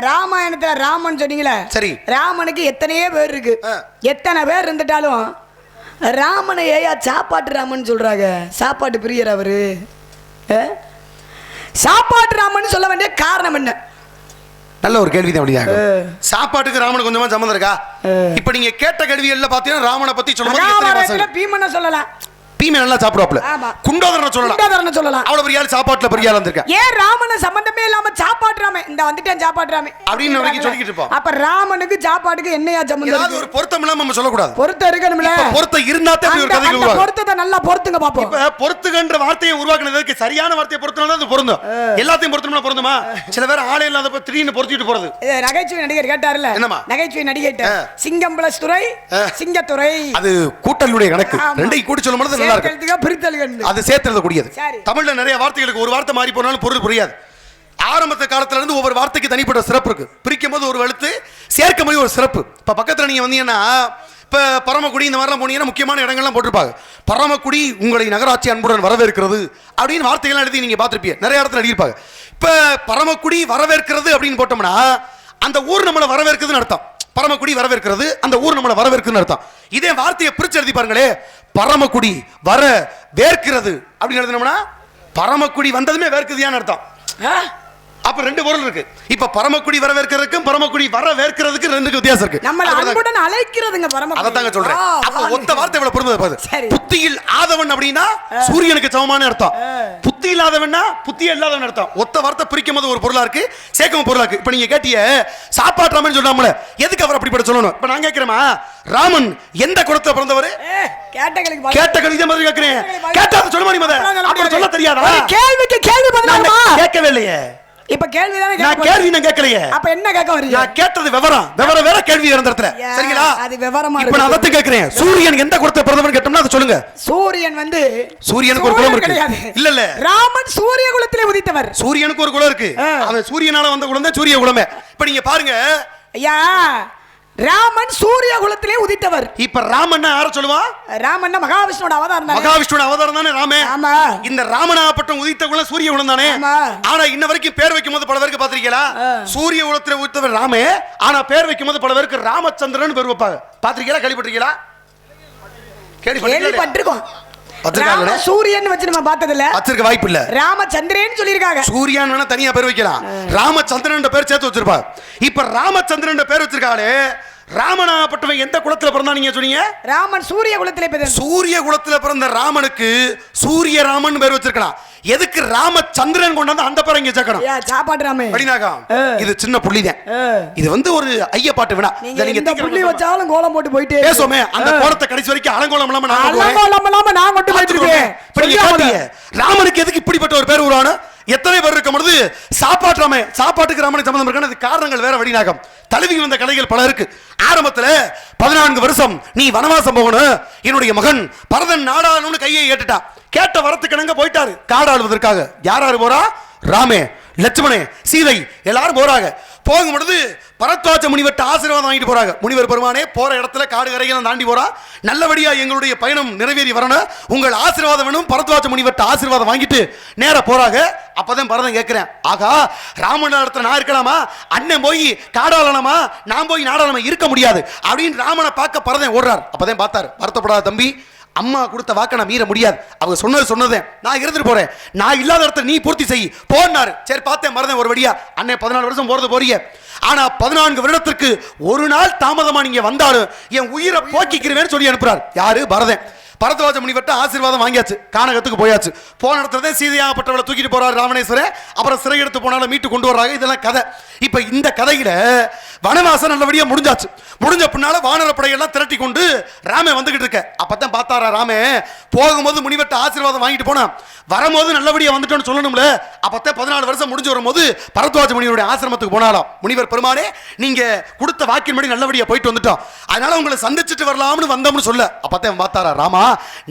ராமாயணத்துல ராமன் சொன்னீங்களே சரி ராமனுக்கு எத்தனையோ பேர் இருக்கு எத்தனை பேர் இருந்துட்டாலும் ராமனை ஏயா சாப்பாட்டு ராமன் சொல்றாங்க சாப்பாட்டு பிரியர் அவரு சாப்பாட்டு ராமன் சொல்ல வேண்டிய காரணம் என்ன நல்ல ஒரு கேள்வி தான் அப்படியாக சாப்பாட்டுக்கு ராமனுக்கு கொஞ்சமா சம்மந்தம் இருக்கா இப்ப நீங்க கேட்ட கேள்வி எல்லாம் பாத்தீங்கன்னா ராமனை பத்தி சொல்லும்போது பீமனை சொல்லலாம் பீமை நல்லா சாப்பிடுவாப்ல குண்டோதரனை சொல்லலாம் அவ்வளவு பெரிய ஆள் சாப்பாட்டுல பெரிய ஆள் வந்திருக்கா ஏன் ராமனை சம்பந்தமே இல்லாம சாப்பாட்டுறாமே இந்த வந்துட்டேன் சாப்பாட்டுறாமே அப்படின்னு வரைக்கும் சொல்லிக்கிட்டு இருப்போம் அப்ப ராமனுக்கு சாப்பாட்டுக்கு என்னையா சம்பந்தம் ஏதாவது ஒரு பொருத்தம் இல்லாம நம்ம சொல்லக்கூடாது பொருத்தம் இருக்கணும்ல பொருத்தம் இருந்தாதே ஒரு கதை உருவாகும் பொருத்தத்தை நல்லா பொருத்துங்க பாப்போம் இப்ப பொருத்துகன்ற வார்த்தையை உருவாக்குனதுக்கு சரியான வார்த்தையை பொருத்தினாதான் அது பொருந்தும் எல்லாத்தையும் பொருத்தணும்னா பொருந்துமா சில பேர் ஆளே இல்லாதப்ப திடீர்னு பொருத்திட்டு போறது நகைச்சுவை நடிகர் கேட்டாருல என்னமா நகைச்சுவை நடிகர் சிங்கம் பிளஸ் துறை சிங்கத்துறை அது கூட்டலுடைய கணக்கு ரெண்டையும் கூட்டி சொல்லும் போது நல்லா இருக்கு அது சேர்த்து கூடியது தமிழ்ல நிறைய வார்த்தைகளுக்கு ஒரு வார்த்தை மாறி போனாலும் பொருள் புரியாது ஆரம்பத்த காலத்துல இருந்து ஒவ்வொரு வார்த்தைக்கு தனிப்பட்ட சிறப்பு இருக்கு பிரிக்கும் போது ஒரு எழுத்து சேர்க்கும் போது ஒரு சிறப்பு இப்ப பக்கத்துல நீங்க வந்தீங்கன்னா இப்ப பரமக்குடி இந்த மாதிரிலாம் போனீங்கன்னா முக்கியமான இடங்கள்லாம் போட்டிருப்பாங்க பரமக்குடி உங்களை நகராட்சி அன்புடன் வரவேற்கிறது அப்படின்னு வார்த்தைகள்லாம் எழுதி நீங்க பார்த்திருப்பீங்க நிறைய இடத்துல எழுதியிருப்பாங்க இப்ப பரமக்குடி வரவேற்கிறது அப்படின்னு போட்டோம்னா அந்த ஊர் நம்மளை வரவேற்கிறதுன்னு அர்த்தம் பரமக்குடி வரவேற்கிறது அந்த ஊர் நம்மளை வரவேற்கிறதுன்னு அர்த்தம் இதே வார்த்தையை பிரிச்சு எழுதி பாருங்களே பரமக்குடி வர வேர்க்கிறது அப்படின்னு எழுதினோம்னா பரமக்குடி வந்ததுமே வேர்க்குதியான்னு அர்த்தம் அப்ப ரெண்டு பொருள் இருக்கு. இப்ப பரமக்குடி வரவேற்கிறதுக்கும் பரமக்குடி வரவேற்கிறதுக்கு ரெண்டுக்கு வித்தியாசம் இருக்கு. நம்ம அன்புடன் அழைக்கிறதுங்க பரமக்குடி. அதத்தாங்க சொல்றேன். அப்ப ஒத்த வார்த்தை இவ்வளவு பொறுமை பாரு. சரி. புத்தியில் ஆதவன் அப்படின்னா சூரியனுக்கு சமமான அர்த்தம். புத்தி இல்லாதவன்னா புத்தி இல்லாதவன் அர்த்தம். ஒத்த வார்த்தை பிரிக்கும் போது ஒரு பொருளா இருக்கு, சேர்க்கும் பொருளா இருக்கு. இப்ப நீங்க கேட்டிய சாப்பாட்டுறாமன்னு சொல்லாமல எதுக்கு அவர் அப்படிப்பட்ட சொல்லணும்? இப்ப நான் கேட்கிறேமா, ராமன் எந்த குலத்துல பிறந்தவர்? கேட்ட கணித மாதிரி கேட்கிறேன். கேட்டா சொல்ல முடியுமா? அப்புறம் சொல்ல தெரியாதா? கேள்விக்கு கேள்வி பதிலாமா? கேட்கவே இல்லையே. இப்ப கேள்வி தானே நான் கேள்வி நான் கேட்கலையே. அப்ப என்ன கேட்க வரீங்க? நான் கேட்டது விவரம் வேற கேள்வி இருந்தறதுல. சரிங்களா? அது விவரமா இப்ப நான் அதத்து கேக்குறேன். சூரியன் எந்த குலத்துல பிறந்தவன்னு கேட்டோம்னா அத சொல்லுங்க. சூரியன் வந்து சூரியனுக்கு ஒரு குலம் இருக்கு. இல்ல ராமன் சூரிய குலத்திலே உதித்தவர். சூரியனுக்கு ஒரு குலம் இருக்கு. அவன் சூரியனால வந்த குலம் தான் சூரிய குலமே. இப்ப நீங்க பாருங்க ஐயா, ராமன் சூரிய குலத்திலே உதித்தவர். இப்ப ராமன்னா யார சொல்லுவான்? ராமன்னா மகாவிஷ்ணுவோட அவதாரம் தானே. மகாவிஷ்ணுவோட அவதாரம் தானே ராமே. ஆமா. இந்த ராமனாகப்பட்ட உதித்த குலம் சூரிய குலம் தானே. ஆனா இன்ன வரைக்கும் பேர் வைக்கும்போது பல பேருக்கு பாத்திருக்கீங்களா? சூரிய குலத்திலே உதித்தவர் ராமே, ஆனா பேர் வைக்கும்போது பல பேருக்கு ராமச்சந்திரன் பேர் வைப்பாங்க. பாத்திருக்கீங்களா? கேள்விப்பட்டிருக்கீங்களா? கேள்விப்பட்டிருக்கோம். சூரியன் வச்சு நம்ம பார்த்ததில்ல. வச்சிருக்க வாய்ப்பு இல்ல. ராமச்சந்திரன் சொல்லிருக்காங்க. சூரியன் வேணா தனியா பேர் வைக்கலாம். ராமச்சந்திரன் பேர் சேர்த்து வச்சிருப்பா. இப்ப ராமச்சந்திரன் பேர் வச்சிருக்காளே, ராமனாகப்பட்டவன் எந்த குலத்துல பிறந்தா நீங்க சொன்னீங்க? ராமன் சூரிய குலத்திலே பிறந்த. சூரிய குலத்துல பிறந்த ராமனுக்கு சூரிய ராமன் பேர் வச்சிருக்கலாம். எதுக்கு ராமச்சந்திரன் கொண்டாந்து அந்த பேரை இங்க சேர்க்கணும்? சாப்பாட்டு ராமே படினாகம். இது சின்ன புள்ளிதான். இது வந்து ஒரு ஐய பாட்டு வினா. நீங்க இந்த புள்ளி வச்சாலும் கோலம் போட்டு போயிட்டே பேசுமே. அந்த கோலத்தை கடைசி வரைக்கும் அலங்கோலம் இல்லாம நான் கொண்டு போயிட்டு இருக்கேன். ராமனுக்கு எதுக்கு இப்படிப்பட்ட ஒரு பேர் உருவான? எத்தனை பேர் இருக்கும் பொழுது சாப்பாட்டு ராமே, சாப்பாட்டுக்கு ராமனுக்கு சம்பந்தம் இருக்கான அது காரணங்கள் வேற. வடிநாகம் தழுவி வந்த கதைகள் பல இருக்கு. ஆரம்பத்துல 14 வருஷம் நீ வனவாசம் போகணும், என்னுடைய மகன் பரதன் நாடாளுன்னு கையை ஏட்டுட்டா. கேட்ட வரத்துக்கிணங்க போயிட்டாரு காடாளுவதற்காக. யாராரு போறா? ராமே, லட்சுமணே, சீதை எல்லாரும் போறாங்க. போகும் பொழுது பரத்வாஜ முனிவர்ட்ட ஆசீர்வாதம் வாங்கிட்டு போறாங்க. முனிவர் பெருமானே, போற இடத்துல காடு கரையெல்லாம் தாண்டி போறா, நல்லபடியா எங்களுடைய பயணம் நிறைவேறி வரணும், உங்கள் ஆசீர்வாதம் வேணும். பரத்வாஜ முனிவர்ட்ட ஆசீர்வாதம் வாங்கிட்டு நேர போறாங்க. அப்பதான் பரதன் கேட்கிறேன், ஆகா ராமன் இடத்துல நான் இருக்கலாமா? அண்ணன் போய் காடாளனமா, நான் போய் நாடாளமா இருக்க முடியாது அப்படின்னு ராமனை பார்க்க பரதன் ஓடுறார். அப்பதான் பார்த்தாரு, வருத்தப்படாத தம்பி, அம்மா கொடுத்த வாக்க நான் மீற முடியாது. அவங்க சொன்னதே நான் இருந்துட்டு போறேன், நான் இல்லாத இடத்துல நீ பூர்த்தி செய் போனாரு. சரி பார்த்தேன், மறந்தேன் ஒரு வழியா. அண்ணே 14 வருஷம் போறது போறீங்க, ஆனா 14 வருடத்திற்கு ஒரு நாள் தாமதமா நீங்க வந்தாலும் என் உயிரை போக்கிக்கிறேன்னு சொல்லி அனுப்புறாரு. யாரு? பரதன். பரத்வாஜ முனிவர்ட்ட ஆசீர்வாதம் வாங்கியாச்சு, கானகத்துக்கு போயாச்சு. போன இடத்துல சீதையாகப்பட்டவளை தூக்கிட்டு போறாரு ராவணேஸ்வரர். அப்புறம் சிறை எடுத்து போனாலும் மீட்டு கொண்டு வர்றாங்க. இதெல்லாம் கதை. இப்ப இந்த கதையில வனவாசம் நல்லபடியா முடிஞ்சாச்சு. முடிஞ்ச பின்னால வானர படையெல்லாம் திரட்டி கொண்டு ராமே வந்துகிட்டு இருக்க. அப்பதான் பார்த்தாரா ராமே, போகும்போது முனிவர்ட்ட ஆசீர்வாதம் வாங்கிட்டு போனா, வரும்போது நல்லபடியா வந்துட்டோன்னு சொல்லணும்ல. அப்பதான் 14 வருஷம் முடிஞ்சு வரும்போது பரத்வாஜ முனிவருடைய ஆசிரமத்துக்கு போனாலும், முனிவர் பெருமானே நீங்க கொடுத்த வாக்கின்படி நல்லபடியா போயிட்டு வந்துட்டோம், அதனால உங்களை சந்திச்சுட்டு வரலாம்னு வந்தோம்னு சொல்ல. அப்பதான் பார்த்தாரா ராமா,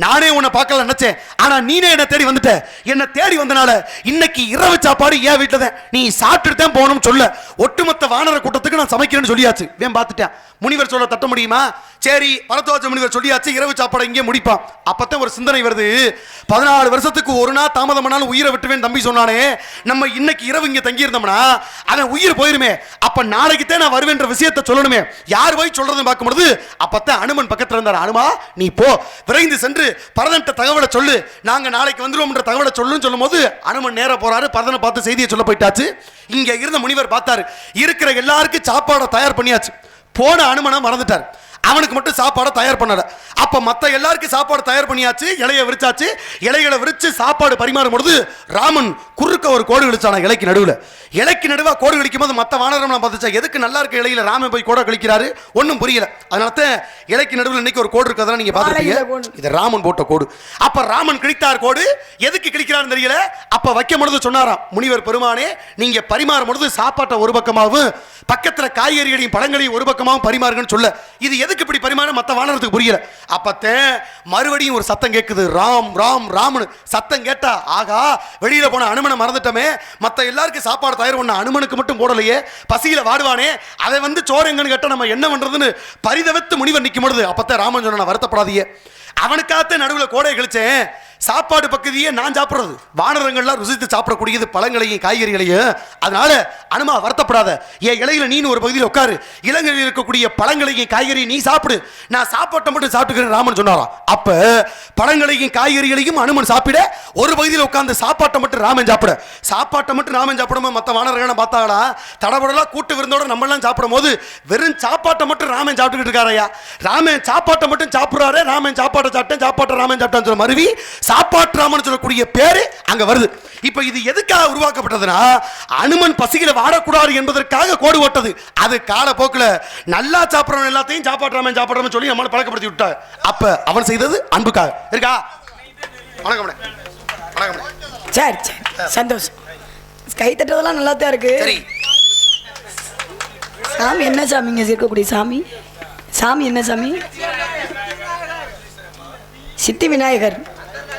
நானே உன்னை பார்க்கல நினைச்சேன், ஆனா நீனே என்ன தேடி வந்துட்ட. என்ன தேடி வந்தனால இன்னைக்கு இரவு சாப்பாடு என் வீட்டுல தான், நீ சாப்பிட்டு தான் போகணும்னு சொல்ல. ஒட்டுமொத்த வானர கூட்டத்துக்கு நான் சமைக்கிறேன்னு சொல்லியாச்சு. வேன் பார்த்துட்டேன். முனிவர் சொல்ல தட்ட முடியுமா? சரி பரத்வாஜ முனிவர் சொல்லியாச்சு, இரவு சாப்பாடு இங்கே முடிப்பான். அப்பதான் ஒரு சிந்தனை வருது, 14 வருஷத்துக்கு ஒரு நாள் தாமதமானாலும் உயிரை விட்டுவேன் தம்பி சொன்னானே, நம்ம இன்னைக்கு இரவு இங்க தங்கி இருந்தோம்னா அவன் உயிர் போயிருமே. அப்ப நாளைக்கு தான் நான் வருவேன்ற விஷயத்தை சொல்லணுமே. யார் போய் சொல்றதுன்னு பார்க்கும்போது அப்பதான் அனுமன் பக்கத்துல இருந்தார். அனுமா நீ போ, விரைந்து சென்று பரதன்ட்ட தகவலை சொல்லு, நாங்க நாளைக்கு வந்துருவோம்ன்ற தகவலை சொல்லுன்னு சொல்லும் போது அனுமன் நேர போறாரு. பரதனை பார்த்து செய்தியை சொல்ல போயிட்டாச்சு. இங்க இருந்த முனிவர் பார்த்தாரு, இருக்கிற எல்லாருக்கும் சாப்பாடை தயார் பண்ணியாச்சு. போன அனுமனை மறந்துட்டார், அவனுக்கு மட்டும் சாப்பாடை தயார் பண்ணல. அப்ப மத்த எல்லாருக்கும் சாப்பாடு தயார் பண்ணியாச்சு, இலையை விரிச்சாச்சு. இலைகளை விரிச்சு சாப்பாடு பரிமாறும் பொழுது ராமன் குறுக்க ஒரு கோடு கழிச்சான இலைக்கு நடுவில். இலைக்கு நடுவா கோடு கழிக்கும் போது மற்ற வானரம் பார்த்துச்சா, எதுக்கு நல்லா இருக்க இலையில ராமன் போய் கோடை கழிக்கிறாரு ஒன்றும் புரியல. அதனால இலைக்கு நடுவில் இன்னைக்கு ஒரு கோடு இருக்கிறதா நீங்க பாத்துருக்கீங்க, இது ராமன் போட்ட கோடு. அப்ப ராமன் கிழித்தார் கோடு, எதுக்கு கிழிக்கிறான்னு தெரியல. அப்ப வைக்கும் பொழுது சொன்னாராம், முனிவர் பெருமானே நீங்க பரிமாறும் பொழுது சாப்பாட்டை ஒரு பக்கமாகவும் பக்கத்துல காய்கறிகளையும் பழங்களையும் ஒரு பக்கமாகவும் பரிமாறுங்கன்னு சொல்ல. இது எதுக்கு இப்படி பரிமாற மத்த வானரத்துக்கு புரியல. அப்பத்தே மறுபடியும் ஒரு சத்தம் கேட்குது, ராம் ராம் ராம்னு சத்தம் கேட்டா, ஆகா வெளியில போன அனுமனை மறந்துட்டமே, மத்த எல்லாருக்கும் சாப்பாடு தயார் பண்ண அனுமனுக்கு மட்டும் போடலையே, பசியில வாடுவானே, அதை வந்து சோறு எங்கன்னு கேட்டா நம்ம என்ன பண்றதுன்னு பரிதவித்து முனிவர் நிற்கும் பொழுது அப்பத்தான் ராமன் சொன்ன, வருத்தப்படாதீங்க, அவனுக்காக நடுவில் கோடை கழிச்சேன், சாப்பாடு பக்கத்தையே நான் சாப்பிடுறது, வானரங்கள்லாம் ருசித்து சாப்பிடக்கூடியது பழங்களையும் காய்கறிகளையும். அதனால அனுமா வருத்தப்படாத, என் இலையில நீ ஒரு பகுதியில் உட்காரு, இலங்கையில் இருக்கக்கூடிய பழங்களையும் காய்கறியும் நீ சாப்பிடு, நான் சாப்பாட்டை மட்டும் சாப்பிட்டுக்கிறேன் ராமன் சொன்னாராம். அப்ப பழங்களையும் காய்கறிகளையும் அனுமன் சாப்பிட, ஒரு பகுதியில் உட்கார்ந்து சாப்பாட்டை மட்டும் ராமன் சாப்பிட. சாப்பாட்டை மட்டும் ராமன் சாப்பிடும்போது மற்ற வானரங்களை பார்த்தாங்களா, தடபடலாம் கூட்டு விருந்தோட நம்ம எல்லாம் சாப்பிடும் போது வெறும் சாப்பாட்டை மட்டும் ராமன் சாப்பிட்டுக்கிட்டு இருக்காரையா. ராமன் சாப்பாட்டை மட்டும் சாப்பிடுறாரு, ராமன் சாப்பாட்டை சாப்பிட்டேன், சாப்பாட்டை ராமன் சாப்பிட்டான்னு சொல்ல மருவி சாப்பாட்டு ராமன் சொல்லக்கூடிய பேரு அங்க வருது. இப்ப இது எதுக்காக உருவாக்கப்பட்டதுன்னா, அனுமன் பசியில வாடக்கூடாது என்பதற்காக கோடு ஓட்டது. அது காலப்போக்கில் நல்லா சாப்பிடறவன் எல்லாத்தையும் சாப்பாட்டு ராமன் சாப்பிடறவன் சொல்லி நம்மளை பழக்கப்படுத்தி விட்டா. அப்ப அவன் செய்தது அன்புக்காக. இருக்கா? வணக்கம் வணக்கம். சரி சரி, சந்தோஷம். கை தட்டுறதெல்லாம் நல்லா தான் இருக்கு. சரி, சாமி என்ன சாமி இங்க இருக்கக்கூடிய சாமி? சாமி என்ன சாமி? சித்தி விநாயகர்,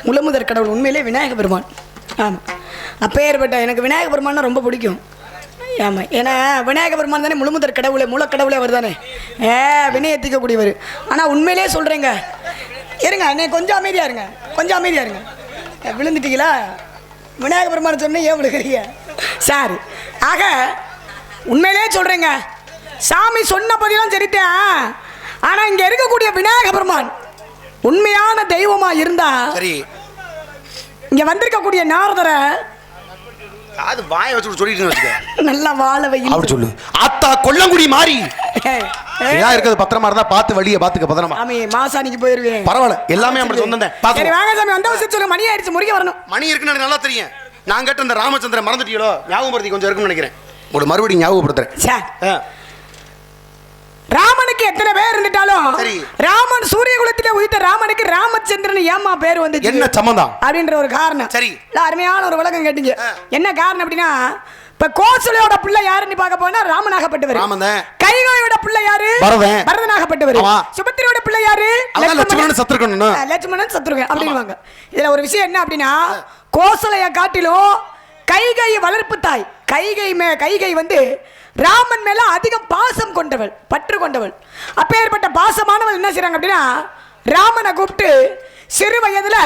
முழுமுதற் கடவுள், உண்மையிலே விநாயக பெருமான். ஆமாம், அப்பேற்பட்ட எனக்கு விநாயக பெருமான்னா ரொம்ப பிடிக்கும். ஆமாம், ஏன்னா விநாயக பெருமான் தானே முழுமுதற் கடவுளே, மூலக்கடவுளே அவர் தானே, வினயத்திக்கக்கூடியவர். ஆனால் உண்மையிலே சொல்கிறேங்க, இருங்க அண்ணே, கொஞ்சம் அமைதியாக இருங்க, கொஞ்சம் அமைதியாக இருங்க. விழுந்துட்டீங்களா? விநாயக பெருமான் சொன்னேன், ஏன் விழுகிறீங்க? சார், ஆக உண்மையிலே சொல்கிறேங்க, சாமி சொன்ன பதிலாம் சரித்தேன். ஆனால் இங்கே இருக்கக்கூடிய விநாயக பெருமான் உண்மையான தெய்வமா இருந்தா, சரி, இங்க வந்திருக்கக்கூடிய நாரதரை அது வாயை வச்சு சொல்லிட்டு வச்சுக்க, நல்லா வாழவை அப்படி சொல்லு. ஆத்தா கொல்லங்குடி மாறி இருக்கிறது பத்திரமா இருந்தா பார்த்து வழியை பார்த்துக்க பத்திரமா. ஆமே, மாசாணிக்கு போயிருவேன். பரவாயில்ல, எல்லாமே நம்ம சொந்தம் தான். சரி வாங்க சாமி, வந்த விஷயம் சொல்லுங்க. மணி ஆயிடுச்சு, முருகே வரணும். மணி இருக்குன்னு நல்லா தெரியும். நான் கேட்ட இந்த ராமச்சந்திரன் மறந்துட்டீங்களோ? ஞாபகப்படுத்தி கொஞ்சம் இருக்குன்னு நினைக்கிறேன், ஒரு மறுபடியும் ஞாபகப்படுத்துறேன். சார், ராமனுக்கு எத்தனை பேர் இருந்துட்டாலும் ராமன் சூரிய குலத்திலே உதித்த ராமனுக்கு ராமச்சந்திரன் ஏமா பேர் வந்து என்ன சம்பந்தம் அப்படின்ற ஒரு காரணம். சரி, அருமையான ஒரு விளக்கம் கேட்டீங்க. என்ன காரணம் அப்படின்னா, இப்ப கோசலையோட பிள்ளை யாருன்னு பார்க்க போனா ராமனாகப்பட்டவர். கைகேயியோட பிள்ளை யாரு? பரதனாகப்பட்டவர். சுபத்திரியோட பிள்ளை யாரு? லட்சுமணன் சத்ருகன் அப்படின்வாங்க. இதுல ஒரு விஷயம் என்ன அப்படின்னா, கோசலைய காட்டிலும் கைகை வளர்ப்பு தாய் கைகை வந்து ராமன் மேல அதிகம் பாசம் கொண்டவள், பற்று கொண்டவள். அப்பேற்பட்ட பாசமானவள் என்ன செய்றாங்க அப்படின்னா, ராமனை கூப்பிட்டு சிறு வயதுல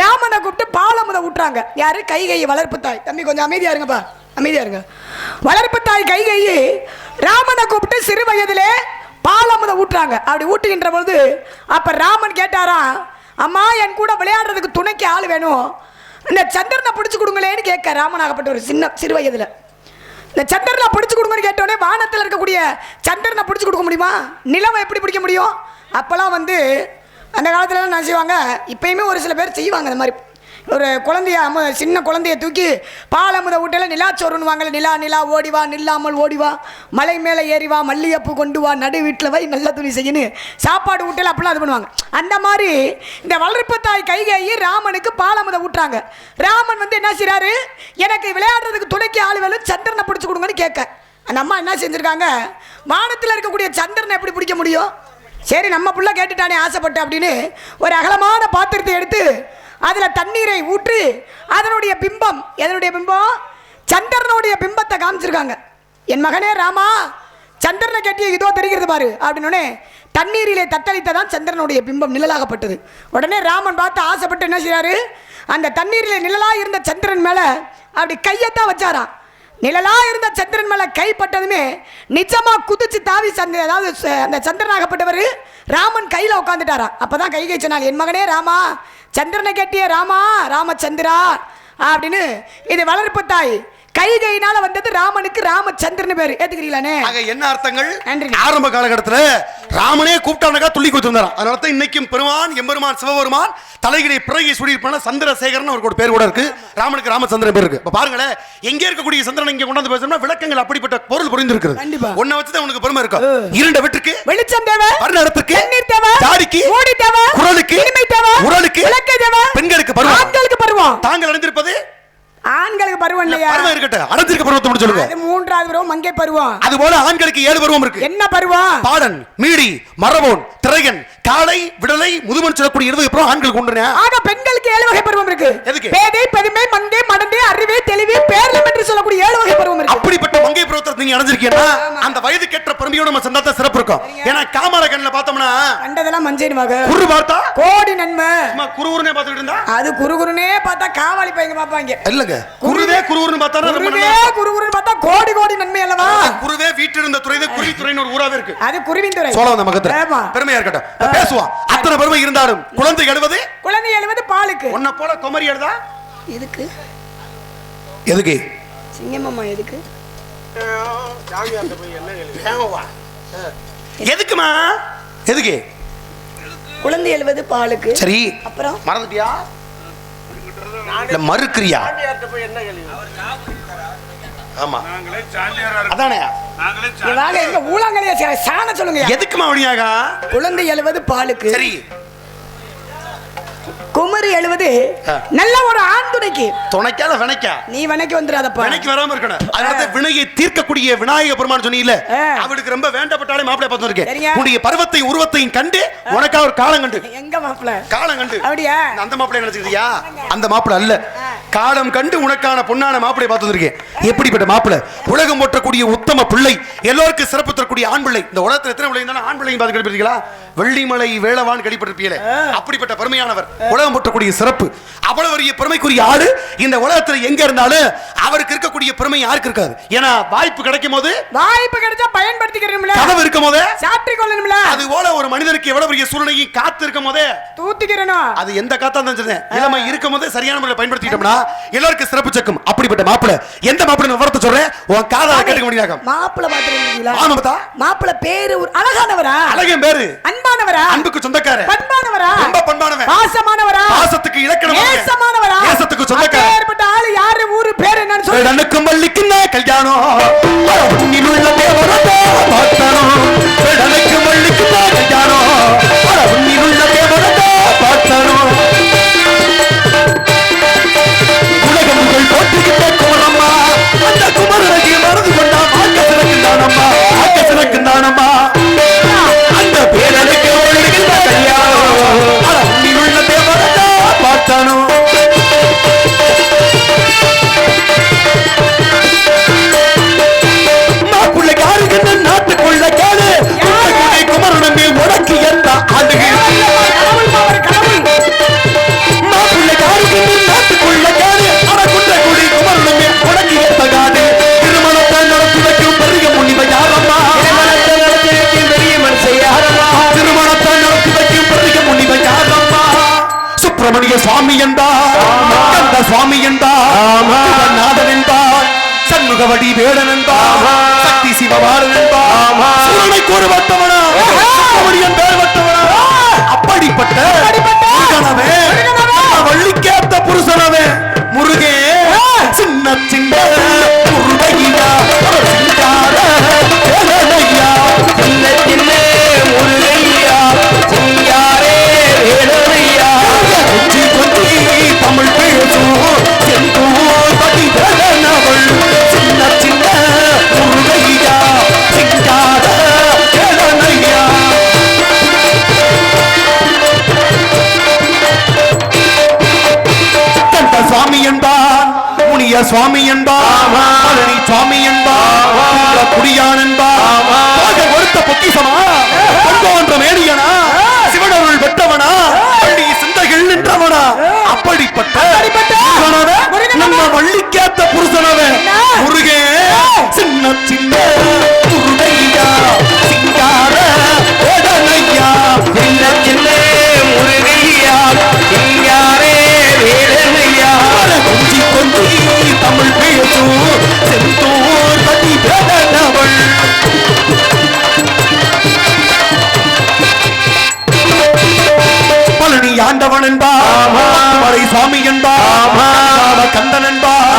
ராமனை கூப்பிட்டு பாலமுத ஊட்டுறாங்க. யாரு? கைகை வளர்ப்பு தாய். தம்பி கொஞ்சம் அமைதியா இருங்கப்பா, அமைதியா இருங்க. வளர்ப்பு தாய் கைகை ராமனை கூப்பிட்டு சிறு வயதிலே பாலமுத ஊட்டுறாங்க. அப்படி ஊட்டுகின்ற பொழுது அப்ப ராமன் கேட்டாரா, அம்மா என் கூட விளையாடுறதுக்கு துணைக்கு ஆள் வேணும், இந்த சந்திரனை பிடிச்சு கொடுங்களேன்னு கேட்க ராமனாகப்பட்ட ஒரு சிறு வயதுல. இந்த சந்திரனை பிடிச்சு கொடுங்கன்னு கேட்டோடனே, வானத்தில் இருக்கக்கூடிய சந்திரனை பிடிச்சு கொடுக்க முடியுமா? நிலவை எப்படி பிடிக்க முடியும்? அப்போல்லாம் வந்து அந்த காலத்துலலாம் என்ன செய்வாங்க, இப்பயுமே ஒரு சில பேர் செய்வாங்க. அந்த மாதிரி ஒரு குழந்தைய, சின்ன குழந்தைய தூக்கி பாலமுத ஊட்டையில் நிலாச்சோறுன்னு வாங்கல, நிலா நிலா ஓடிவா, நில்லாமல் ஓடிவா, மலை மேலே ஏறிவா, மல்லியப்பூ கொண்டு வா, நடு வீட்டில் வை, நல்ல துணி செய்யணும், சாப்பாடு ஊட்டையில் அப்படிலாம் இது பண்ணுவாங்க. அந்த மாதிரி இந்த வளர்ப்பு தாய் கைகேயி ராமனுக்கு பாலமுத ஊட்டுறாங்க. ராமன் வந்து என்ன செய்றாரு, எனக்கு விளையாடுறதுக்கு துணைக்கு ஆள் வேணும், சந்திரனை பிடிச்சு கொடுங்கன்னு கேட்க. அந்த அம்மா என்ன செஞ்சுருக்காங்க, வானத்தில் இருக்கக்கூடிய சந்திரனை எப்படி பிடிக்க முடியும்? சரி நம்ம புள்ள கேட்டுட்டானே ஆசைப்பட்டு அப்படின்னு ஒரு அகலமான பாத்திரத்தை எடுத்து அதில் தண்ணீரை ஊற்றி அதனுடைய பிம்பம், எதனுடைய பிம்பம்? சந்திரனுடைய பிம்பத்தை காமிச்சிருக்காங்க. என் மகனே ராமா, சந்திரனை கட்டிய இதோ தெரிகிறது பாரு அப்படின்னே தண்ணீரிலே தத்தளித்ததான் சந்திரனுடைய பிம்பம் நிழலாகப்பட்டது. உடனே ராமன் பார்த்து ஆசைப்பட்டு என்ன செய்றாரு, அந்த தண்ணீரிலே நிழலாக இருந்த சந்திரன் மேலே அப்படி கையத்தான் வச்சாராம். நிழலா இருந்த சந்திரன் மேல கைப்பட்டதுமே நிஜமா குதிச்சு தாவி அதாவது அந்த சந்திரனாகப்பட்டவர் ராமன் கையில உட்காந்துட்டாரா. அப்பதான் கைகை சொன்னாங்க, என் மகனே ராமா, சந்திரனை கேட்டிய ராமா, ராமச்சந்திரா அப்படின்னு. இது வளர்ப்பு தாய் கைகையினால வந்தது ராமனுக்கு ராமச்சந்திரன் பேரு. ஏத்துக்கிறீங்களானே? என்ன அர்த்தங்கள்? ஆரம்ப காலகட்டத்தில் ராமனே கூப்பிட்டானக்கா துள்ளி கொடுத்துருந்தாராம். அதனால தான் இன்னைக்கும் பெருமான் எம்பெருமான் சிவபெருமான் தலைகளை பிறகை சுடியிருப்பான சந்திரசேகரன் அவருக்கு ஒரு பேர் கூட இருக்கு. ராமனுக்கு ராமச்சந்திரன் பேர் இருக்கு. இப்ப பாருங்களேன், எங்கே இருக்கக்கூடிய சந்திரன் இங்கே கொண்டாந்து பேசணும்னா விளக்கங்கள் அப்படிப்பட்ட பொருள் புரிந்திருக்கிறது. ஒன்ன வச்சுதான் உனக்கு பெருமை இருக்கும். இருண்ட வெற்றுக்கு வெளிச்சம் தேவை, வர்ணத்துக்கு தண்ணீர் தேவை, ஜாடிக்கு மூடி தேவை, குரலுக்கு இனிமை தேவை, உரலுக்கு விளக்கு தேவை, பெண்களுக்கு பருவம், ஆண்களுக்கு பருவம். தாங்கள் அணிந்திருப்பது ஆண்களுக்கு பருவம் இல்லையா? பருவம் இருக்கட்டும், அடர்ந்திருக்க பருவத்தை மட்டும் சொல்லுங்க. அது மூன்றாவது பருவம் மங்கை பருவம். அது போல ஆண்களுக்கு 7 பருவம் இருக்கு. என்ன பருவம்? பாடன், மீடி, மரபோன், திரையன், காளை, விடலை, முதுமன் சொல்லக்கூடிய 20 பருவம் ஆண்களுக்கு உண்டு. ஆக பெண்களுக்கு 7 வகை பருவம் இருக்கு. பேதை, பெருமை, மங்கை, மடந்தை, அறிவை, தெளிவு, பேரளம் என்று சொல்லக்கூடிய 7 வகை பருவம் இருக்கு. அப்படிப்பட்ட மங்கை பருவத்தை நீங்க அடைஞ்சிருக்கீங்கன்னா அந்த வயது கேட்ட பெருமையோட நம்ம சந்தாத்த சிறப்பு இருக்கும். ஏன்னா காமர கண்ணில் பார்த்தோம்னா கண்டதெல்லாம் மஞ்சள் மக குரு பார்த்தா கோடி நன்மை. குருகுருனே பார்த்துட்டு இருந்தா அது குருகுருனே பார்த்தா காவாலி பையங்க பாப்பாங்க. இல்லங்க குருவே குருகுருன்னு பார்த்தா குருகுருன்னு பார்த்தா கோடி கோடி நன்மை அல்லவா. குருவே வீட்டில் இருந்த துறை குருவி துறைன்னு ஒரு ஊராவே இருக்கு. அது குருவின் துறை. சோழ வந்த மகத்துல பெருமையா இருக்கட்டும் பேசுவான். அத்தனை பெருமை இருந்தாலும் குழந்தை எழுவது பாலுக்கு. உன்னை போல குமரி எழுதா எதுக்கு எதுக்கு சிங்கம்மா எதுக்கு எதுக்குமா எதுக்கு குழந்தை எழுவது பாலுக்கு. சரி அப்புறம் மறந்துட்டியா இல்ல மறுக்கிறியா? ஆமா அதானே எங்க ஊழாங்கலையா சாண சொல்லுங்க. எதுக்குமா அப்படியாக குழந்தை எழுவது பாலுக்கு. சரி குமரி எழுவது நல்ல ஒரு ஆண் துணைக்கு. துணைக்கால வினைக்கா நீ வினைக்கு வந்துடாதப்பா. வினைக்கு வராம இருக்கணும். அதனால வினையை தீர்க்கக்கூடிய விநாயக பெருமான் சொன்னீங்கல்ல, அவருக்கு ரொம்ப வேண்டப்பட்டாலே மாப்பிள்ளை பார்த்து இருக்கேன். உன்னுடைய பருவத்தை உருவத்தையும் கண்டு உனக்கா ஒரு காலம் கண்டு. எங்க மாப்பிள்ளை காலம் கண்டு அப்படியா? அந்த மாப்பிள்ளை நினைச்சிருக்கியா? அந்த மாப்பிள்ளை அல்ல, காலம் கண்டு உனக்கான பொன்னான மாப்பிள்ளை பார்த்து இருக்கேன். எப்படிப்பட்ட மாப்பிள்ளை? உலகம் போற்றக்கூடிய உத்தம பிள்ளை, எல்லோருக்கும் சிறப்பு தரக்கூடிய ஆண் பிள்ளை. இந்த உலகத்தில் எத்தனை பிள்ளை இருந்தாலும் ஆண் பிள்ளையும் பார்த்து கேள்விப்பட்டீங்களா? வெள்ளிமலை வேளவான் கேள்விப்பட்டிருப்பீங்களே, அப்படிப்பட்ட பெருமையானவர், உலகம் போற்றக்கூடிய சிறப்பு. அவ்வளவு பெரிய பெருமைக்குரிய ஆளு இந்த உலகத்தில் எங்க இருந்தாலும் அவருக்கு இருக்கக்கூடிய பெருமை யாருக்கு இருக்காது. ஏன்னா வாய்ப்பு கிடைக்கும் போது கிடைச்சா பயன்படுத்திக்கிறோம்ல, கதவு இருக்கும் போதே சாப்பிட்டு கொள்ளணும்ல. அது போல ஒரு மனிதனுக்கு எவ்வளவு பெரிய சூழ்நிலையும் காத்து இருக்கும் போதே தூத்திக்கிறணும். அது எந்த காத்தா இருந்தாலும் இளமை இருக்கும் போதே சரியான முறையில் பயன்படுத்திட்டோம்னா எல்லாருக்கும் சிறப்பு சக்கும். அப்படிப்பட்ட மாப்பிள்ளை எந்த மாப்பிள்ளை விவரத்தை சொல்றேன், உன் காதால கேட்க முடியாது. மாப்பிள்ளை பாத்துறீங்களா? ஆமாப்பா. மாப்பிள்ளை பேரு அழகானவரா? அழகன் பேரு அன்பானவரா? அன்புக்கு சொந்தக்காரர். பண்பானவரா? ரொம்ப பண்பானவன். பாசமானவரா? பாசத்துக்கு இலக்கணம். நேசமானவரா? நேசத்துக்கு சொந்தக்காரர். ஏற்பட்ட ஆளு யாரு? ஊரு பேரு என்னன்னு சொல்லு. நனுக்கும் மல்லிக்குன்ன கல்யாணம் உன்னிலுள்ள தேவரதா பார்த்தனும். நனுக்கும் மல்லிக்குன்ன கல்யாணம் உன்னிலுள்ள தேவரதா பார்த்தனும். உலகம் உங்கள் போட்டுக்கிட்ட குமரம்மா, அந்த குமரனை மறந்து கொண்டா ஆக்க சிறக்குந்தானம்மா, ஆக்க சிறக்குந்தானம்மா. அந்த பேரனுக்கு ஒழுகின்ற கல்யாணம் உன்னிலுள்ள தேவரதா பார்த்தனும். நாட்டுக்குள்ள கேளு குமரனமே உனக்கு எந்த ஆளுகை மாப்பிள்ளை காருக்கு நாட்டுக்குள்ள கேளு குன்றக்குடி குமரனமே உனக்கு எந்த காடு. திருமணத்தை நடத்தி வைக்கும் பெரிய முனிவன் யாரம்மா? திருமணத்தை நடத்தி வைக்கும் பெரிய மனுஷன் யாரம்மா? திருமணத்தை நடத்தி வைக்கும் பெரிய முனிவன் யாரம்மா? சுப்பிரமணிய சுவாமி என்பார், கந்த சுவாமி என்பார், நாதன் என்பார், சண்முகவடி வேடன் என்பார், சக்தி சிவபாலன் என்பார், சூரனை கூறுவட்டவனா, சுப்பிரமணியன் பேர் வட்டவனா. அப்படிப்பட்ட முருகனவே, வள்ளிக்கேத்த புருஷனவே முருகே, சின்ன சின்ன முருகையா சிங்கார வேலனையா, சின்ன சின்ன முருகையா சிங்காரே வேலனையா, கொஞ்சி கொஞ்சி தமிழ் பேசும் செந்தூர் படி வேலனவள், சின்ன சின்ன முருகையா சிங்கார வேலனையா. கண்ட சுவாமி என்பான், முனிய சுவாமி என்பான், பழனி சுவாமி என்பான், குடியான் என்பான், ஒருத்த பொக்கிசமா பொங்கோன்ற மேடியனா, சிவனருள் பெற்றவனா, பள்ளி சிந்தைகள் நின்றவனா. அப்படிப்பட்ட நம்ம வள்ளிக்கேத்த புருஷனவே முருகே, சின்ன சின்ன முருகையா சிங்கார வேடனையா, சின்ன சின்ன முருகையா சிங்காரே வேடனையா, கொஞ்சி கொஞ்சி தமிழ் பேசும் செந்தூர் பதி வேடனவள். பழனி ஆண்டவன் என்பார், மலை சாமி என்பார், கந்தன் என்பார்,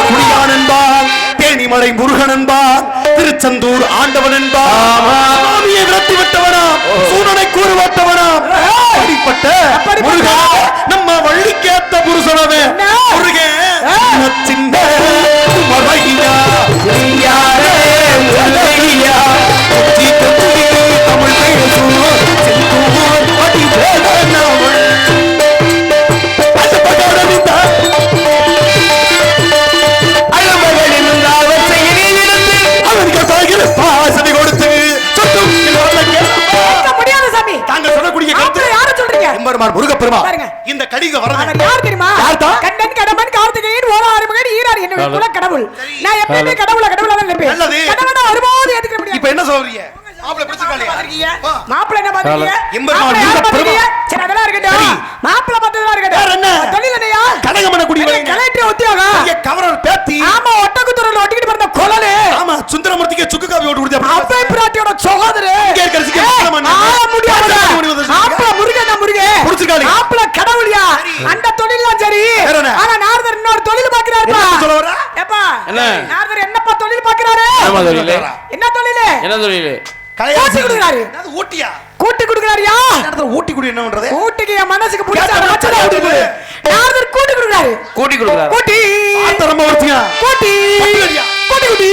குடியான் என்பார், தேனிமலை முருகன் என்பார், திருச்செந்தூர் ஆண்டவன் என்பார், சாமியை விரட்டி விட்டவனா, சூரனை கூறுவட்டவனா. அப்படிப்பட்ட முருகா நம்ம வள்ளிக்கேத்த புருஷனவே முருகே, சின்ன குமரையா சிங்காரே வேலனையா, கொச்சி கொச்சி தமிழ் பேசும் செந்தூர் படி வேலனவள். அந்த பகவதிதா அழமகளின் அவசையிலிருந்து எம்பெருமான் முருகப்பெருமான் பாருங்க. இந்த கடிக வரது அவர் யார் தெரியுமா? யார்தான்? கண்ணன் கடம்பன் கார்த்திகேயன் ஓராறுமுகன் ஈரார் என்னுடைய குல கடவுள். நான் எப்பவுமே கடவுளா தான் நினைப்பேன். நல்லது. கடவுளை ஒருபோதும் ஏத்துக்க முடியாது. இப்ப என்ன சொல்றீங்க? மாப்பிள்ளை பிடிச்சிருக்காளே. மாப்பிள்ளை என்ன பாத்தீங்க? எம்பெருமான் மாப்பிள்ளை யார் முருகப்பெருமான். பாத்தீங்க? சரி அதெல்லாம் இருக்கட்டும். சரி. மாப்பிள்ளை பார்த்ததெல்லாம் இருக்கட்டும். வேற என்ன? தொழில் என்னையா? கடகமன குடி அங்கே கலெக்டர் உத்தியோகம். இங்க கவர்னர் பேத்தி. ஆமா ஒட்டக்குத்துறையில ஒட்டிக்கிட்டு பிறந்த குழலு. ஆமா சுந்தரமூர்த்திக்கு சுக்கு காபி ஓட்டு கொடுத்தா. அப்பை பிராட்டியோட சகோதரர். இங்க இருக்கிற சிக்க முக்கியமான முடியாது. மாப்பிள்ளை முருகன் முருகன். புடிச்சிருக்காளே. மாப்பிள்ளை கடவுளியா? அந்த தொழில்லாம் சரி. வேற என்ன? ஆனா நாரதர் இன்னொரு தொழில் பாக்குறாருப்பா. என்ன சொல்ல வர? ஏப்பா என்ன? நாரதர் என்னப்பா தொழில் பாக்குறாரு? ஆமா தொழில். என்ன தொழில்? என்ன தொழில்? கூட்டி கொடுக்குறாரு. அது ஊட்டியா? கூட்டி கொடுக்குறாருயா? நேரத்துல ஊட்டி குடி என்ன பண்றது? கூட்டிக்கு என் மனசுக்கு பிடிச்ச கேட்டா மச்சல ஊட்டி ஊட்டி கொடு. நாரதர் கூட்டி கொடுக்குறாரு. கூட்டி கொடுக்குறாரு. கூட்டி ஆத்த ரொம்ப வர்த்தியா? கூட்டி கூட்டியா? கூட்டி கூட்டி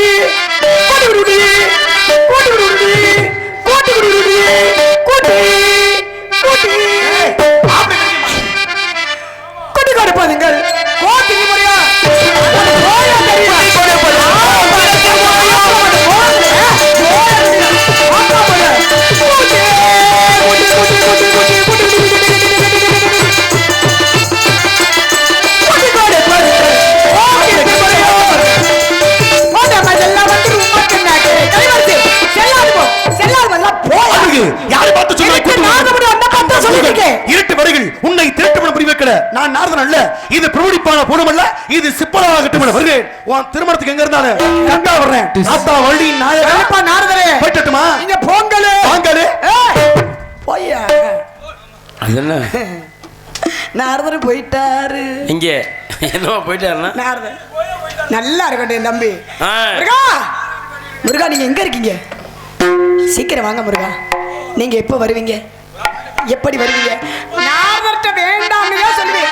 கூட்டி கூட்டி கூட்டி கூட்டி கூட்டி கூட்டி கூட்டி கூட்டி கொடுப்பாதுங்கள் கூட்டிக்கு முறையா போயா தெரியும் யாரை பார்த்து சொல்லிருக்கே இருட்டு வரைகள் உன்னை திருட்டுமணம் புரிவைக்கட நான் நாரதன் அல்ல இது பிரபுடிப்பான பூணம் அல்ல இது சிப்பலாகட்டும் வருகிறேன் உன் திருமணத்துக்கு எங்க இருந்தாலும் கண்டா வர்றேன் ஆத்தா வள்ளி நாயகா நாரதரே போயிட்டுமா நீங்க போங்கலே வாங்கலே போய்யா அது என்ன? நாரதர் போயிட்டாரு. இங்க என்னவா போயிட்டாருன்னா? நாரதர் நல்லா இருக்கட்டும் என் தம்பி. ஆ. முருகா முருகா நீங்க எங்க இருக்கீங்க? சீக்கிரம் வாங்க முருகா. நீங்க எப்போ வருவீங்க? எப்படி வருவீங்க? நாரதர்ட்ட வேண்டாம்னு தான் சொல்லுவேன்.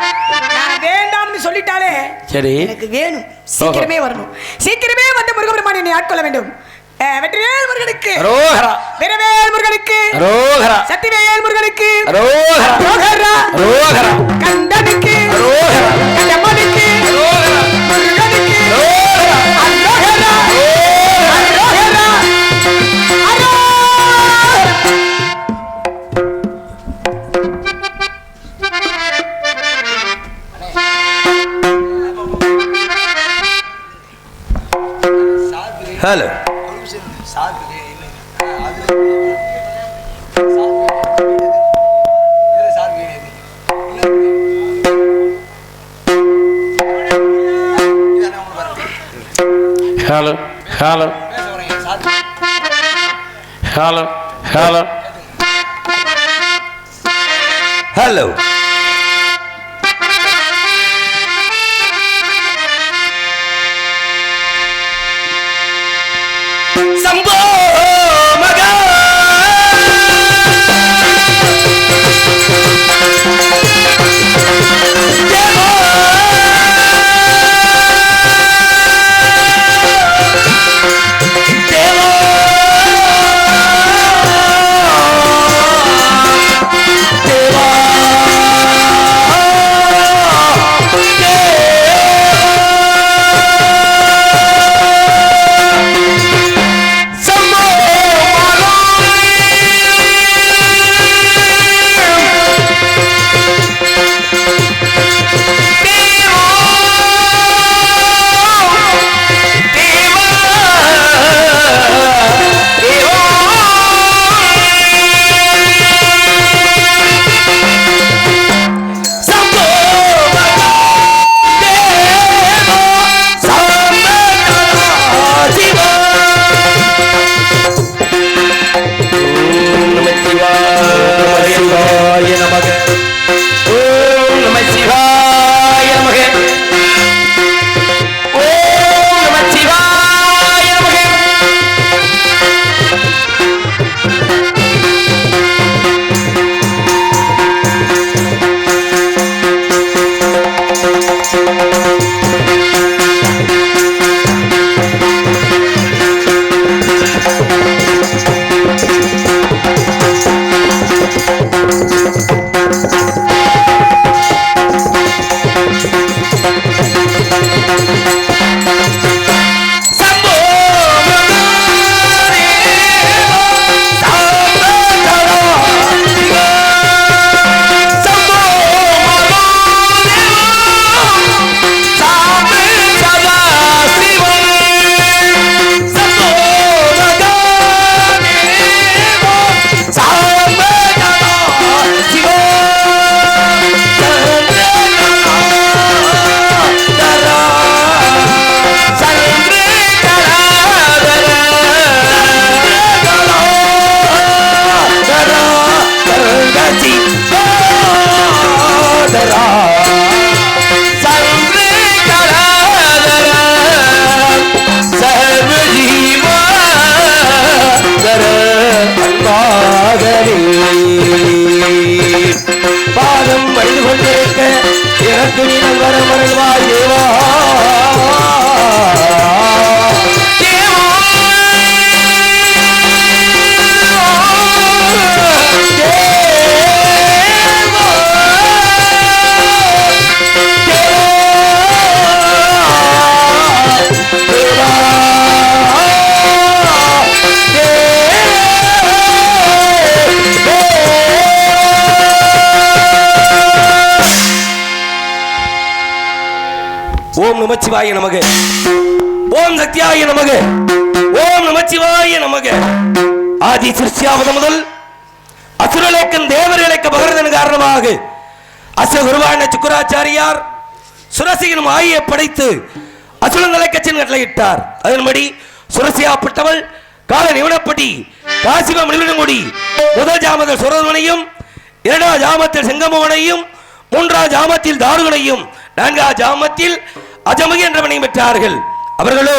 நான் வேண்டாம்னு சொல்லிட்டாலே சரி. எனக்கு வேணும். சீக்கிரமே வரணும். சீக்கிரமே வந்து முருகபெருமான் என்னை ஆட்கொள்ள வேண்டும். வெற்றிவேல் முருகனுக்கு ரோஹரா. வீரவேல் முருகனுக்கு ரோஹரா. சத்திவேல் முருகனுக்கு ரோஹரா. ரோஹரா. ரோஹரா. கண்டனுக்கு ரோஹரா. கடம்பனுக்கு ரோஹரா. முருகனுக்கு ரோஹரா. அரோஹரா. அரோஹரா. அரோஹரா. Hello. Hello hello hello hello hello Shambho Maha Deva கொண்டிருக்க எனக்கு நீ நல்வரம் வருவாய் தேவா ஓம் நமச்சிவாய நமக ஓம் சக்தியாய நமக ஓம் நமச்சிவாய நமக ஆதி சிருஷ்டியாவது முதல் அசுரலேக்கன் தேவரேலைக்க பகரதன் காரணமாக அசுகுருவான சுக்கராச்சாரியார் சுரசியின் ஆயை படைத்து அசுரங்களை கட்சியின் கட்டளையிட்டார் அதன்படி சுரசியாப்பட்டவள் கால நிவனப்படி காசிம மணிவனங்குடி முதல் ஜாமத்தில் சுரதமனையும் இரண்டாவது ஜாமத்தில் செங்கமோனையும் மூன்றாவது ஜாமத்தில் தாருகனையும் நான்காவது ஜாமத்தில் அஜமுகி என்றவனையும் பெற்றார்கள். அவர்களோ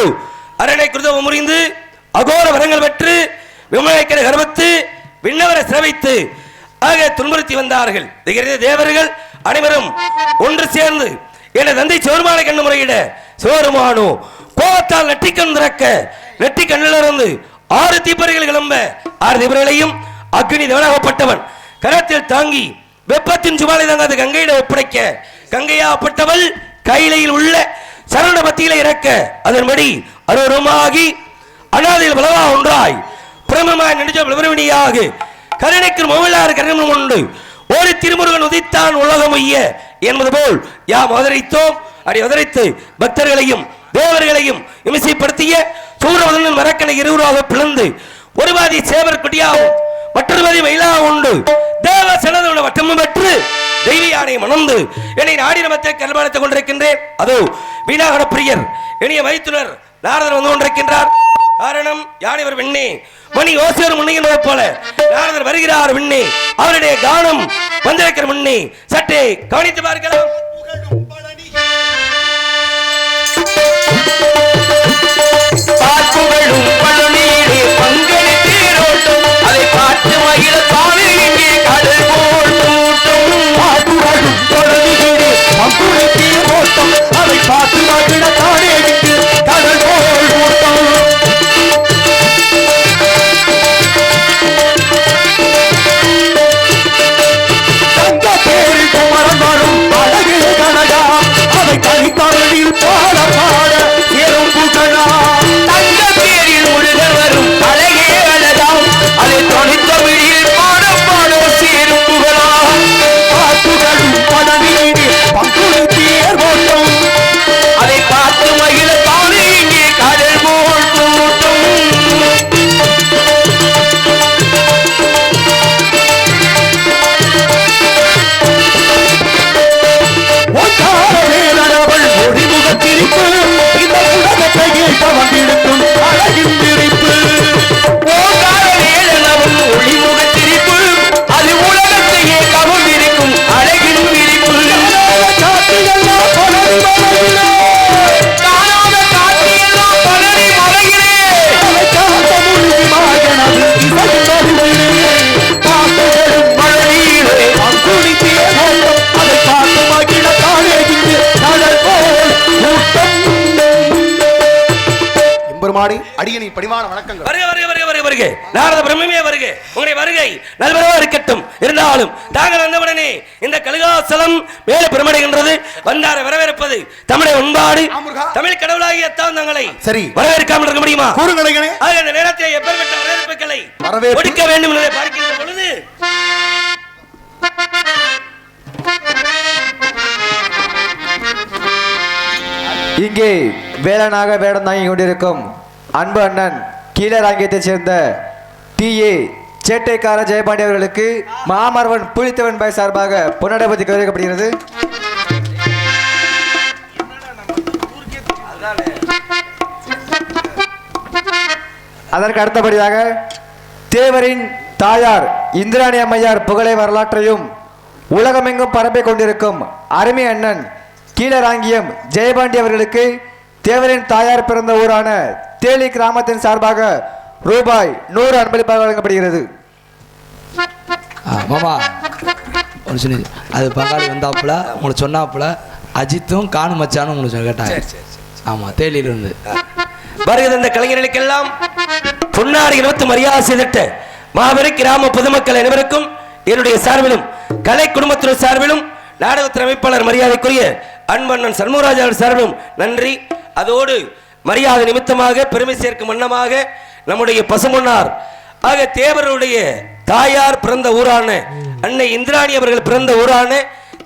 அரணை குருதவம் முறிந்து அகோர வரங்கள் பெற்று விமலைக்கரை கர்வத்து விண்ணவரை சிரவித்து ஆக துன்புறுத்தி வந்தார்கள். தேவர்கள் அனைவரும் ஒன்று சேர்ந்து என தந்தை சோர்மான கண்ணு முறையிட சோருமானோ கோபத்தால் நெட்டிக்கண் திறக்க நெட்டி கண்ணிலிருந்து 6 தீப்பறைகள் கிளம்ப 6 தீப்பறைகளையும் அக்னி தேவனாகப்பட்டவன் கரத்தில் தாங்கி வெப்பத்தின் சுமாலை தாங்காத கங்கையிட ஒப்படைக்க கங்கையாப்பட்டவள் கையிலையில் உள்ள சரண பத்தியில இறக்க அதன்படி அருவருமாகி அனாதையில் பலவா ஒன்றாய் பிரமமாய் நடிச்ச விவரவணியாக கருணைக்கு மொழியாறு கருணம் உண்டு ஓடி திருமுருகன் உதித்தான் உலகம் உய்ய என்பது போல் யாம் அவதரித்தோம். அப்படி அவதரித்து பக்தர்களையும் தேவர்களையும் இமிசைப்படுத்திய சூரவதனன் மரக்கனை இருவராக பிளந்து ஒரு பாதி சேவர் குட்டியாவும் மற்றொரு பாதி மயிலா உண்டு தேவ செலவு வட்டமும் பெற்று தெய்வ யானை மணந்து என்னை நாடி நமத்தை கல்பானத்தை கொண்டிருக்கின்றேன். அதோ வீணாகர பிரியர் இனிய மைத்துனர் நாரதர் வந்து கொண்டிருக்கின்றார். காரணம் யானைவர் விண்ணே மணி ஓசியர் முன்னையினதை போல நாரதர் வருகிறார் விண்ணே அவருடைய கானம் வந்திருக்கிற முன்னே சற்றே கவனித்து பார்க்கலாம். பார்ப்புகளும் பழநீரே பங்கனி தேரோட்டம் அதை பார்த்து மகிழ தானே இங்கே கடல் போல் கூட்டம். பார்ப்புகளும் பழநீரே பங்கனி தேரோட்டம் அதை பார்த்து மகிழ தானே இங்கே கடல் போல் கூட்டம். தங்க பேரில் குமரன் வரும் அழகு கனகா அதை தனித்தவழில் பாட பாட சேரும் புகழா. தங்க பேரில் முருகன் வரும் அழகே அழகாம் அதை தனித்தவழில் பாட பாட சேரும் புகழா. பார்ப்புகளும் படநீரே பங்குனி தேர் ஓட்டம் அதை பார்த்து மகிழ தானே இங்கே கடல் போல் கூட்டம். ஒன்றாரவேலவள் ஒளிமுகத்திரிப்பு இந்த உலகத்தை ஏற்க வந்திருக்கும் அழகின் விரிப்பு. ஒன்றாரவேலவள் ஒளிமுகத்திரிப்பு அது உலகத்தை ஏற்க வந்திருக்கும் அழகின் விரிப்பு. காட்டியெல்லாம் பலரி மலையிலே காணாத காட்டியெல்லாம் பலரி மலையிலே காத்த முழுகி மாயனது இசையின் நடுவிலே காப்புகளும் மழையிலே பங்குனி தேரோட்டம் அதை பார்த்து மகிழ தானே இங்கு கடல் போல் கூட்டம். எம்பெருமாடி அடியனின் பணிவான வணக்கங்கள். வருக வருக வருக வருக வருக நாரத பிரம்மே வருக உங்களுடைய வருகை நல்வரவா இருக்கட்டும். இருந்தாலும் தாங்கள் வந்தவுடனே இந்த கலிகாசலம் மேல பெருமடைகின்றது. வந்தார வரவேற்பது தமிழை உண்பாடு தமிழ் கடவுளாகிய தங்களை சரி வரவேற்காமல் இருக்க முடியுமா? கூறுங்களே. அந்த நேரத்தில் எப்பேற்பட்ட வரவேற்புகளை வரவேற்பு ஒடுக்க வேண்டும் என்பதை பார்க்கின்ற பொழுது இங்கே வேலனாக வேடம் தாங்கிக் கொண்டிருக்கும் அன்பு அண்ணன் கீழராங்கியத்தைச் சேர்ந்த டி.ஏ. சேட்டைக்கார ஜெயபாண்டி அவர்களுக்கு மாமரவன் புலித்தவன் பாய் சார்பாக பொன்னடைபதி கௌரவிக்கப்படுகிறது. அதற்கு அடுத்தபடியாக தேவரின் தாயார் இந்திராணி அம்மையார் புகழை வரலாற்றையும் உலகமெங்கும் பரப்பிக் கொண்டிருக்கும் அருமை அண்ணன் கீழராங்கியம் ஜெயபாண்டி அவர்களுக்கு தேவரின் தாயார் பிறந்த ஊரான தேலி கிராமத்தின் சார்பாக ரூபாய் 100 அன்பளிப்பாக வழங்கப்படுகிறது. மாமா ஒன்று சொன்னி அது பங்காளி வந்தாப்புல உங்களுக்கு சொன்னாப்புல அஜித்தும் காணு மச்சானும் உங்களுக்கு கேட்டாங்க. ஆமாம், தேலியிலிருந்து வருகிற இந்த கலைஞர்களுக்கெல்லாம் பொன்னாடி 20 மரியாதை செய்திட்ட மாபெரும் கிராம பொதுமக்கள் அனைவருக்கும் என்னுடைய சார்பிலும் கலை குடும்பத்தினர் சார்பிலும் நாடகத்தின் அமைப்பாளர் மரியாதைக்குரிய அன்பண்ணன் சண்முகராஜ் அவர்கள் சார்பிலும் நன்றி. அதோடு மரியாதை நிமித்தமாக பெருமை சேர்க்கும் வண்ணமாக நம்முடைய பசுமன்னார் ஆக தேவருடைய தாயார் பிறந்த ஊரான அன்னை இந்திராணி அவர்கள் பிறந்த ஊரான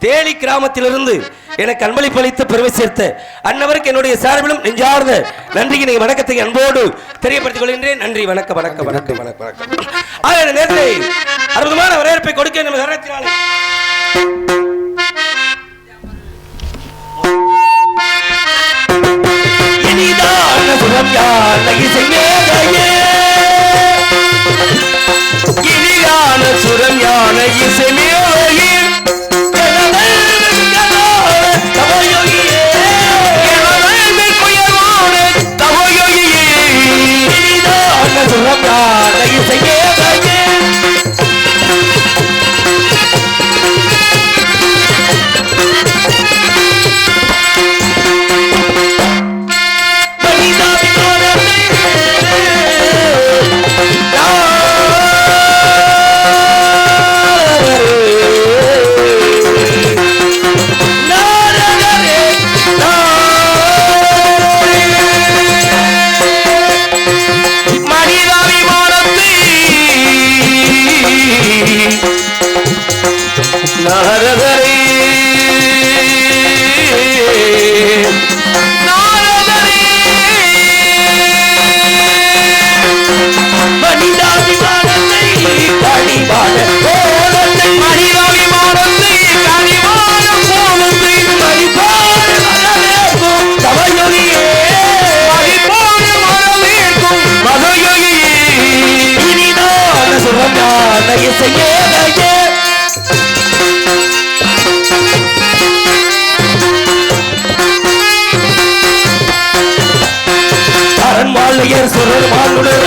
தேனி கிராமத்திலிருந்து எனக்கு அன்பளிப்பளித்து பெருமை சேர்த்த அன்னவருக்கு என்னுடைய சார்பிலும் நெஞ்சார்ந்த நன்றியினை வணக்கத்தை அன்போடு தெரியப்படுத்திக் கொள்கின்றேன். நன்றி, வணக்கம் வணக்கம் வணக்கம் வணக்கம் வணக்கம். ஆக நேரத்தை அற்புதமான வரவேற்பை கொடுக்க நம்ம கரணத்தினாலே இனிதான சுரம் யானை இசைமேதையே, இனிதான சுரம் யானை இசைமேதையே,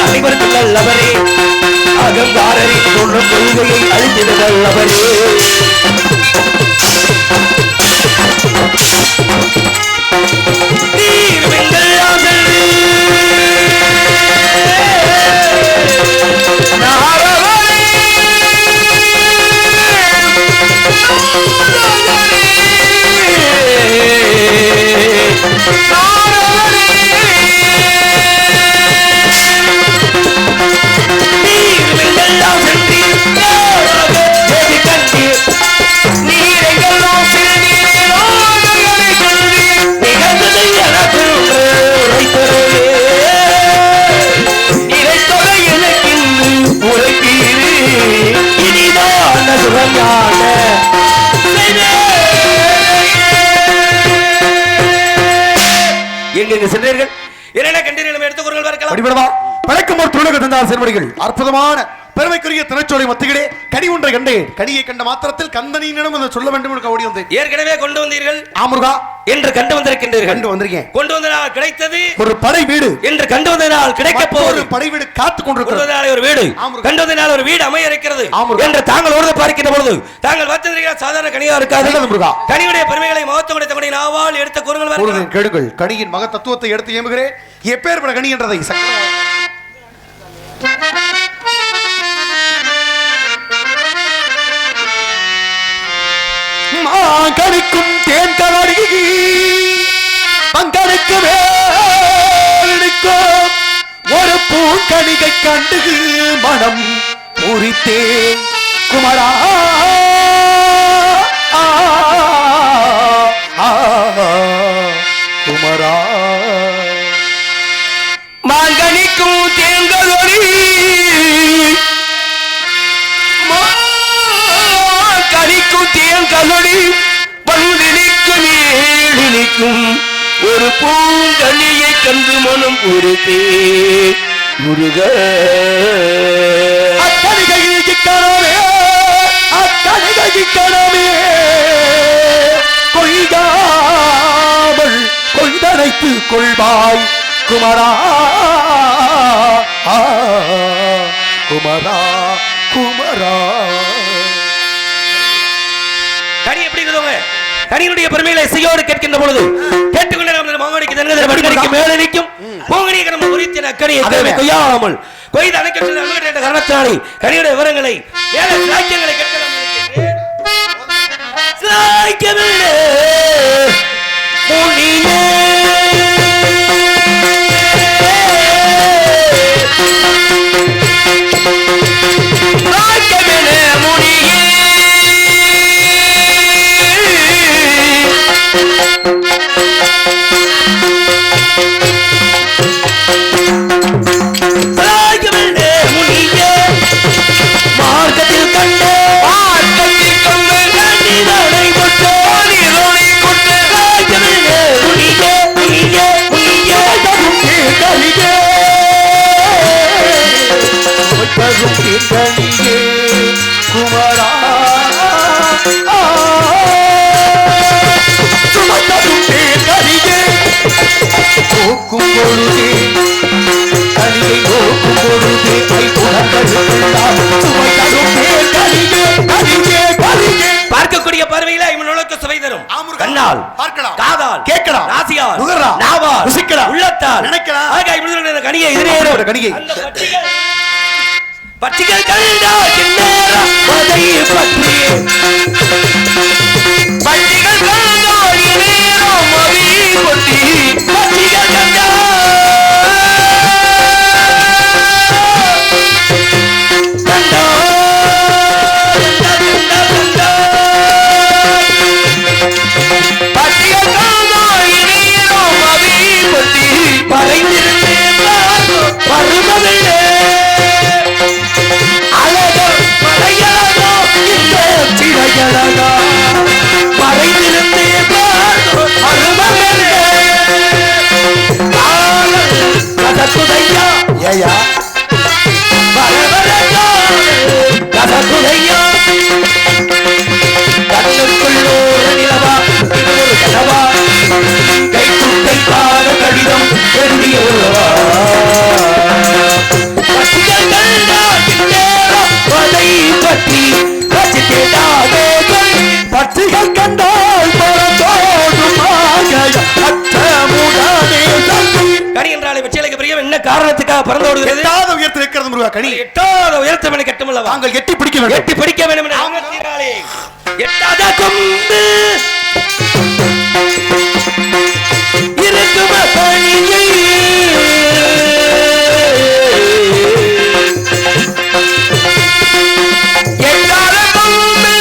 அனைவருக்கும் நல்லவரே, அகங்காரரின் தோன்றும் கொள்கையை அழித்திட நல்லவரே, எங்க சென்றீர்கள்? என்னென்ன கண்டீர்கள்? எடுத்துக் கொள்ளுங்கள், பார்க்கலாம். பழக்கம் ஒரு துணுக தந்தார் செல்வடிகள் அற்புதமான பெருமைக்குரிய திரைச்சோலை மத்தியிலே கனி ஒன்றை கண்டேன். கனியை கண்ட மாத்திரத்தில் கந்தனியிடம் சொல்ல வேண்டும் என்று ஓடி வந்தேன். ஏற்கனவே கொண்டு வந்தீர்கள். ஆமுருகா என்று கண்டு வந்திருக்கின்றீர்கள். கண்டு வந்திருக்கேன். கொண்டு வந்தனால் கிடைத்தது ஒரு படை வீடு என்று கண்டு வந்தனால் கிடைக்க போவது படை வீடு காத்துக் கொண்டிருக்கிறது. ஒரு வீடு கண்டு வந்தனால் ஒரு வீடு அமைய இருக்கிறது என்று தாங்கள் ஓட பார்க்கின்ற பொழுது தாங்கள் வந்திருக்கிற சாதாரண கனியா இருக்காது. கனியுடைய பெருமைகளை மகத்துவத்தை தம்முடைய நாவால் எடுத்த கூறுங்கள். கேளுங்கள். கனியின் மக தத்துவத்தை எடுத்து ஏமுகிறேன். எப்பேற்பட கனி என்றதை கணிக்கும் தேன் கலரி பங்கனுக்கு வேடிக்கும் ஒரு பூங்கணிகை கண்டு மனம் பூரித்தே குமரா குமரா மாங்கனிக்கும் தேங்கலொரி கனிக்கும் தேங்கலொரி பல்லினிக்கும் ஏழினிக்கும் ஒரு பூங்கனியை கண்டு மனம் பொறுத்தே முருக அக்கணிகைக்கணமே கொய்யாமல் கொய்தனைத்து கொள்வாய் குமரா குமரா குமரா கனி எப்படி இருக்குதுங்க? கனியினுடைய பெருமைகளை இசையோடு கேட்கின்ற பொழுது கேட்டுக்கொண்டே நம்ம மாங்கனிக்கு தன்னதில் வடிகடிக்கு மேலே நிற்கும் பூங்கனிக்கு நம்ம குறித்த அக்கறை எதுவுமே கொய்யாமல் கொய்து அணைக்க சொல்ல காரணத்தாலே கனியுடைய விவரங்களை வேலை சாக்கியங்களை கேட்கலாம் சாய்க்கவில்லை முனியே குமரா நோக்கும் பொழுதே கனியை நோக்கும் பொழுதே பார்க்கக்கூடிய பார்வையில இவனுக்கு சுவை தரும் கண்ணால் பார்க்கலாம், காதால் கேட்கலாம், நாசியால் நுகரலாம், நாவால் ருசிக்கலாம், உள்ளத்தால் நினைக்கலாம். ஆக இவனுடைய கனியை எதிரேறும் கனியை அந்த பட்டிகள் கண்டா கிண்ணேரா மதை பற்றி பட்டிகள் கண்டா இனேரா மதி கொட்டி பட்டிகள் கண்டா கண்டா பட்டிகள் கண்டா இனேரா மதி கொட்டி பறைந்திருந்தே பருமவில்லை அழகோ மலையழகோ இந்த சிறையழகோ மறைந்திருந்தே பருமவில்லை கதக்குதையா ஏயா வரவரகோ கதக்குதையா கண்ணுக்குள்ளோர் நிலவா இன்னொரு கனவா கை துட்டை காத கடிதம் எழுதியுள்ளவா பட்டிகள் கண்டா கிண்ணேரா மதை பற்றி ரசித்தேடாதே பட்டிகள் கண்டால் பரந்தோடும் அச்சமுடனே தள்ளி கனி என்றாலே வெற்றிலைக்கு பிரியம் என்ன காரணத்துக்காக பறந்தோடுகிறது எட்டாத உயரத்தில் இருக்கிறது முருகா கனி. எட்டாத உயர்த்தம் என கட்டுமல்லவா தாங்கள் எட்டி பிடிக்க வேண்டும். எட்டி பிடிக்க வேண்டும் என அங்கத்தினாலே எட்டாத கொம்பு இருக்கும் பணியை எட்டாத கொம்பு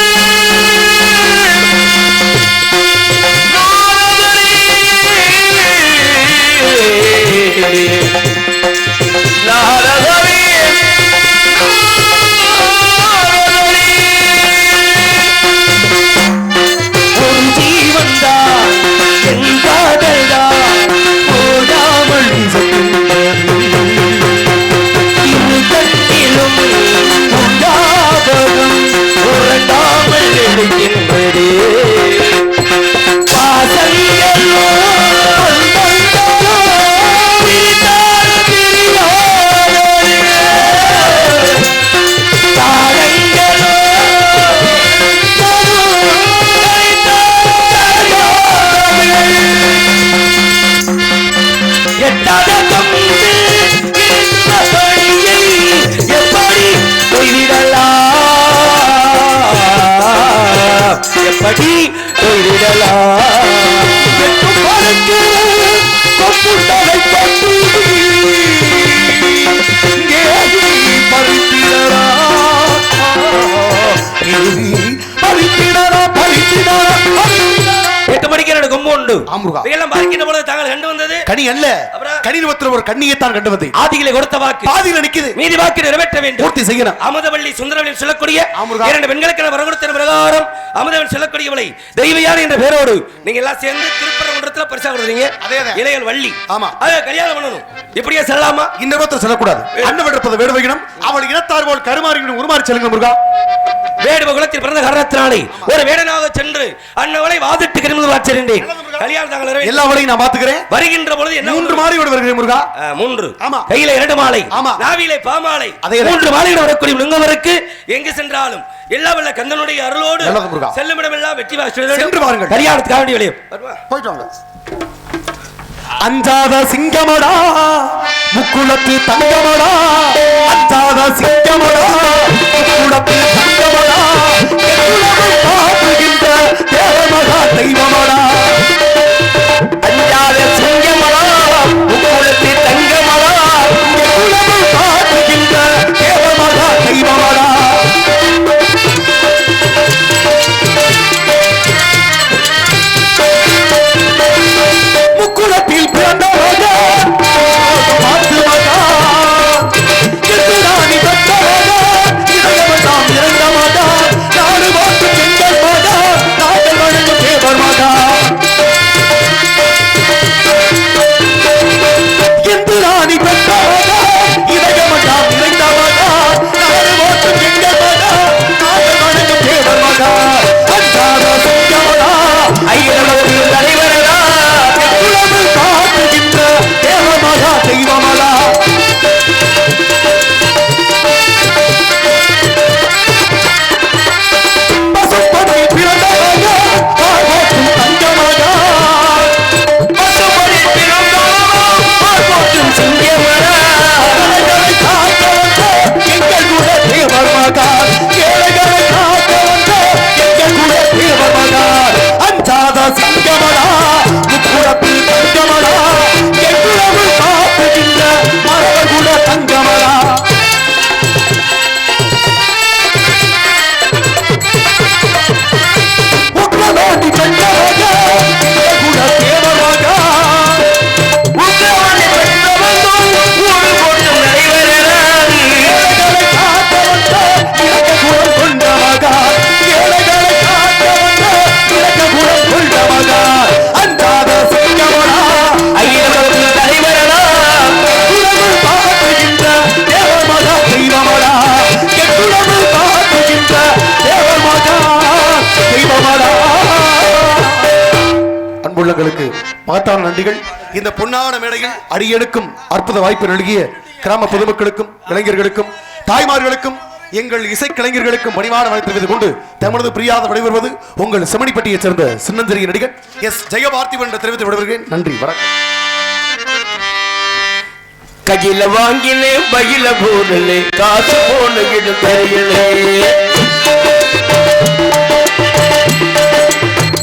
நாரதவே ஒரு ஜீவன்தான் என் காதல்தான் போடாமல் இசைக்கின்றது. இரு கண்ணிலும் உண்டாபகம் உறங்காமல் எழுகின்றது. பாசங்களோ பந்தங்களோ பிரித்தால் பிரியாதது. தாரங்களோ எட்டாத கொம்பு இருந்த பணியை எப்படி போய்விடலாம் எப்படி போய்விடலாம் எட்டும் பறக்கு கொப்புட்டலை பட்டு கேலி பறித்திடரா பறித்திடரா பறித்திடரா 8 மணிக்கு என்னோட கொம்பு உண்டு ஆமுருகா. இதையெல்லாம் பார்க்கின்ற பொழுது தாங்கள் கண்டு வந்தது கனி அல்ல, அப்புறம்? கனி நிறுவத்தில் ஒரு கண்ணியைத்தான் கண்டு வந்தேன். ஆதிகளை கொடுத்த வாக்கு பாதியில நிக்குது, மீதி வாக்கு நிறைவேற்ற வேண்டும். பூர்த்தி செய்யணும். அமுதவள்ளி சுந்தரவள்ளி சொல்லக்கூடிய ஆமுருகா. 2 பெண்களுக்கு வர கொடுத்த பிரகாரம் அமுதவன் சொல்லக்கூடியவளை தெய்வயார் என்ற பேரோடு நீங்க எல்லாம் சேர்ந்து திருப்பரங்குன்றத்தில் குளத்துல பரிசா கொடுத்தீங்க. அதேதான். இளையல் வள்ளி. ஆமா. அதை கல்யாணம் பண்ணணும். இப்படியே செல்லலாமா? இந்த விதத்தில் செல்லக்கூடாது. அண்ணன் விடுப்பது வேடு வைக்கணும். அவள் இனத்தார் போல் கருமாறி உருமாறி செல்லுங்க முருகா. வேடுவ குலத்தில் பிறந்த காரணத்தினாலே ஒரு வேடனாக சென்று அன்னவளை வாதிட்டு கிளம்பி வாச்சிருந்தேன். கல்யாணம் தாங்கள் எல்லா வளையும் நான் பாத்துக்கிறேன். வருகின்ற பொழுது என்ன 3 மாலை விட வருகிறேன் முருகா. 3. ஆமா. கையில 2 மாலை. ஆமா. நாவிலே பாமாலை. 3 மாலையோட வரக்கூடிய லிங்கவருக்கு எங்கு சென்றாலும் எல்லா வல்ல கந்தனுடைய அருளோடு செல்லுமிடமெல்லாம் வெற்றி வாசல் சென்று பாருங்கள். கல்யாணத்துக்கு வேண்டிய வழியை போயிட்டு வாங்க. அஞ்சாத சிங்கமடா முக்குளத்து தங்கமடா, அஞ்சாத சிங்கமடா முக்குளத்து தங்கமடா, எங்குலமும் காப்புகின்ற தேவமகா தெய்வமடா. அஞ்சாத சிங்கமடா முக்குளத்து தங்கமடா, எங்குலமும் காப்புகின்ற தேவமகா தெய்வமடா. முக்குளத்தில் பிறந்த மகா மாத்து மகா, எதிராணி பெற்ற மகா, இதயமெல்லாம் இறந்த மகா, நாடு மாற்று பெண்கள் மகா, நாங்கள் வழங்கும் தேவர் மகா. எதிராணி பெற்ற மகா, இதயமெல்லாம் இறந்த மகா, நாடு மாற்று பெண்கள் மகா, நாங்கள் வழங்கும் தேவர் மகா. அஞ்சாத சிங்கமடா ஐயனவருக்கு தலைவரடா, உலகில் காட்டுகின்ற தேவமகா தெய்வமடா. பசுப்பதி பிறந்த மகா, பார்வோற்றும் தங்கமகா, பசுபதி பிறந்தாலும் பார்வோற்றும் சிங்கமடா, ஏழைகளை காக்க வந்த எங்கள் குல தேவர் மகா, ஏழைகளை காக்க வந்த எங்கள் குல தேவர் மகா. அஞ்சாத சிங்கமடா முக்குளத்தில் தங்கமடா, எங்குலமும் காப்புகின்ற மரபகுல தங்கமடா. உக்ரவாணி பெற்றவகா, குல தேவமகா, உத்தரவாணி பெற்றவர்கள் ஊரு போட்டும் நடைபெறடா, ஏழைகளை காக்க வந்த இலக்க குலம் கொண்ட மகா, ஏழைகளை காக்க வந்த இலக்க குலம் கொண்ட மகா. அஞ்சாத சிங்கமடா ஐயனவருக்கு தலைவரடா, குலமும் காட்டுகின்ற தேவமகா தெய்வமடா, எக்குலமும் காட்டுகின்ற தேவமகா தெய்வமடா. அன்புள்ளங்களுக்கு மகத்தான நன்றிகள். இந்த பொன்னான மேடையில் அடியனுக்கும் அற்புத வாய்ப்பு நல்கிய கிராம பொதுமக்களுக்கும் இளைஞர்களுக்கும் தாய்மார்களுக்கும் எங்கள் இசைக்கலைஞர்களுக்கும் பணிவான வழி கொண்டு தமது பிரியாத விடைபெறுவது உங்கள் செமணிப்பட்டியைச் சேர்ந்த சின்னஞ்சிறிய நடிகர் எஸ் ஜெயபார்த்திபன் என்ற தெரிவித்து விடைபெறுகிறேன். நன்றி, வணக்கம். கையில வாங்கினே பையில போடலே, காசு போனுகிட்டு தெரியலே,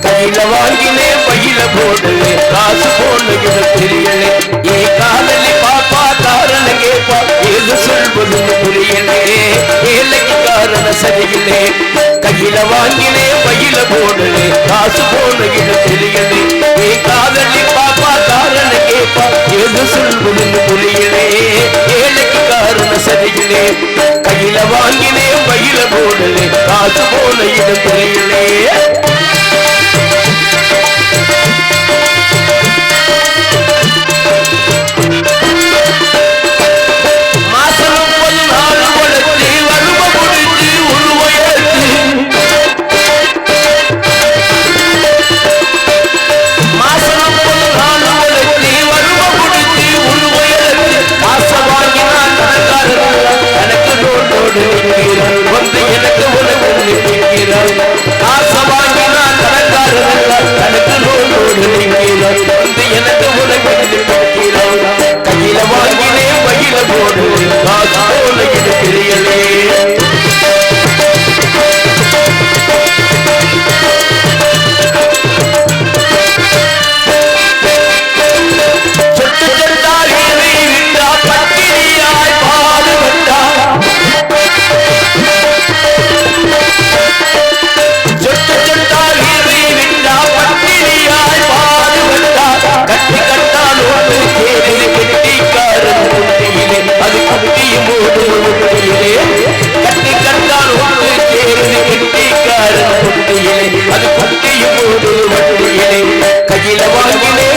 கையில வாங்கினே பையில போடலே, காசு போனுகிட்டு தெரியலே, ஏ காதலி பாப்பா காரண கேப்பா, ஏது சொல்வது புரியலே, ஏழைக்கு காரண சரியில்லே, கையில வாங்கினே பையில போடலே, காசு போனுகிட்டு தெரியலே, ஏ காதலி பாப்பா காரண கேப்பா, ஏது சொல்வது புரியலே, ஏழைக்கு காரண சரியில்லே, கையில வாங்கினே பையில போடலே, காசு போன இடம் தெரியலே. மாசம் 30 நாள் உழைச்சி வறுமை முடிச்சு உருவயத்து, மாசம் 30 நாள் உழைச்சி வறுமை முடிச்சு உருவயத்து, ஆசை வாங்கினான் கடற்காரர்கள் எனக்கு நோட்டோடு நிற்கிறார், வந்து எனக்கு உணவு நிற்கிறார், ஆசை வாங்கினான் கடற்காரர்கள் எனக்கு நோட்டோடு நிற்கிறார், வந்து எனக்கு உணவு நிற்கிறார், கையில வாங்கினே பையில போடு, காசு போல இது தெரியலே. சொட்டு சொட்டால் ஏறி விட்டா பட்டினியாய் பாடுபட்டா, சொட்டு சொட்டால் ஏறி விட்டா பட்டினியாய் பாடுபட்டா, கட்டி கட்டாலோடு சேரில் கெட்டிக்காரன் குட்டியிலே, அது குட்டியும் போது குட்டியிலே, கட்டி கட்டாலோடு சேரில் கெட்டிக்காரன் குட்டியிலே, அது குட்டியும் போது குட்டியிலே, கையில வாங்கினே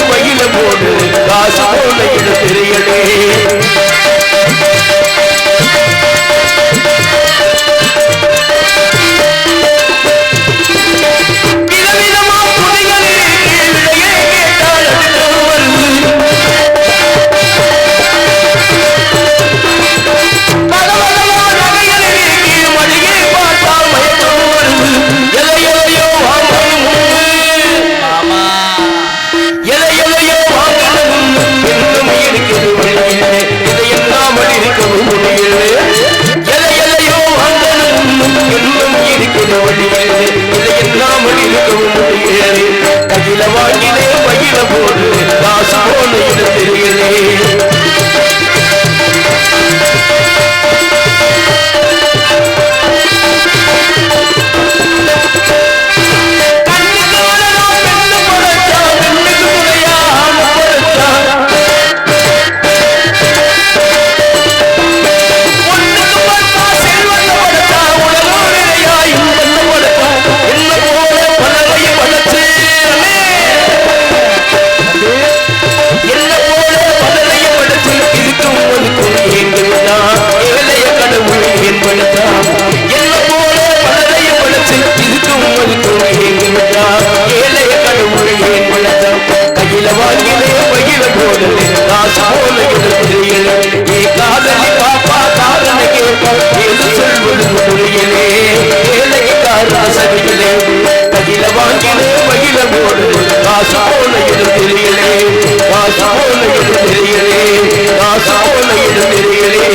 இல்லாமல் இருக்கவும் முடியலே கையில வாங்கினே பையில போடு காசு போல தெரியலே கையில வாங்கிலே பையில போடு காசு போல தெரியல நீ காதலி பாப்பா காதல கேட்பா எது சொல்வது புரியலே ஏழைக்கார சரியிலே கையில வாங்கிலே பையில போடு காசு போல தெரியலே காசு போல தெரியலே காசு போல தெரியலே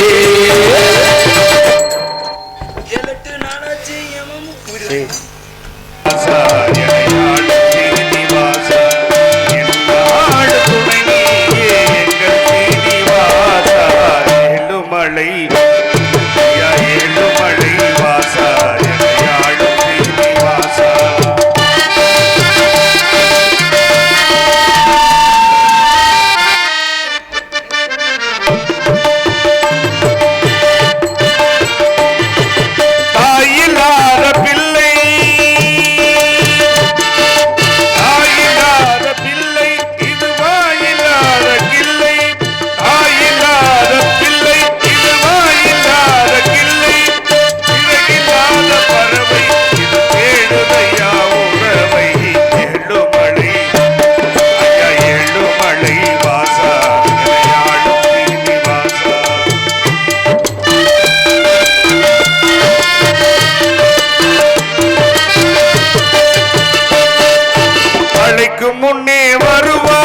முன்னே வருவா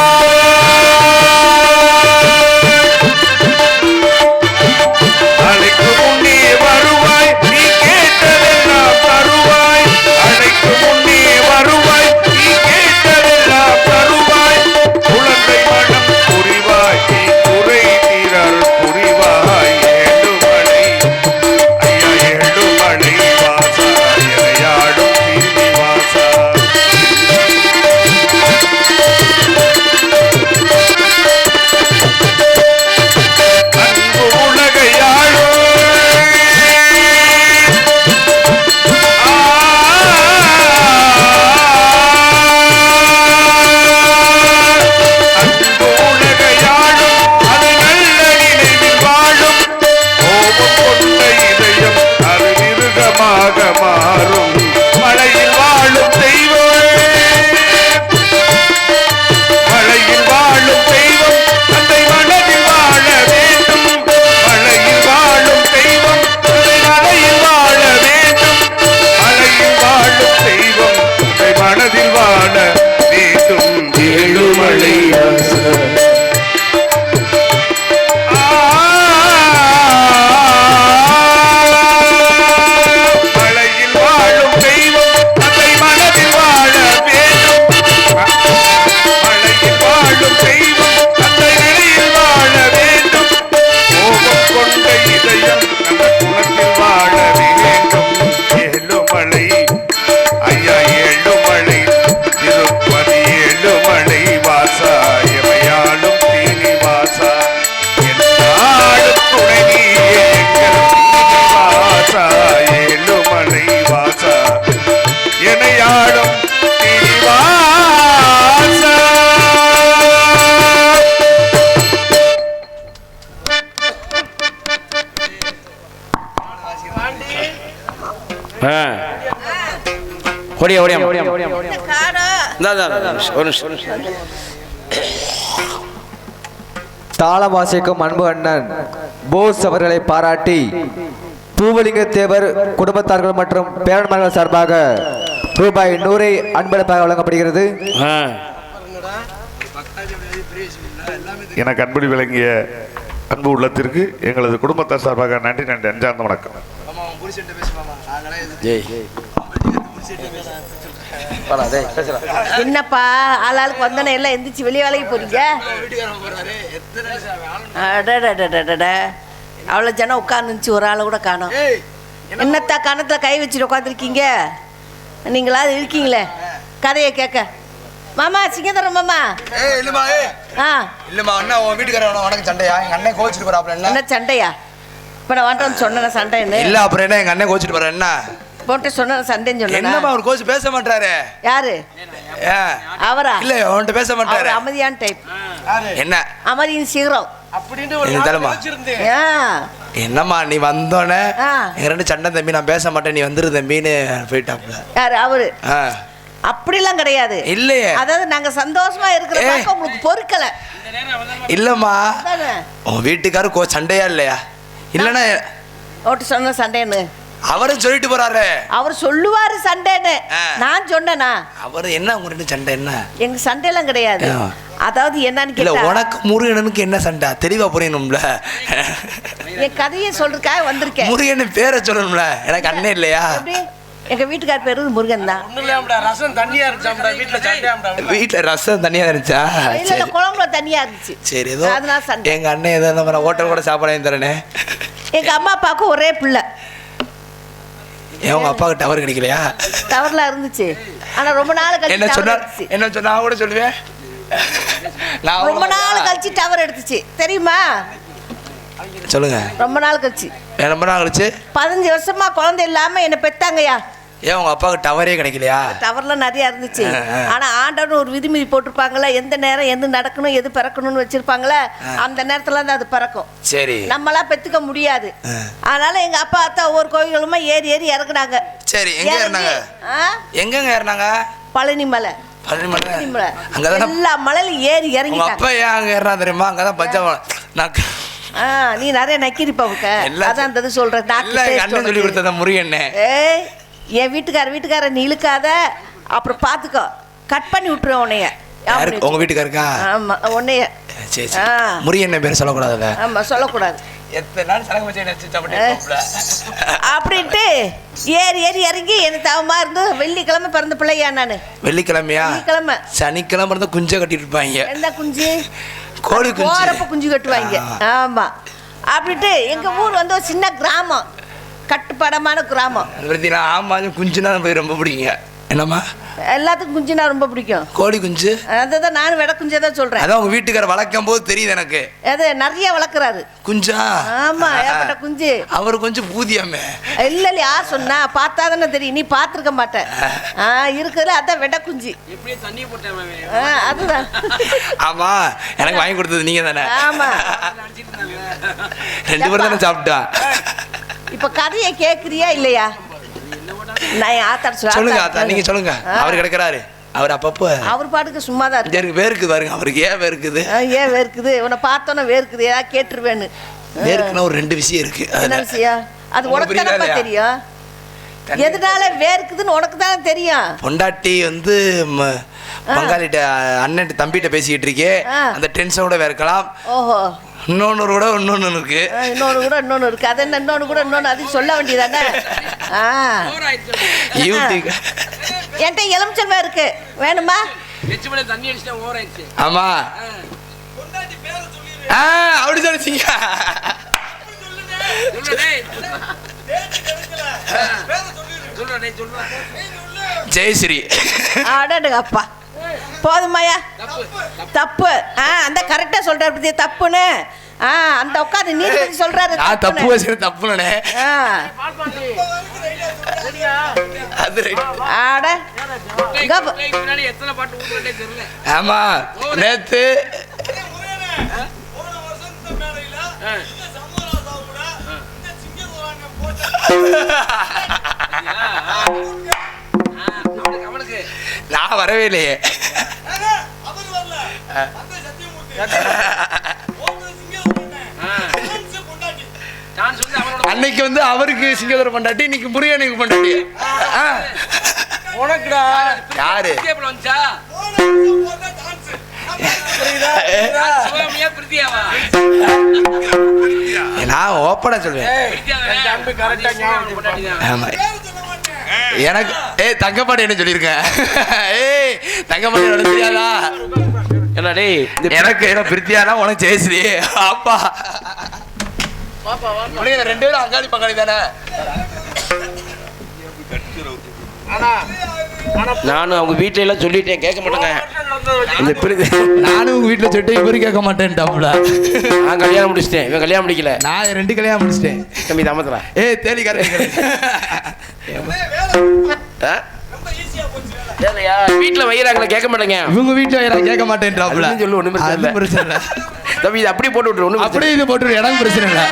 ஓடியா ஓடியா தாளம் வாசிக்கும் அன்பு அண்ணன் போஸ் அவர்களை பாராட்டி பூவலிங்க தேவர் குடும்பத்தார்கள் மற்றும் பேரன்மார்கள் சார்பாக ரூபாய் 100 அன்பளிப்பாக வழங்கப்படுகிறது. எனக்கு அன்புடி விளங்கிய அன்பு உள்ளத்திற்கு எங்களது குடும்பத்தார் சார்பாக நன்றி நன்றி அஞ்சார்ந்த வணக்கம். என்னப்பா ஆளாளுக்கு வந்தனே எல்லாம் எந்திரிச்சு வெளியே வேலைக்கு போறீங்க? அவ்வளோ ஜனம் உட்காந்துச்சு, ஒரு ஆளை கூட காணோம். என்னத்தா கணத்துல கை வச்சுட்டு உட்காந்துருக்கீங்க? நீங்களாவது இருக்கீங்களே கதையை கேட்க. மாமா சிங்கதரம் மாமா. இல்லம்மா இல்லம்மா அண்ணா உன் வீட்டுக்காரன் உனக்கு சண்டையா? எங்க அண்ணன் கோச்சிட்டு போறாப்ல. என்ன சண்டையா? இப்போ நான் வந்துட்டு சொன்னேன் சண்டைன்னு. இல்ல அப்புறம் என்ன எங்க அண்ணன் கோச்சிட்டு போற என்ன போட்டு சொன்ன சண்டைன்னு சொன்னேன். என்னம்மா அவர் கோச்சு பேச மாட்டாரு? யாரு அவரா? இல்ல அவன்கிட்ட பேச மாட்டாரு. அமைதியான டைப். என்ன அமைதியின் சீக்கிரம் என்னம்மா நீ வந்தோடனே எங்க ரெண்டு சண்டை தம்பி நான் பேச மாட்டேன் நீ வந்துரு தம்பின்னு போயிட்டாப்ல. யாரு அவரு? அப்படிலாம் கிடையாது. இல்லையே, அதாவது நாங்க சந்தோஷமா இருக்கிற உங்களுக்கு பொறுக்கல. இல்லம்மா உன் வீட்டுக்காரரு சண்டையா இல்லையா? இல்லன்னா ஓட்டு சொன்ன சண்டைன்னு அவரும் சொல்லிட்டு போறாரு. அவர் சொல்லுவாரு சண்டைன்னு. நான் சொன்னேனா? அவரு என்ன உங்க ரெண்டு சண்டை? என்ன எங்க சண்டையெல்லாம் கிடையாது. அதாவது என்னன்னு கேட்டா உனக்கு முருகனுக்கு என்ன சண்டை தெளிவா புரியணும்ல. என் கதையை சொல்றதுக்காக வந்திருக்கேன். முருகன் பேரை சொல்லணும்ல. எனக்கு அண்ணன் இல்லையா? எங்க வீட்டுக்கார பேரு முருகன் தான். ரசம் தண்ணியா இருந்துச்சா வீட்டுல? ரசம் தண்ணியா இருந்துச்சா? இல்ல குழம்புல தண்ணியா இருந்துச்சு. சரி ஏதோ எங்க அண்ணன் ஏதோ ஹோட்டல் கூட சாப்பாடு தரேனே. எங்க அம்மா அப்பாவுக்கு ஒரே பிள்ளை. உங்க அப்பாவுக்கு டவர் கிடைக்கலையா? டவர்லாம் இருந்துச்சு, ஆனா ரொம்ப நாள் கழிச்சு என்ன சொன்னா கூட சொல்லுவேன். ரொம்ப நாள் கழிச்சு டவர் எடுத்துச்சு தெரியுமா? சொல்லுங்க. ரொம்ப நாள் கழிச்சு. ரொம்ப நாள் கழிச்சு 15 வருஷமா குழந்தை இல்லாம என்ன பெத்தாங்கயா. ஏன் உங்க அப்பாவுக்கு டவரே கிடைக்கலையா? டவர்லாம் நிறைய இருந்துச்சு, ஆனா ஆண்டவன் ஒரு விதிமிதி போட்டிருப்பாங்களே, எந்த நேரம் எது நடக்கணும் எது பிறக்கணும்னு வச்சிருப்பாங்களே, அந்த நேரத்துல தான் அது பிறக்கும். சரி, நம்மளா பெத்துக்க முடியாது. அதனால எங்க அப்பா அத்தா ஒவ்வொரு கோயிலுமா ஏறி ஏறி இறக்குனாங்க. சரி, எங்க ஏறினாங்க? எங்கங்க ஏறினாங்க? பழனி மலை. பழனி மலை அங்கதான் எல்லா மலையில ஏறி இறங்கி. அப்பா ஏன் அங்க ஏறினா தெரியுமா? அங்கதான் பஞ்சம். நீ நிறைய நக்கிரிப்பாவுக்க அதான் அந்த சொல்றேன். அண்ணன் சொல்லி கொடுத்தத முருகன். என் வீட்டுக்கார நீ இழுக்காத, அப்புறம் பாத்துக்கோ கட் பண்ணி விட்டுருவேன் உன்னைய. உங்க வீட்டுக்காருக்கா? ஆமா உன்னைய. சரி முருகன் பேர் சொல்லக்கூடாது. ஆமா சொல்லக்கூடாது. அப்படின்ட்டு ஏறி ஏறி இறங்கி எனக்கு தவமா இருந்து வெள்ளிக்கிழமை பிறந்த பிள்ளையா நானு. வெள்ளிக்கிழமையா? வெள்ளிக்கிழமை. சனிக்கிழமை இருந்தா குஞ்ச கட்டிட்டு இருப்பாங்க. என்ன குஞ்சு? கோழி குஞ்சு. போறப்ப குஞ்சு கட்டுவாங்க. ஆமா. அப்படின்ட்டு எங்க ஊர் வந்து ஒரு சின்ன கிராமம், கட்டுப்படமான கிராமம். ஆமா குஞ்சுனா ரொம்ப பிடிக்குங்க. என்னம்மா? எல்லாத்துக்கும் குஞ்சுனா ரொம்ப பிடிக்கும். கோழி குஞ்சு? அதான் நானும் வெட குஞ்சே தான் சொல்றேன். அதான் உங்க வீட்டுக்கார வளர்க்கும் போது தெரியுது எனக்கு. அது நிறைய வளர்க்குறாரு. குஞ்சா? ஆமா ஏற்பட்ட குஞ்சு. அவரு கொஞ்சம் பூதியாமே. இல்ல யார் சொன்னா? பார்த்தா தானே தெரியும், நீ பார்த்துருக்க மாட்டேன். இருக்குதுல அதான் வெட குஞ்சு. அதுதான். ஆமா எனக்கு வாங்கி கொடுத்தது நீங்க தானே? ஆமா 2 பேரும் தானே சாப்பிட்டா. இப்ப கதையை கேக்குறியா இல்லையா? சொல்லுங்க ஆத்தா, நீங்க சொல்லுங்க. அவர் கிடக்குறாரு, அவர் அப்பப்போ அவர் பாட்டுக்கு சும்மா தான் இருக்கு. வேர்க்குது பாருங்க அவருக்கு. ஏன் வேர்க்குது? ஏன் வேர்க்குது? உன்னை பார்த்தோன்னா வேர்க்குது, ஏதாவது கேட்டுருவேன்னு. வேர்க்குன்னா ஒரு 2 விஷயம் இருக்கு. என்ன விஷயம்? அது உனக்கு தானே தெரியும். எதனால வேர்க்குதுன்னு உனக்கு தானே தெரியும். பொண்டாட்டி வந்து பங்காளிட்ட அண்ணன் தம்பிட்ட பேசிக்கிட்டு இருக்கே, அந்த டென்ஷனோட வேர்க்கலாம். ஓஹோ. இன்னொன்னு இருக்கு. இன்னொன்னு இருக்கு. அது என்ன இன்னொன்னு கூட இன்னொன்னு அது சொல்ல வேண்டியதானே? என்கிட்ட எலுமிச்சம்பழம் இருக்கு, வேணுமா? ஆமா அப்படி சொல்லிச்சிங்க. ஜெயஸ்ரீ. அப்பா போதுமாயா? தப்பு. அந்த கரெக்டா சொல்றாரு தப்புன்னு. அந்த உட்காந்து நீதிபதி சொல்றாரு தப்பு வச்சு தப்புனே. ஆமா நேத்து நான் வரவே இல்லையே. அன்னைக்கு வந்து அவருக்கு சிங்கதர பொண்டாட்டி, இன்னைக்கு முருகனுக்கு பொண்டாட்டி. யாரு? நான் ஓப்பனா சொல்வேன். எனக்கு தங்கப்பாடி என்ன சொல்லியிருக்கேன். தங்கப்பாடி என்ன தெரியாதா? என்ன டேய் எனக்கு என்ன பிரித்தியானா உனக்கு ஜெயஸ்ரீ அப்பா ரெண்டு பேரும் அங்காளி பங்காளி தானே. நானும் அவங்க வீட்டுல எல்லாம் சொல்லிட்டேன், கேட்க மாட்டேங்க. நானும் உங்க வீட்டுல சொல்லிட்டு இவரு கேட்க மாட்டேன்ட்டாப்ல. நான் கல்யாணம் முடிச்சிட்டேன், இவன் கல்யாணம் முடிக்கல. நான் 2 கல்யாணம் முடிச்சிட்டேன். தம்பி தாமத்தரா தேலிக்கார வீட்டுல வயிறாங்கள கேட்க மாட்டேங்க. இவங்க வீட்டுல வயிறாங்க கேட்க மாட்டேன்ட்டாப்ல. சொல்லு, ஒண்ணும் பிரச்சனை இல்ல. தம்பி இது அப்படியே போட்டு விட்டுரு, ஒண்ணும் அப்படியே இது போட்டு இடம் பிரச்சனை இல்ல.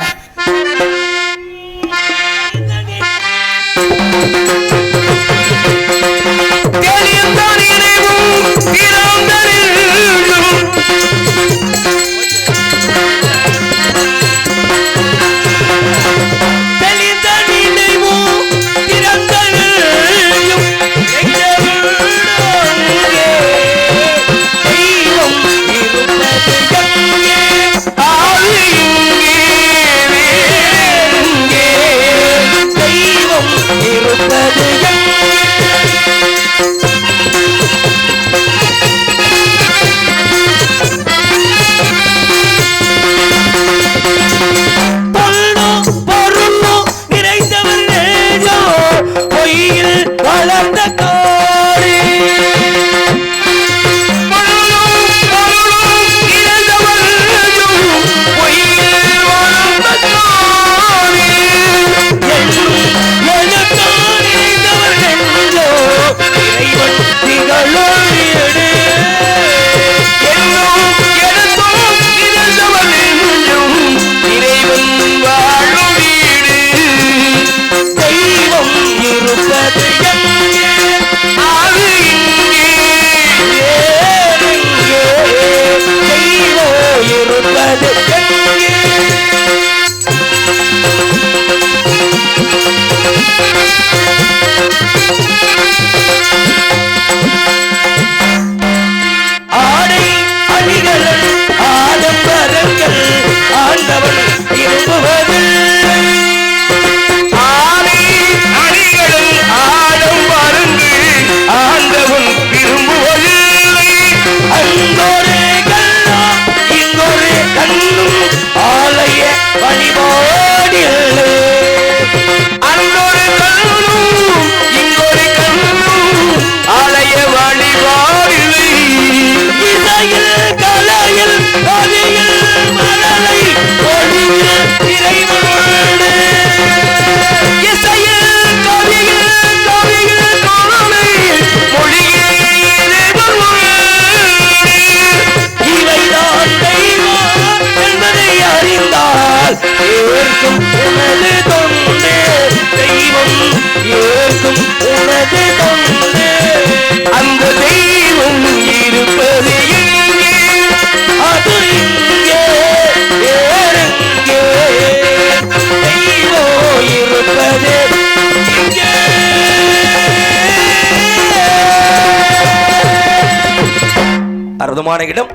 அற்புதமான இடம்,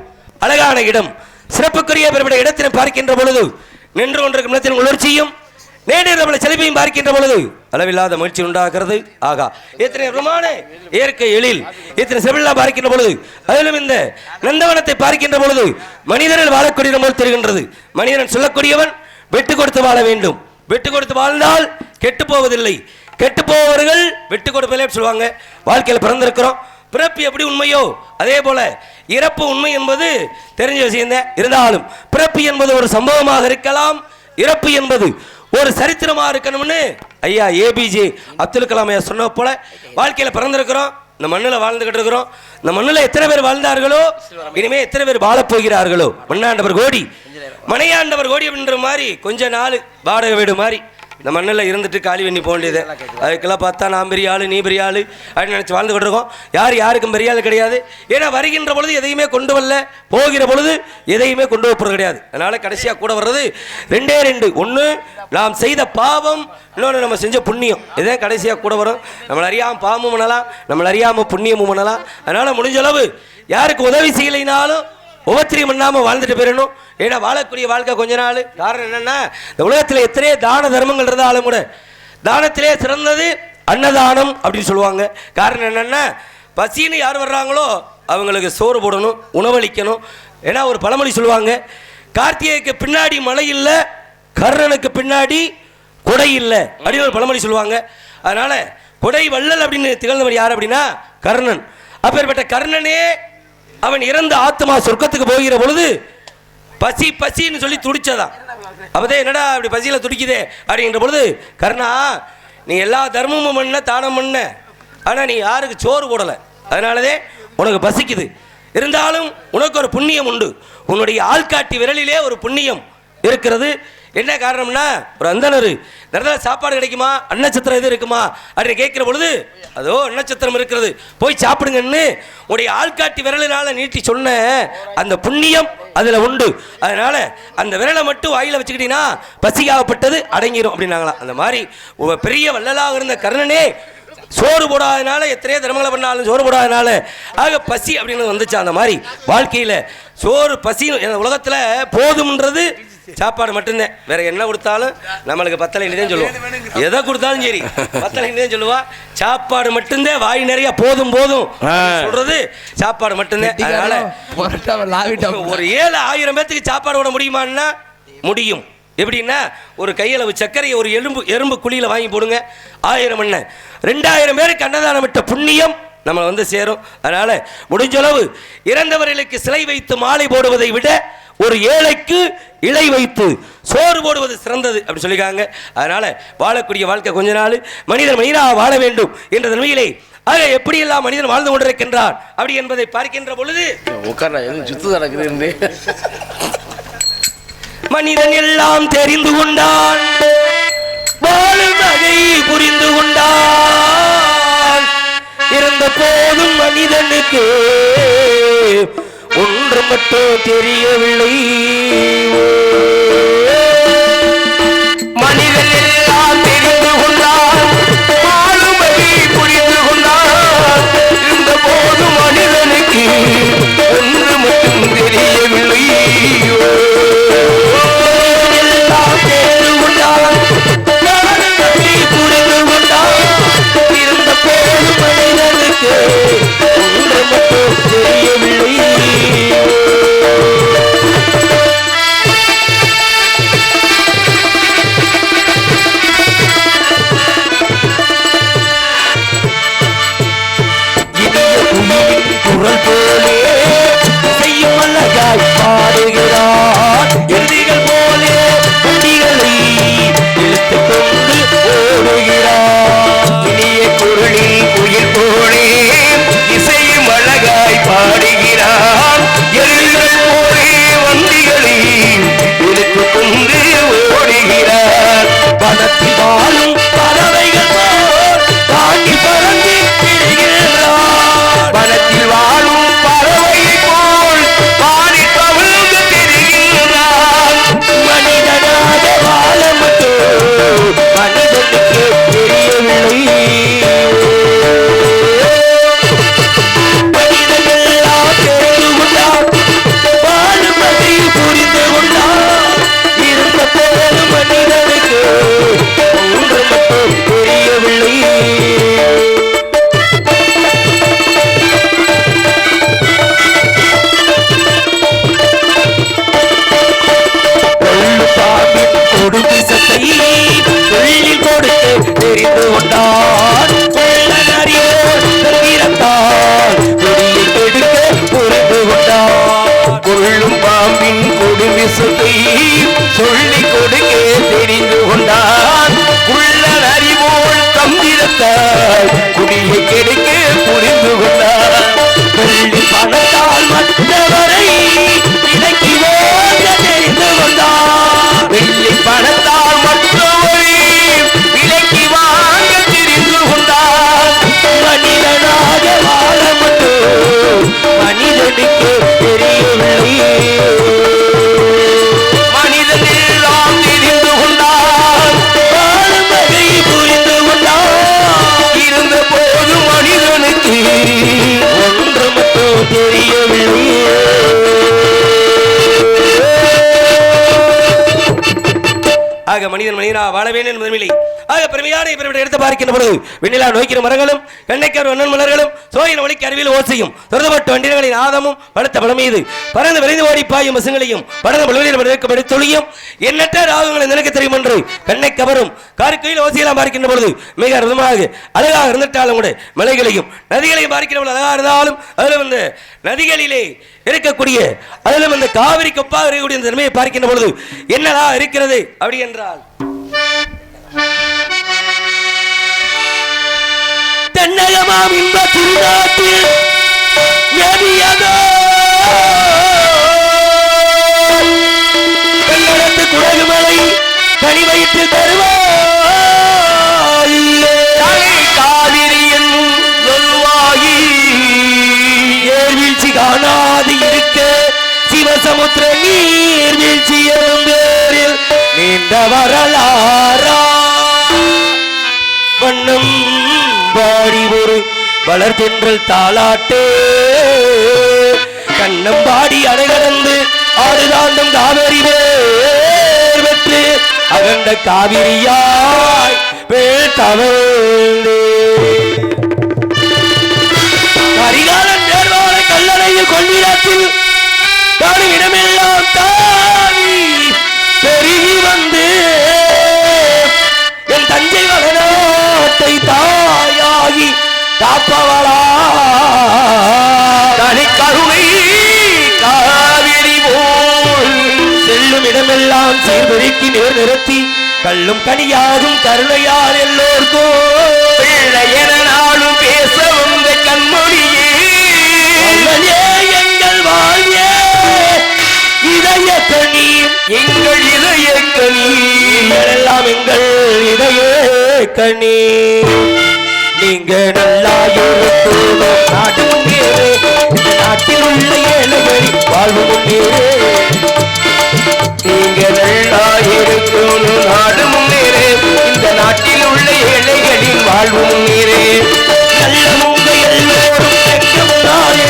அழகான இடம், சிறப்புக்குரிய பெருமிட இடத்தினை பார்க்கின்ற பொழுது நின்று கொண்டிருக்கும் இடத்தின் உணர்ச்சியும் நேரில் செழிப்பையும் பார்க்கின்ற பொழுது அளவில்லாத மகிழ்ச்சி உண்டாகிறது. ஆகா, எத்தனை பிரமான இயற்கை எழில், எத்தனை செவிலா பார்க்கின்ற பொழுது, அதிலும் இந்த நந்தவனத்தை பார்க்கின்ற பொழுது மனிதர்கள் வாழக்கூடிய போல் தெரிகின்றது. மனிதன் சொல்லக்கூடியவன் வெட்டு கொடுத்து வாழ வேண்டும். வெட்டு கொடுத்து வாழ்ந்தால் கெட்டு போவதில்லை, கெட்டு போவர்கள் வெட்டு கொடுப்பதில்லை சொல்லுவாங்க. வாழ்க்கையில் பிறந்திருக்கிறோம், பிறப்பு எப்படி உண்மையோ அதே போல இறப்பு உண்மை என்பது தெரிஞ்ச விஷயம். இருந்தாலும் பிறப்பு என்பது ஒரு சம்பவமாக இருக்கலாம், இறப்பு என்பது ஒரு சரித்திரமா இருக்கணும்னு ஐயா ஏபிஜே அப்துல் கலாம் ஐயா சொன்ன போல வாழ்க்கையில பிறந்திருக்கிறோம், இந்த மண்ணில் வாழ்ந்துகிட்டு இருக்கிறோம். இந்த மண்ணில் எத்தனை பேர் வாழ்ந்தார்களோ இனிமே எத்தனை பேர் வாழப் போகிறார்களோ. மண்ணாண்டவர் கோடி மனையாண்டவர் கோடி அப்படின்ற மாதிரி கொஞ்ச நாள் வாடகை வீடு மாதிரி இந்த மண்ணில் இருந்துட்டு காலி பண்ணி போக வேண்டியது. அதுக்கெல்லாம் பார்த்தா நான் பெரிய ஆளு, நீ பெரிய ஆளு அப்படின்னு நினச்சி வாழ்ந்துகிட்டு இருக்கோம். யாருக்கும் பெரிய ஆள் கிடையாது. ஏன்னா வருகின்ற பொழுது எதையுமே கொண்டு வரல, போகிற பொழுது எதையுமே கொண்டு வைப்பது கிடையாது. அதனால கடைசியாக கூட வர்றது ரெண்டே ரெண்டு, ஒன்று நாம் செய்த பாவம், இன்னொன்று நம்ம செஞ்ச புண்ணியம். இதே கடைசியாக கூட வரும். நம்மளை அறியாமல் பாவமும் பண்ணலாம், நம்மளை அறியாமல் புண்ணியமும் பண்ணலாம். அதனால் முடிஞ்ச அளவு யாருக்கு உதவி செய்யலைனாலும் உபத்திரியம் பண்ணாமல் வாழ்ந்துட்டு போயிடணும். ஏன்னா வாழக்கூடிய வாழ்க்கை கொஞ்ச நாள். காரணம் என்னன்னா, இந்த உலகத்தில் எத்தனையோ தான தர்மங்கள் இருந்தாலும் கூட தானத்திலே சிறந்தது அன்னதானம் அப்படின்னு சொல்லுவாங்க. காரணம் என்னன்னா, பசின்னு யார் வர்றாங்களோ அவங்களுக்கு சோறு போடணும், உணவளிக்கணும். ஏன்னா ஒரு பழமொழி சொல்லுவாங்க, கார்த்திகைக்கு பின்னாடி மழை இல்லை, கர்ணனுக்கு பின்னாடி கொடை இல்லை அப்படின்னு ஒரு பழமொழி சொல்லுவாங்க. அதனால கொடை வள்ளல் அப்படின்னு திகழ்ந்தவர் யார் அப்படின்னா கர்ணன். அப்பேற்பட்ட கர்ணனே அவன் இறந்த ஆத்மா சொர்க்கத்துக்கு போகிற பொழுது பசி பசின்னு சொல்லி துடிச்சதான். அப்பதே என்னடா அப்படி பசியில் துடிக்குதே அப்படிங்கிற பொழுது, கர்ணா நீ எல்லா தர்மமும் பண்ண, தானம் பண்ண, ஆனால் நீ யாருக்கு சோறு போடலை, அதனாலதே உனக்கு பசிக்குது. இருந்தாலும் உனக்கு ஒரு புண்ணியம் உண்டு, உன்னுடைய ஆள்காட்டி விரலிலே ஒரு புண்ணியம் இருக்கிறது. என்ன காரணம்னா, ஒரு அந்தனர் நிறைய சாப்பாடு கிடைக்குமா, அன்னச்சத்திரம் எது இருக்குமா அப்படின்னு கேட்கிற பொழுது, அதோ அன்னச்சத்திரம் இருக்கிறது, போய் சாப்பிடுங்கன்னு உடைய ஆள்காட்டி விரலினால நீட்டி சொன்ன அந்த புண்ணியம் அதில் உண்டு. அதனால அந்த விரலை மட்டும் வாயில வச்சுக்கிட்டீங்கன்னா பசியாகப்பட்டது அடங்கிடும் அப்படின்னாங்களாம். அந்த மாதிரி பெரிய வள்ளலாக இருந்த கர்ணனே சோறு போடாதனால எத்தனையோ தர்மங்களை பண்ணாலும் சோறு போடாதனால ஆக பசி அப்படின்னு வந்துச்சு. அந்த மாதிரி வாழ்க்கையில் சோறு பசி உலகத்தில் போதும்ன்றது சாப்பாடு மட்டும்தான். வேற என்ன கொடுத்தாலும் நம்மளுக்கு பத்தலைன்னு தான் சொல்லுவோம், எதை கொடுத்தாலும் சரி பத்தலைன்னு தான் சொல்லுவா. சாப்பாடு மட்டும்தான் வாய் நிறைய போதும் போதும் சொல்றது சாப்பாடு மட்டும்தான். அதனால ஒரு 7,000 பேத்துக்கு சாப்பாடு போட முடியுமான்னா முடியும். எப்படின்னா, ஒரு கையளவு சர்க்கரையை ஒரு எறும்பு குழியில் வாங்கி போடுங்க, 1000 எண்ணெய், 2000 பேருக்கு அன்னதானம் விட்ட புண்ணியம் நம்ம வந்து சேரும். அதனால முடிஞ்சளவு இறந்தவர்களுக்கு சிலை வைத்து மாலை போடுவதை விட ஒரு ஏழைக்கு இலை வைத்து சோறு போடுவது சிறந்தது அப்படி சொல்லிக்காங்க. அதனால வாழக்கூடிய வாழ்க்கை கொஞ்ச நாள் மனிதனாக வாழ வேண்டும் என்ற தன்மையிலே ஆக எப்படியெல்லாம் மனிதன் வாழ்ந்து கொண்டிருக்கின்றான் அப்படி என்பதை பார்க்கின்ற பொழுது மனிதன் எல்லாம் தெரிந்து கொண்டான், வாழும் வகை புரிந்து கொண்டான். இருந்த போதும் மனிதனுக்கு ஒன்று மட்டும் தெரியவில்லை, மனிதன் எல்லாம் தெரிந்து கொண்டான், வாழும் வகை புரிந்து கொண்டான். இருந்த போதும் மனிதனுக்கு ஒன்று மட்டும் தெரியவில்லை, குரல் போலே செய்யும் அழகாய் பாடுகிறார், எதிரிகள் போலே வண்டிகளை இழுத்து கொண்டு ஓடுகிறார். இனிய குரலில் குயில் போலே இசையும் அழகாய் பாடுகிறான், எதிரிகள் போலே வண்டிகளை இழுத்து கொண்டு ஓடுகிறார். வனத்தில் வாழும் பறவைகள் போல் தாண்டி பறந்து திரிகிறார், வனத்தில் வாழும் பறவை போல் பாடி தவிழ்ந்து திரிகின்றான். மனிதனாக வாழ மட்டும் மனிதனுக்கு தெரியவில்லை. மனிதனெல்லாம் தெரிந்து கொண்டான், வாழும்படி புரிந்து கொண்டான். இருந்த போது மனிதனுக்கு ஒன்று மட்டும் தெரியவில்லை. கொடுமிசத்தை தொழிலில் கொடுத்து தெரிந்து கொண்டான், தந்திரத்தால் கொடியை எடுக்க புரிந்து கொண்டான். கொள்ளும் பாம்பின் கொடுமிசத்தை சொல்லிக் கொடுக்க தெரிந்து கொண்டான், குள்ளன் அறிவோள் தந்திரத்தால் குடியை கெடுக்க புரிந்து கொண்டான். வெள்ளி பணத்தால் மற்றவரை விலக்கி ஓட தெரிந்து கொண்டான், வெள்ளி பணத்தால் மற்றவரை விலைக்கு வாங்க தெரிந்து கொண்டான். மனிதனாக வாழ மட்டும் மனிதனுக்கு தெரியவில்லை. மனிதன் எல்லாம் தெரிந்து கொண்டான், வாழும் வகை புரிந்து கொண்டான். இருந்த போது மனிதனுக்கு ஒன்று மட்டும் தெரியவில்லை. ஆக மனிதனாக வாழ வேண்டும் என்பதில்லை. ஆக பெருமையான இப்படி எடுத்து பார்க்கின்ற பொழுது வெண்ணிலா நோய்க்கிற மரங்களும் கண்ணைக்கர் வண்ணன் மலர்களும் சோயின் ஒளிக்கு அறிவியல் ஓசையும் துறந்தப்பட்ட வண்டிகளின் ஆதமும் படுத்த பழமீது பறந்து விரைந்து ஓடி பாயும் பசுங்களையும் படந்த பழுவையில் தொழியும் எண்ணற்ற ராகங்களை நினைக்க தெரியும் என்று கண்ணை கவரும் கார்கையில் ஓசையெல்லாம் பார்க்கின்ற பொழுது மிக அற்புதமாக அழகாக இருந்துட்டாலும் கூட மலைகளையும் நதிகளையும் பார்க்கின்ற பொழுது அழகாக இருந்தாலும் அதில் வந்து நதிகளிலே இருக்கக்கூடிய அதிலும் அந்த காவிரி கொப்பாக இருக்கக்கூடிய தன்மையை பார்க்கின்ற பொழுது என்னடா இருக்கிறது அப்படி என்றால் தென்னகமாம் இன்ப திருநாட்டில் கல்லடத்து குடகுமலை கனி வைத்து தருவாய் காவிரி என்னும் சொல்வாயி ஏர்வீழ்ச்சி காணாது இருக்க சிவசமுத்திர நீர்வீழ்ச்சி எனும் பேரில் நீண்ட வரலாறா வண்ணம் பாடி ஒரு வளர்த்தென்றல் தாளாட்டே கண்ணம் பாடி அணைகடந்து ஆடுதாண்டும் காவிரி வேர் பெற்று அகண்ட காவிரியாய் பேர் தவழ்ந்து கரிகாலன் நேர்வான கல்லறையில் கொள்ளிடத்தில் காணும் இடமெல்லாம் தாவி பெருகி வந்து என் தஞ்சை மகனாட்டை தாயாகி காப்பவளா தனி கருணை காவிரி போல் செல்லும் இடமெல்லாம் சீர்பெருக்கி நேர் நிறுத்தி கல்லும் கனியாகும் கருணையால் எல்லோர்க்கும் என நாளும் பேச வந்த கண்மொழியே எங்கள் வாழ்வே இதய கனி எங்கள் இதய கனி எல்லாம் எங்கள் இதய கனி நீங்க நல்லா இருக்கும் நாடு முன்னேறு இந்த நாட்டில் உள்ள ஏழைகளின் வாழ்வு முன்னேறு நீங்க நல்லா இருக்கும் நாடு முன்னேறு இந்த நாட்டில் உள்ள ஏழைகளின் வாழ்வு முன்னேறு நல்லவங்க எல்லோரும் எங்க முன்னாலே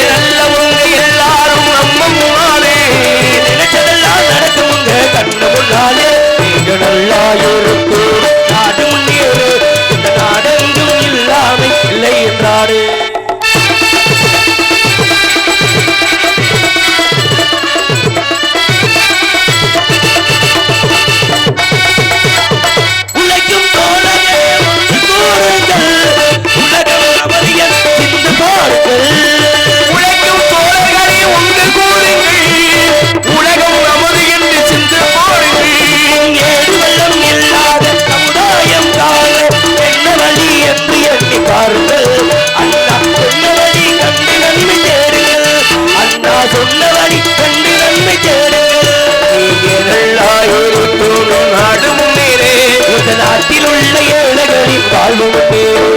நல்லவங்க எல்லாரும் நம்ம முன்னாலே நினைச்சதெல்லாம் நடக்குமுங்க கண்ண முன்னாலே நீங்க நல்லா இருக்கும் நாடு முன்னேறு இந்த நாடெங்கும் இல்லாமை இல்லை என்றாடு உழைக்கும் தோழரே ஒன்று கூறுங்கள் உலகம் அவரியன் சிந்து பாருங்கள் உழைக்கும் தோழர்களே ஒன்று கூறுங்கள் உலகம் நமது என்று சிந்து பாருங்கள் ஏடு வெள்ளம் இல்லாத சமுதாயம் காண என்ன வழி என்று எண்ணி பாருங்கள் அண்ணா சொன்ன வழி கண்டு நன்மை தேடுங்கள் அண்ணா சொன்ன வழி கண்டு நன்மை தேடுங்கள் நாடு முன்னேறே இந்த நாட்டில் உள்ள ஏழைகளின் வாழ்வு முன்னேறே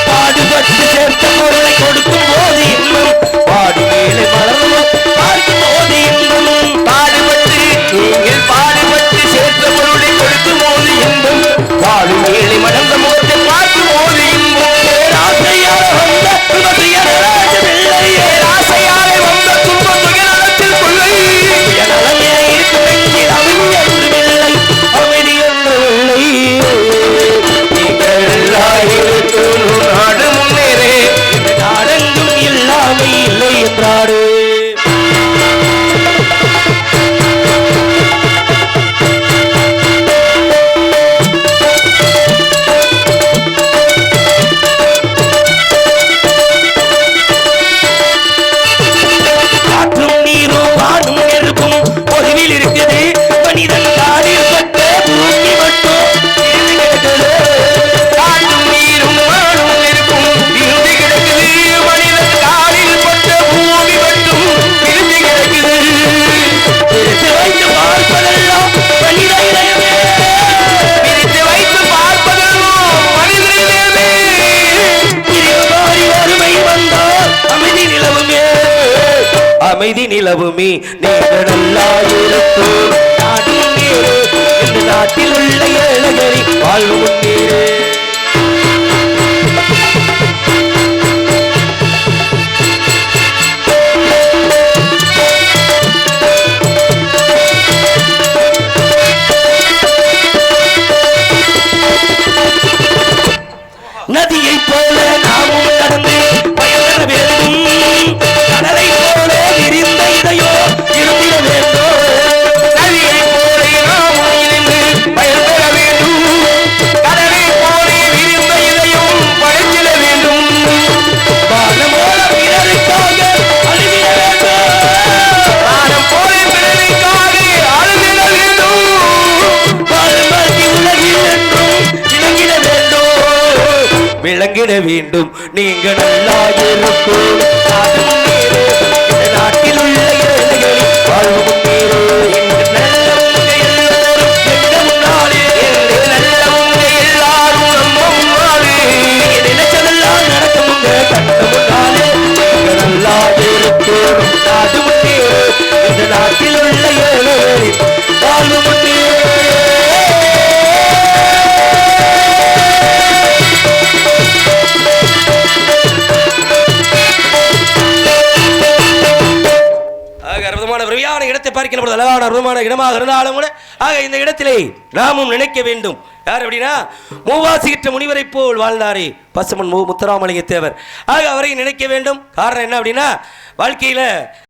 பாடுபட்டு சேர்த்த பொருளை கொடுக்கும் போது இன்பம் பாடு மேலே மலரும் பார்க்கும் போது இன்பம் பாடுபட்டு நீங்கள் பாடுபட்டு சேர்த்த பொருளை கொடுக்கும் போது இன்பம் பாடு மேலே மலர்ந்த முகத்தை பார்க்கும் போது இன்பம் பேராசையால் வந்த ராசையாலே வந்த துன்ப துயரத்தில் கொள்ளை நலமே இருக்கும் எங்கே அமைதி என்றுமில்லை அமைதி என்றுமில்லை நீங்கள் எல்லாரும் நாடு முன்னேறே இந்த நாடெங்கும் இல்லாமை இல்லை என்றாடு காற்றும் நீரும் வானும் நெருப்பும் பொதுவில் இருக்குது மனிதன் காலில் பட்ட பூமி மட்டும் இருந்து கிடக்குது காற்றும் நீரும் வானும் நெருப்பும் இருந்து கிடக்குது மனிதன் காலில் பட்ட பூமி மட்டும் இருந்து கிடக்குது பிரித்து வைத்து பார்ப்பதெல்லாம் மனித இதயமே பிரித்து வைத்து பார்ப்பதெல்லாம் மனித இதயமே இருமாறி வறுமை வந்தால் அமைதி நிலவுமே அமைதி நிலவுமே நீங்கள் நல்லா இருக்கும் நாடு முன்னேறு இந்த நாட்டில் உள்ள ஏழைகளின் வாழ்வு முன்னேறு விளங்கிட வேண்டும். நீங்க நல்லா இருக்கும் நாடு முன்னேறு. இந்த நாட்டில் உள்ள ஏழைகளின் வாழ்வு முன்னேறு. எங்கள் நல்லவங்க எல்லோரும் எங்க முன்னாலே. எங்கள் நல்லவங்க எல்லாரும் நம்ம முன்னாலே. நீங்க நினைச்சதெல்லாம் நடக்குமுங்க கண்ண முன்னாலே. நீங்க நல்லா இருக்கும் நாடு முன்னேறு. இந்த நாட்டில் உள்ள ஏழைகளின் வாழ்வு முன்னேறு. அருமையான இடத்தை பார்க்கிற பொழுது அழகான அருமையான இடமாக இருந்தாலும் கூட ஆக இந்த இடத்திலே நாமும் நினைக்க வேண்டும். யார் அப்படின்னா மூவாசிகிற்ற முனிவரை போல் வாழ்ந்தாரே பசுமன் முத்துராமலிங்க தேவர். ஆக அவரை நினைக்க வேண்டும். காரணம் என்ன அப்படின்னா வாழ்க்கையில